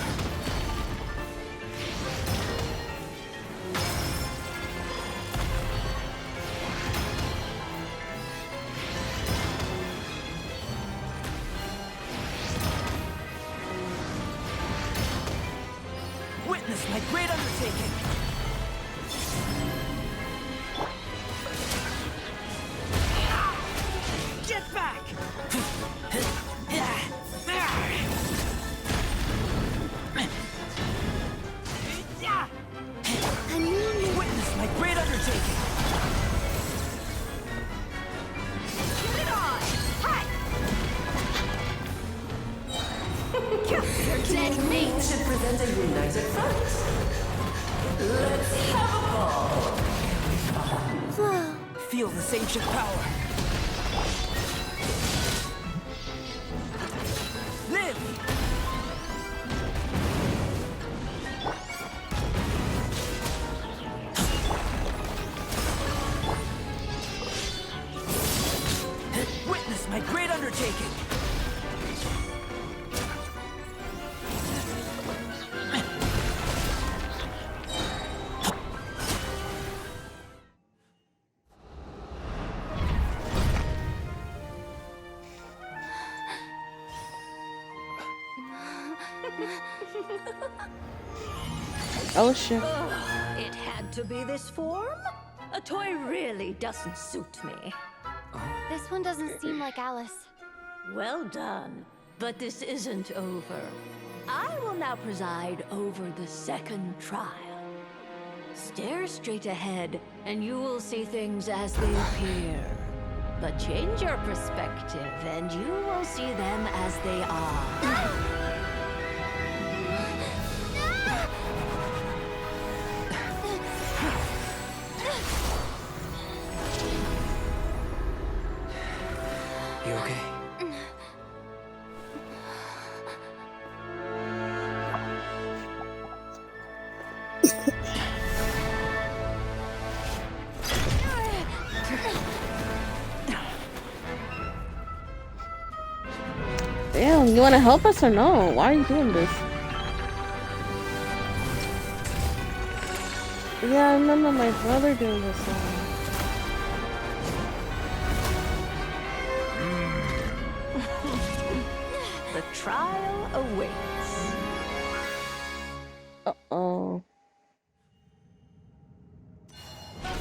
S9: Witness my great undertaking. Get back! Witness my great undertaking.
S1: Get it on! Hi!
S21: Dead mate should present a united front. Let's have a ball.
S1: Whoa.
S9: Feel this ancient power. Live! Witness my great undertaking.
S4: Oh shit.
S18: It had to be this form?
S2: A toy really doesn't suit me.
S15: This one doesn't seem like Alice.
S2: Well done. But this isn't over. I will now preside over the second trial. Stare straight ahead, and you will see things as they appear. But change your perspective, and you will see them as they are.
S7: You okay?
S4: Damn, you wanna help us or no? Why are you doing this? Yeah, I remember my brother doing this one.
S2: The trial awaits.
S4: Uh-oh.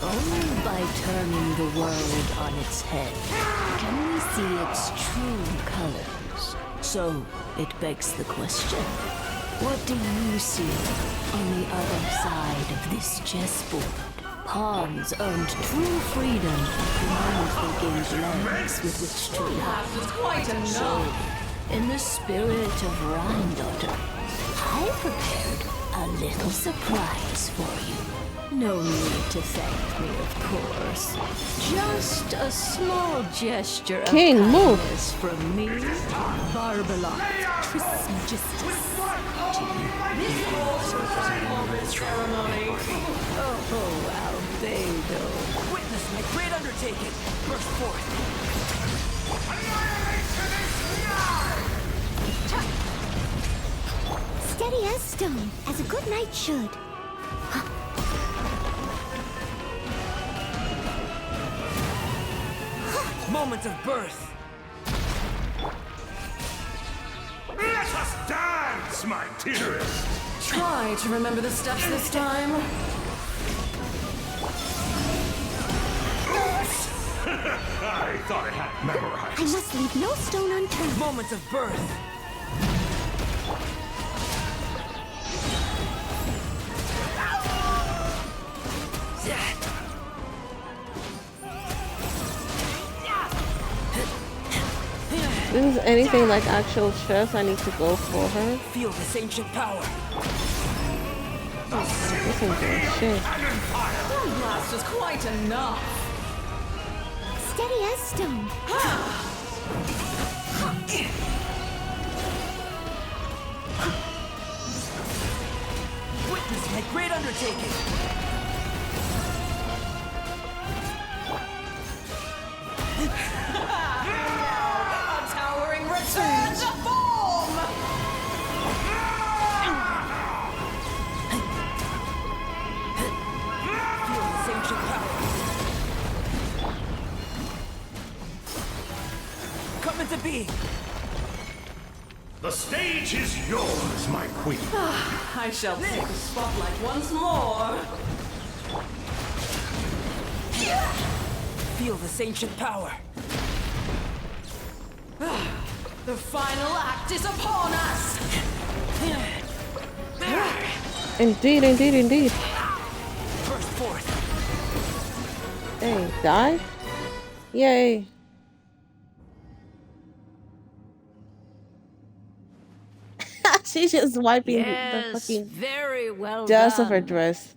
S2: Only by turning the world on its head can we see its true colors. So, it begs the question, what do you see on the other side of this chessboard? Pawns earned true freedom the moment they gained lands with which to live. So, in the spirit of Rheindotter, I prepared a little surprise for you. No need to thank me, of course. Just a small gesture of kindness from me, Barbalot Trismegistus, to you. Oh, Albedo.
S9: Witness my great undertaking. Burst forth.
S1: Steady as stone, as a good knight should.
S9: Moment of birth.
S3: Let us dance, my dearest!
S18: Try to remember the steps this time.
S3: I thought I had memorized.
S1: I must leave no stone unturned.
S9: Moment of birth.
S4: If this is anything like actual chess, I need to go for her.
S9: Feel this ancient power.
S4: This ain't doing shit.
S18: One blast is quite enough.
S1: Steady as stone.
S9: Witness my great undertaking.
S18: A towering return to form!
S9: Feel this ancient power. Come into being.
S3: The stage is yours, my queen.
S18: I shall take the spotlight once more.
S9: Feel this ancient power.
S18: The final act is upon us!
S4: Indeed, indeed, indeed.
S9: Burst forth.
S4: Hey, die? Yay. She's just wiping the fucking
S2: very well
S4: dust
S2: done.
S4: of her dress.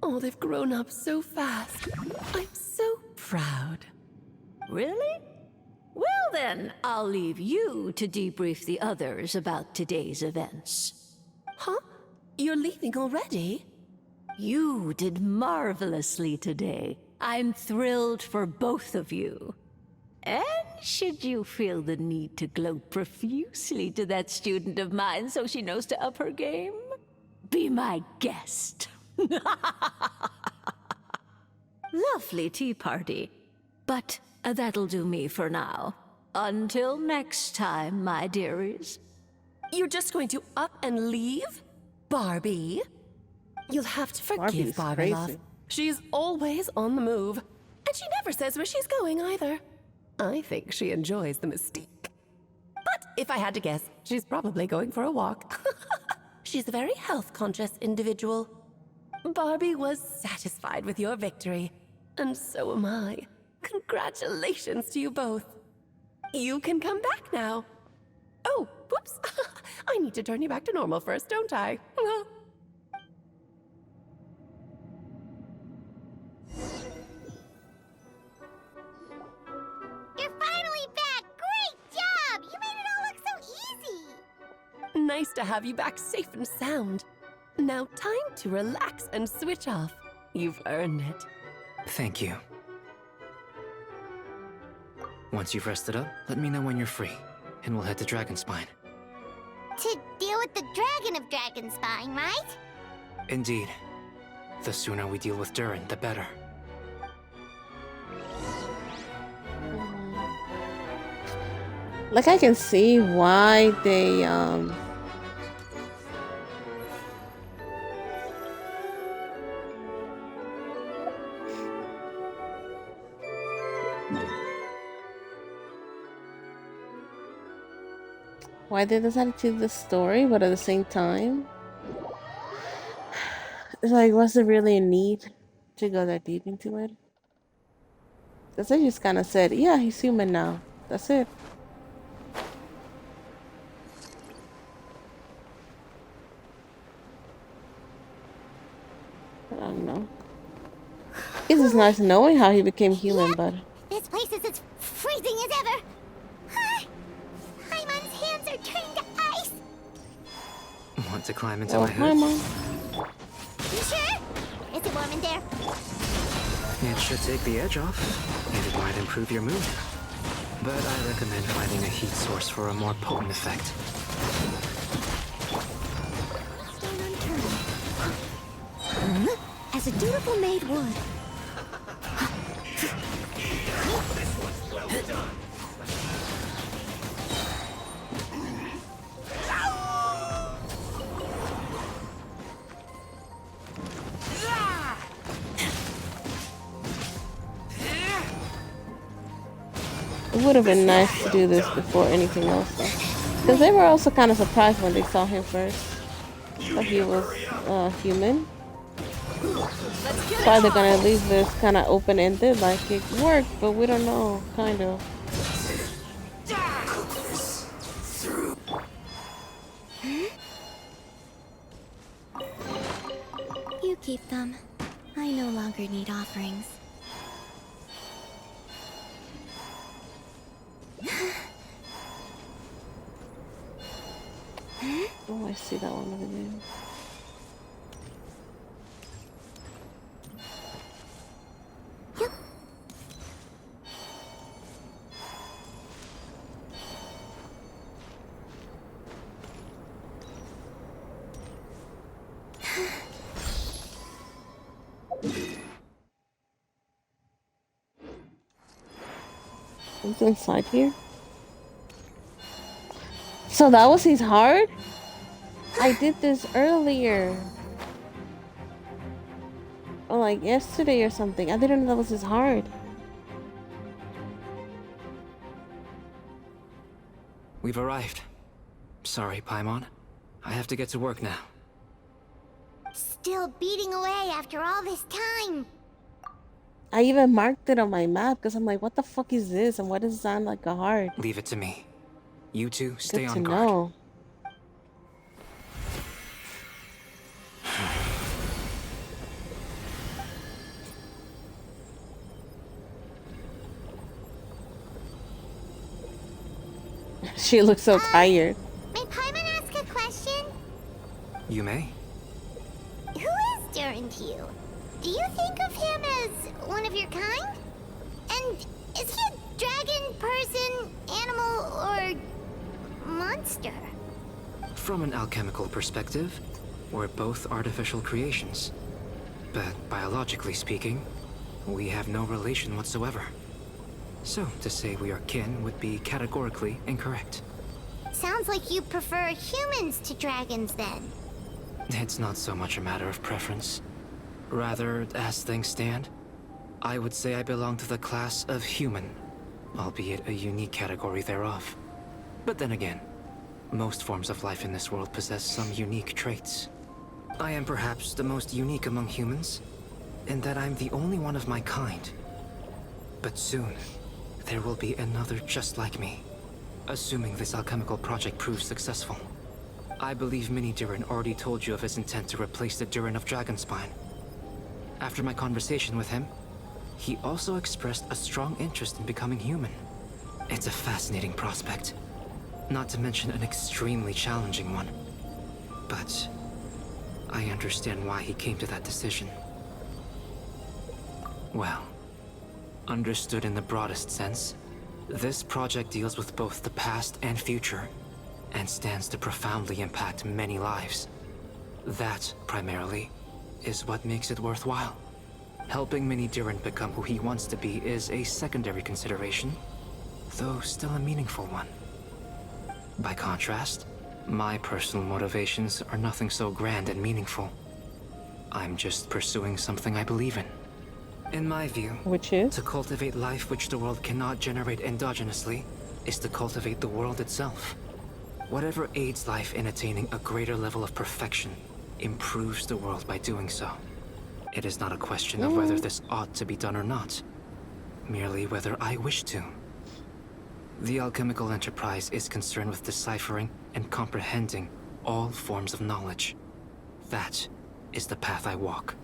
S21: Oh, they've grown up so fast. I'm so proud.
S2: Really? Well then, I'll leave you to debrief the others about today's events.
S21: Huh? You're leaving already?
S2: You did marvelously today. I'm thrilled for both of you. And should you feel the need to gloat profusely to that student of mine so she knows to up her game, be my guest. Lovely tea party. But that'll do me for now. Until next time, my dearies.
S21: You're just going to up and leave? Barbie? You'll have to forgive
S4: Barbie's
S21: Barbie,
S4: crazy.
S21: love. She's always on the move, and she never says where she's going either. I think she enjoys the mystique. But if I had to guess, she's probably going for a walk. She's a very health-conscious individual. Barbie was satisfied with your victory, and so am I. Congratulations to you both. You can come back now. Oh, whoops. I need to turn you back to normal first, don't I?
S1: You're finally back! Great job! You made it all look so easy!
S21: Nice to have you back safe and sound. Now time to relax and switch off. You've earned it.
S12: Thank you. Once you've rested up, let me know when you're free, and we'll head to Dragonspine.
S1: To deal with the Dragon of Dragonspine, right?
S12: Indeed. The sooner we deal with Durin, the better.
S4: Like, I can see why they, why they decided to do the story, but at the same time, it's like, was there really a need to go that deep into it? Because they just kind of said, yeah, he's human now. That's it. I don't know. It's just nice knowing how he became human, but...
S1: This place is as freezing as ever! Paimon's hands are turned to ice!
S12: Want to climb into my hood?
S1: Paimon. You sure? Is it warm in there?
S12: It should take the edge off, and it might improve your mood. But I recommend finding a heat source for a more potent effect.
S1: As a dutiful maid would.
S4: It would have been nice to do this before anything else, because they were also kind of surprised when they saw him first, that he was human. That's why they're gonna leave this kind of open-ended, like it worked, but we don't know, kind of.
S1: You keep them. I no longer need offerings.
S4: Oh, I see that one over there. What's inside here? So that was his heart? I did this earlier. Or like yesterday or something. I didn't know that was his heart.
S12: We've arrived. Sorry, Paimon. I have to get to work now.
S1: Still beating away after all this time.
S4: I even marked it on my map because I'm like, what the fuck is this? And why does it sound like a heart?
S12: Leave it to me. You two stay
S4: Good
S12: on
S4: to
S12: guard.
S4: know. She looks so tired.
S1: May Paimon ask a question?
S12: You may.
S1: Who is Durin to you? Do you think of him as one of your kind? And is he a dragon, person, animal, or monster?
S12: From an alchemical perspective, we're both artificial creations. But biologically speaking, we have no relation whatsoever. So, to say we are kin would be categorically incorrect.
S1: Sounds like you prefer humans to dragons then.
S12: It's not so much a matter of preference. Rather, as things stand, I would say I belong to the class of human, albeit a unique category thereof. But then again, most forms of life in this world possess some unique traits. I am perhaps the most unique among humans, in that I'm the only one of my kind. But soon, there will be another just like me, assuming this alchemical project proves successful. I believe Mini Durin already told you of his intent to replace the Durin of Dragonspine. After my conversation with him, he also expressed a strong interest in becoming human. It's a fascinating prospect, not to mention an extremely challenging one. But I understand why he came to that decision. Well, understood in the broadest sense, this project deals with both the past and future, and stands to profoundly impact many lives. That, primarily, is what makes it worthwhile. Helping Mini Durin become who he wants to be is a secondary consideration, though still a meaningful one. By contrast, my personal motivations are nothing so grand and meaningful. I'm just pursuing something I believe in. In my view,
S4: which is?
S12: To cultivate life which the world cannot generate endogenously is to cultivate the world itself. Whatever aids life in attaining a greater level of perfection improves the world by doing so. It is not a question of whether this ought to be done or not, merely whether I wish to. The alchemical enterprise is concerned with deciphering and comprehending all forms of knowledge. That is the path I walk.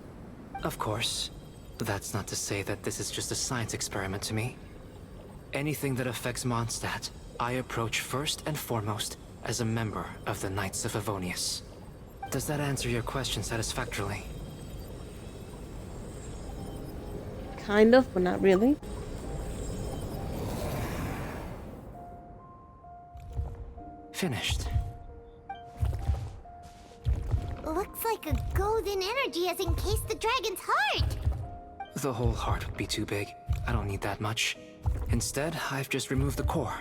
S12: Of course, that's not to say that this is just a science experiment to me. Anything that affects Mondstadt, I approach first and foremost as a member of the Knights of Avonius. Does that answer your question satisfactorily?
S4: Kind of, but not really.
S12: Finished.
S1: Looks like a golden energy has encased the dragon's heart.
S12: The whole heart would be too big. I don't need that much. Instead, I've just removed the core.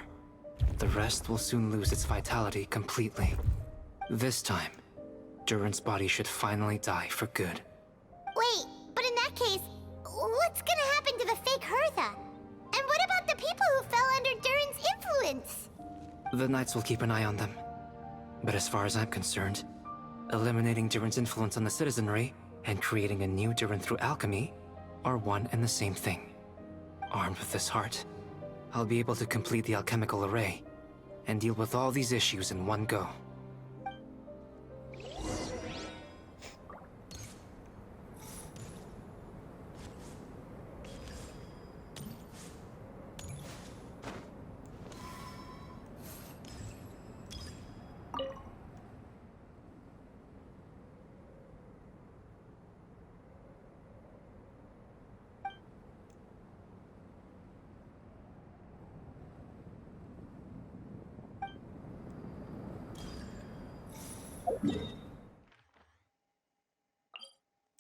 S12: The rest will soon lose its vitality completely. This time, Durin's body should finally die for good.
S1: Wait, but in that case, what's gonna happen to the fake Hertha? And what about the people who fell under Durin's influence?
S12: The Knights will keep an eye on them. But as far as I'm concerned, eliminating Durin's influence on the citizenry and creating a new Durin through alchemy are one and the same thing. Armed with this heart, I'll be able to complete the alchemical array and deal with all these issues in one go.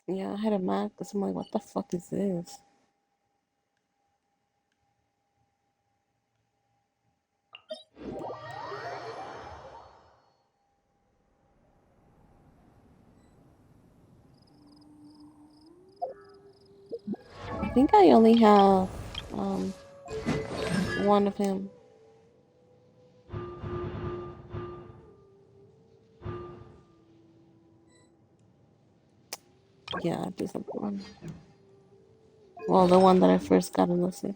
S4: Yeah, I had a mad because I'm like, what the fuck is this? I think I only have one of him. Yeah, there's one. Well, the one that I first got in the city.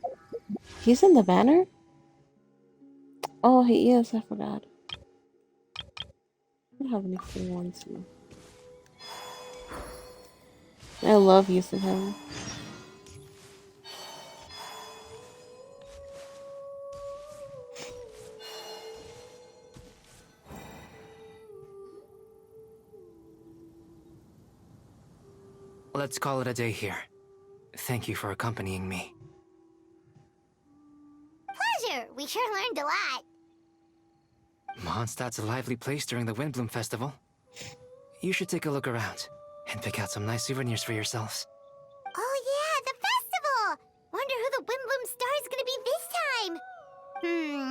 S4: He's in the banner? Oh, he is. I forgot. I don't have any free ones here. I love using him.
S12: Let's call it a day here. Thank you for accompanying me.
S1: Pleasure! We sure learned a lot.
S12: Mondstadt's a lively place during the Windbloom Festival. You should take a look around and pick out some nice souvenirs for yourselves.
S1: Oh yeah, the festival! Wonder who the Windbloom Star is gonna be this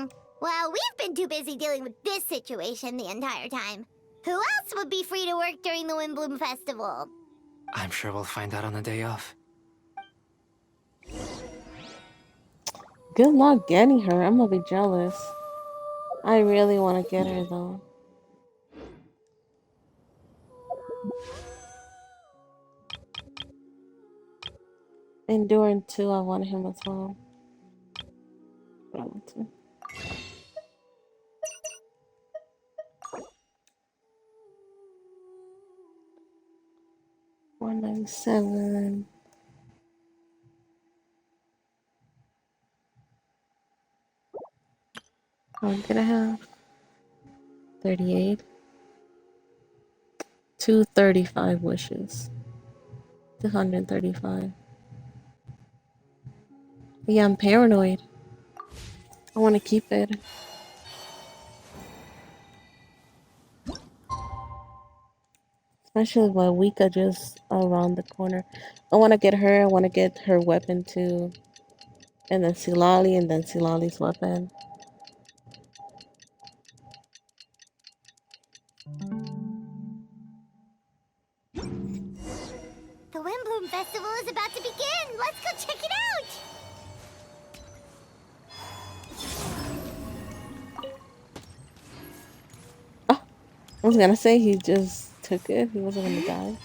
S1: time. Well, we've been too busy dealing with this situation the entire time. Who else would be free to work during the Windbloom Festival?
S12: I'm sure we'll find out on the day of.
S4: Good luck getting her. I'm gonna be jealous. I really want to get her though. Enduring too, I want him as well. I want to. $197. I'm gonna have 38. 235 wishes. 235. Yeah, I'm paranoid. I want to keep it. Especially while Wika just around the corner. I want to get her. I want to get her weapon too. And then Silali, and then Silali's weapon.
S1: The Windbloom Festival is about to begin. Let's go check it out.
S4: I was gonna say he just took it. He wasn't gonna die.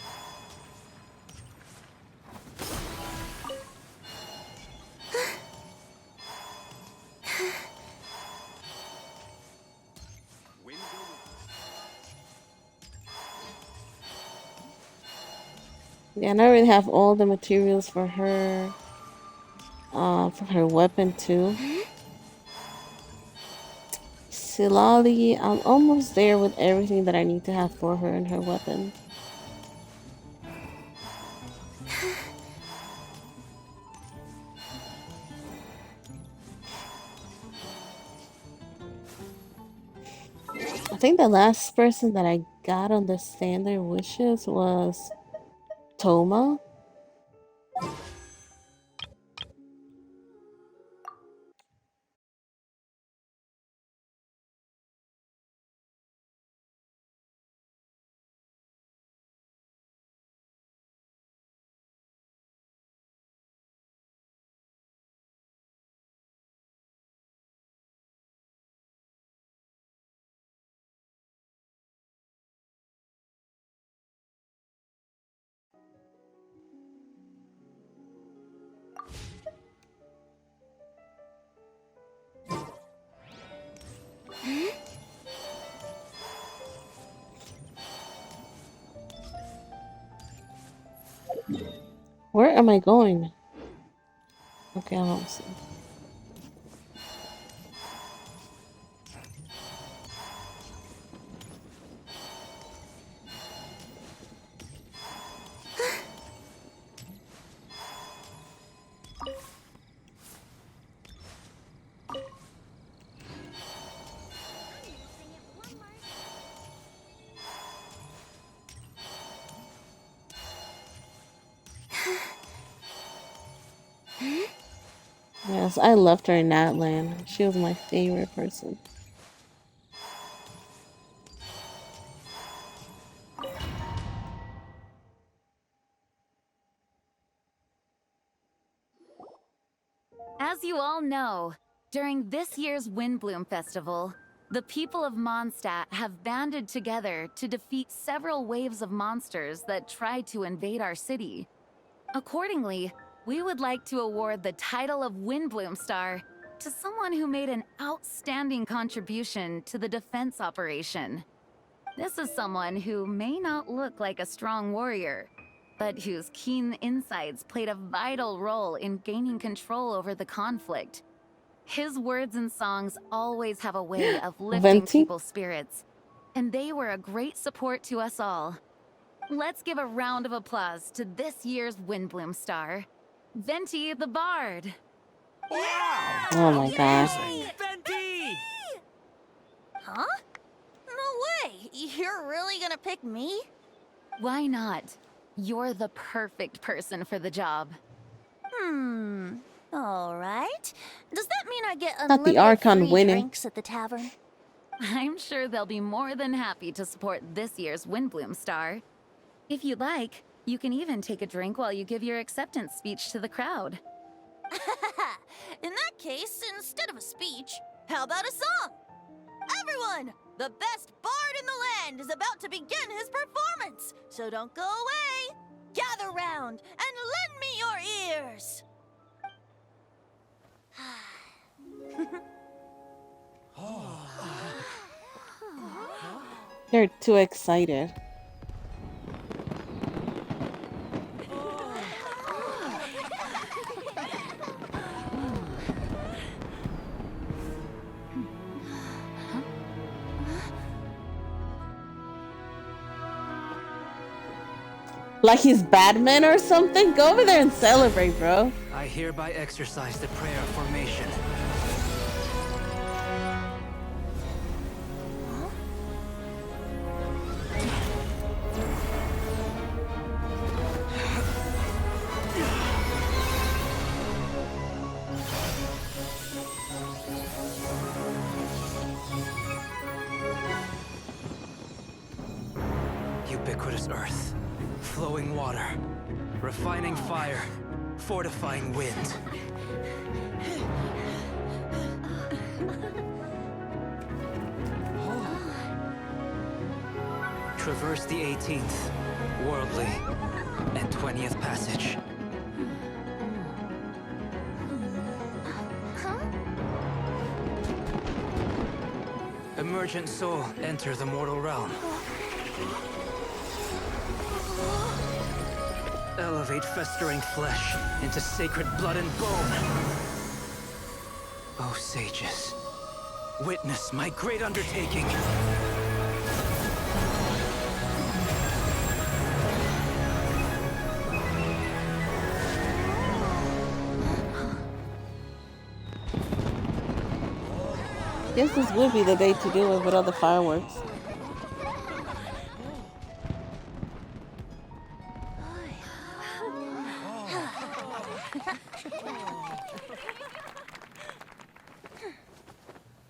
S4: Yeah, and I already have all the materials for her weapon too. Silali, I'm almost there with everything that I need to have for her and her weapon. I think the last person that I got on the standard wishes was Toma. Where am I going? Okay, I don't see. Yes, I loved her in Natland. She was my favorite person.
S10: As you all know, during this year's Windbloom Festival, the people of Mondstadt have banded together to defeat several waves of monsters that tried to invade our city. Accordingly, we would like to award the title of Windbloom Star to someone who made an outstanding contribution to the defense operation. This is someone who may not look like a strong warrior, but whose keen insights played a vital role in gaining control over the conflict. His words and songs always have a way of lifting people's spirits, and they were a great support to us all. Let's give a round of applause to this year's Windbloom Star, Venti the Bard.
S18: Wow!
S4: Oh my gosh.
S18: Venti!
S16: Huh? No way! You're really gonna pick me?
S10: Why not? You're the perfect person for the job.
S16: Alright. Does that mean I get
S4: Not the
S16: unlimited
S4: Archon
S16: free
S4: winning.
S16: drinks at the tavern?
S10: I'm sure they'll be more than happy to support this year's Windbloom Star. If you'd like, You can even take a drink while you give your acceptance speech to the crowd.
S16: In that case, instead of a speech, how about a song? Everyone, the best bard in the land is about to begin his performance, so don't go away. Gather round and lend me your ears.
S4: They're too excited. Like he's Batman or something? Go over there and celebrate, bro.
S12: I hereby exercise the prayer of formation. Ubiquitous earth, flowing water, refining fire, fortifying wind. Traverse the 18th, worldly, and 20th passage. Emergent soul, enter the mortal realm. Elevate festering flesh into sacred blood and bone. O sages, witness my great undertaking.
S4: Guess this would be the day to do it with all the fireworks.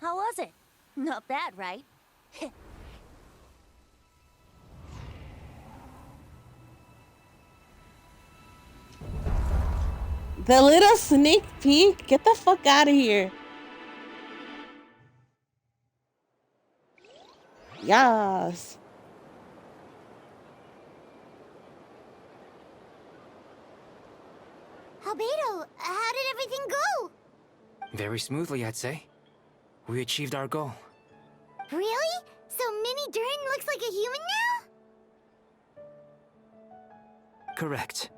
S16: How was it? Not bad, right?
S4: The little sneak peek? Get the fuck out of here. Yes.
S1: Albedo, how did everything go?
S12: Very smoothly, I'd say. We achieved our goal.
S1: Really? So Mini Durin looks like a human now?
S12: Correct.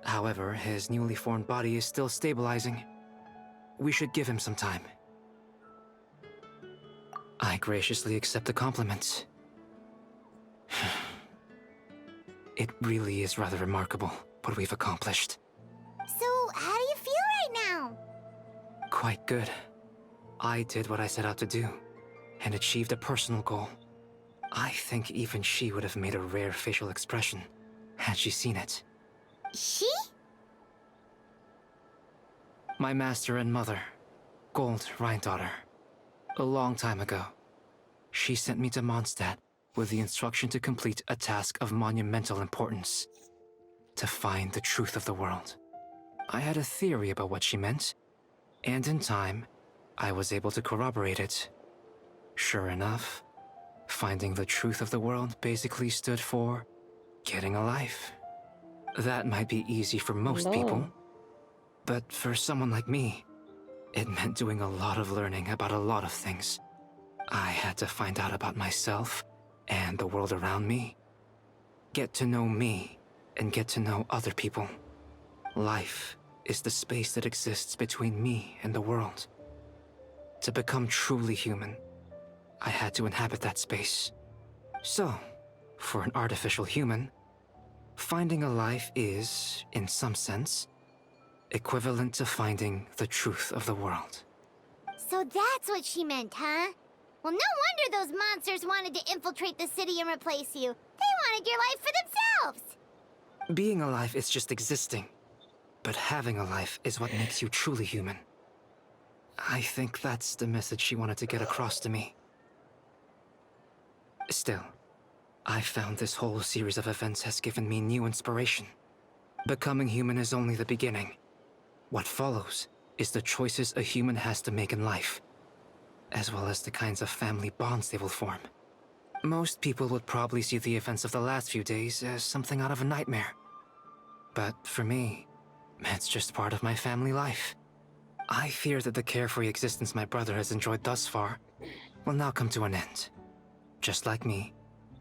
S12: However, his newly formed body is still stabilizing. We should give him some time. I graciously accept the compliments. It really is rather remarkable what we've accomplished.
S1: So, how do you feel right now?
S12: Quite good. I did what I set out to do, and achieved a personal goal. I think even she would have made a rare facial expression, had she seen it.
S1: She?
S12: My master and mother, Gold Rhindaughter. A long time ago, she sent me to Mondstadt with the instruction to complete a task of monumental importance. To find the truth of the world. I had a theory about what she meant, and in time, I was able to corroborate it. Sure enough, finding the truth of the world basically stood for getting a life. That might be easy for most people, but for someone like me, it meant doing a lot of learning about a lot of things. I had to find out about myself and the world around me. Get to know me and get to know other people. Life is the space that exists between me and the world. To become truly human, I had to inhabit that space. So, for an artificial human, finding a life is, in some sense, equivalent to finding the truth of the world.
S1: So that's what she meant, huh? Well, no wonder those monsters wanted to infiltrate the city and replace you. They wanted your life for themselves!
S12: Being alive is just existing, but having a life is what makes you truly human. I think that's the message she wanted to get across to me. Still, I found this whole series of events has given me new inspiration. Becoming human is only the beginning. What follows is the choices a human has to make in life, as well as the kinds of family bonds they will form. Most people would probably see the events of the last few days as something out of a nightmare. But for me, it's just part of my family life. I fear that the carefree existence my brother has enjoyed thus far will now come to an end. Just like me,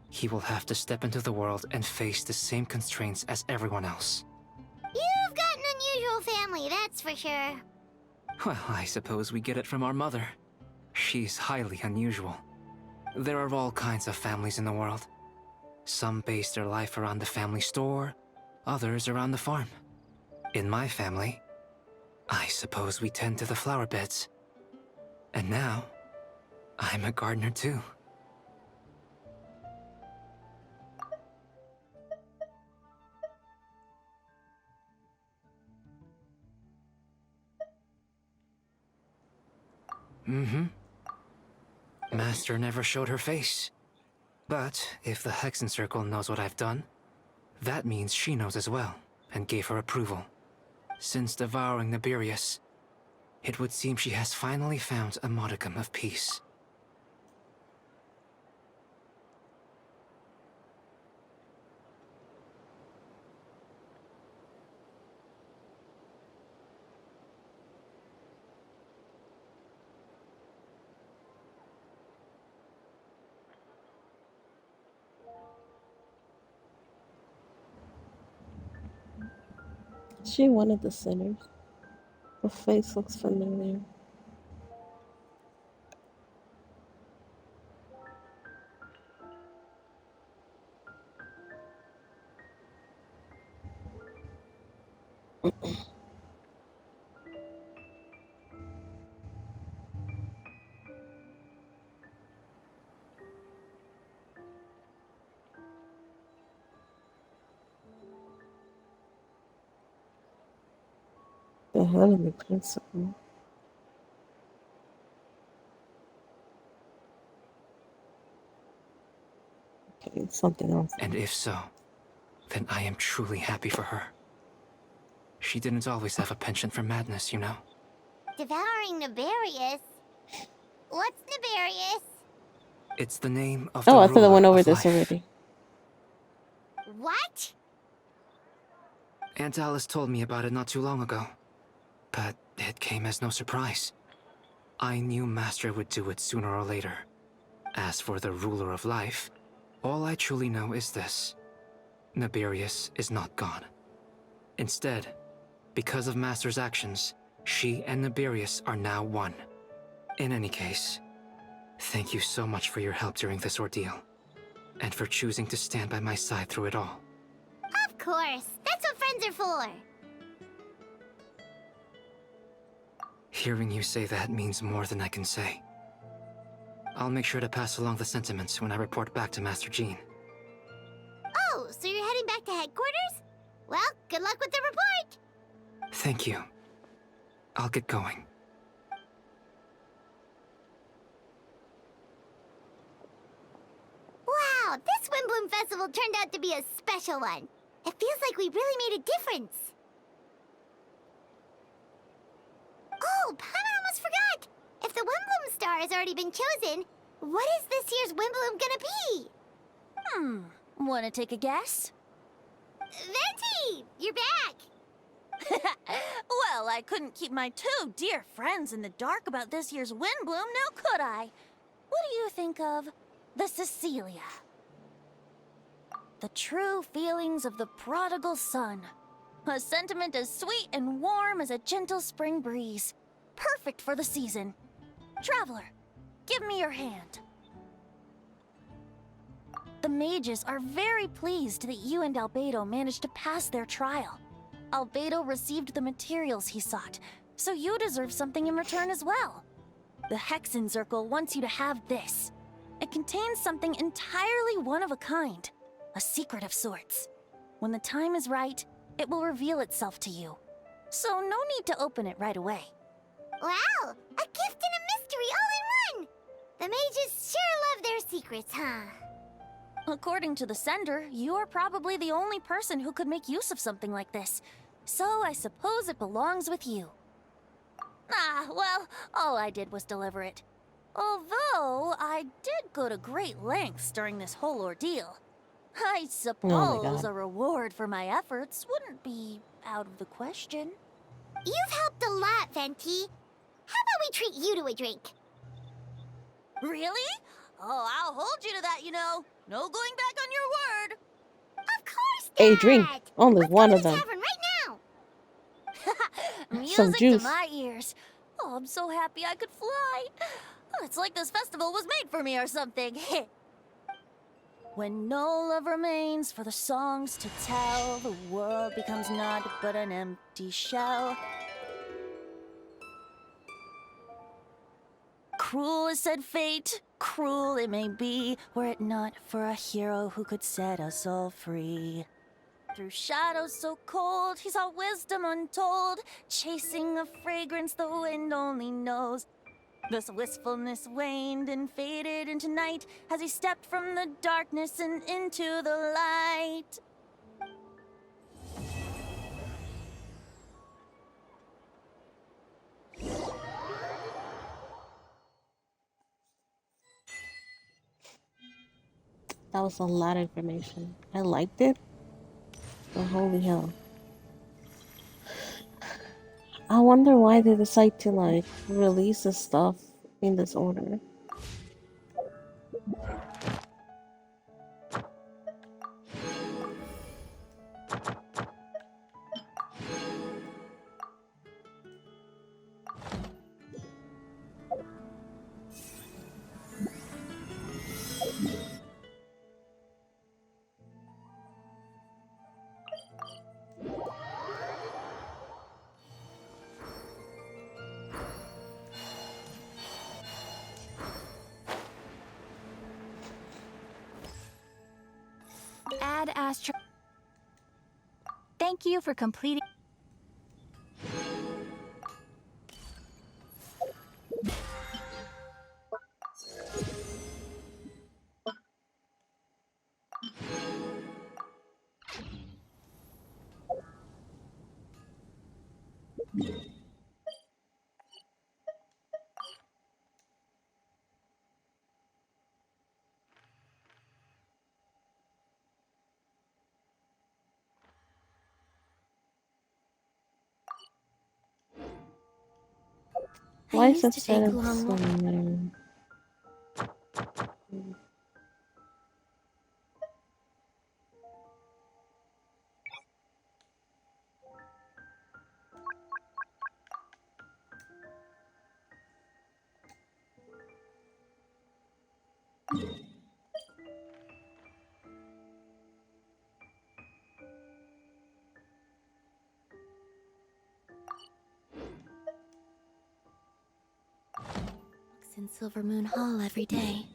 S12: he will have to step into the world and face the same constraints as everyone else.
S1: You've got an unusual family, that's for sure.
S12: Well, I suppose we get it from our mother. She's highly unusual. There are all kinds of families in the world. Some base their life around the family store, others around the farm. In my family, I suppose we tend to the flower beds. And now, I'm a gardener too. Master never showed her face. But if the Hexen Circle knows what I've done, that means she knows as well, and gave her approval. Since devouring Nibirius, it would seem she has finally found a modicum of peace.
S4: Is she one of the sinners? The face looks familiar. The hell of a principle. Okay, something else.
S12: And if so, then I am truly happy for her. She didn't always have a penchant for madness, you know.
S1: Devouring Nibirius? What's Nibirius?
S12: It's the name of the
S4: Oh, I thought I
S12: ruler
S4: went over
S12: of
S4: this
S12: life.
S4: already.
S1: What?
S12: Aunt Alice told me about it not too long ago, but it came as no surprise. I knew Master would do it sooner or later. As for the ruler of life, all I truly know is this. Nibirius is not gone. Instead, because of Master's actions, she and Nibirius are now one. In any case, thank you so much for your help during this ordeal, and for choosing to stand by my side through it all.
S1: Of course. That's what friends are for.
S12: Hearing you say that means more than I can say. I'll make sure to pass along the sentiments when I report back to Master Jean.
S1: Oh, so you're heading back to headquarters? Well, good luck with the report.
S12: Thank you. I'll get going.
S1: Wow, this Windbloom Festival turned out to be a special one. It feels like we really made a difference. Oh, Paimon almost forgot. If the Windbloom star has already been chosen, what is this year's Windbloom gonna be?
S16: Wanna take a guess?
S1: Venti, you're back.
S16: Well, I couldn't keep my two dear friends in the dark about this year's Windbloom, now could I? What do you think of the Cecilia? The true feelings of the prodigal son. A sentiment as sweet and warm as a gentle spring breeze. Perfect for the season. Traveler, give me your hand. The mages are very pleased that you and Albedo managed to pass their trial. Albedo received the materials he sought, so you deserve something in return as well. The Hexen Circle wants you to have this. It contains something entirely one of a kind, a secret of sorts. When the time is right, it will reveal itself to you. So no need to open it right away.
S1: Wow, a gift and a mystery all in one. The mages sure love their secrets, huh?
S16: According to the sender, you are probably the only person who could make use of something like this. So I suppose it belongs with you. Ah, well, all I did was deliver it. Although, I did go to great lengths during this whole ordeal. I suppose a reward for my efforts wouldn't be out of the question.
S1: You've helped a lot, Venti. How about we treat you to a drink?
S16: Really? Oh, I'll hold you to that, you know. No going back on your word.
S1: Of course,
S4: A drink. Only one of them.
S1: Tavern right now.
S4: Some
S16: Music
S4: juice.
S16: to my ears. Oh, I'm so happy I could fly. Oh, it's like this festival was made for me or something. When no love remains for the songs to tell, the world becomes naught but an empty shell. Cruel is said fate, cruel it may be, were it not for a hero who could set us all free. Through shadows so cold, he saw wisdom untold, chasing a fragrance the wind only knows. Thus wistfulness waned and faded into night as he stepped from the darkness and into the light.
S4: That was a lot of information. I liked it, but holy hell. I wonder why they decide to like release this stuff in this order.
S15: Ad Astra. Thank you for completing.
S4: Why is it set up somewhere?
S16: In Silver Moon Hall every day.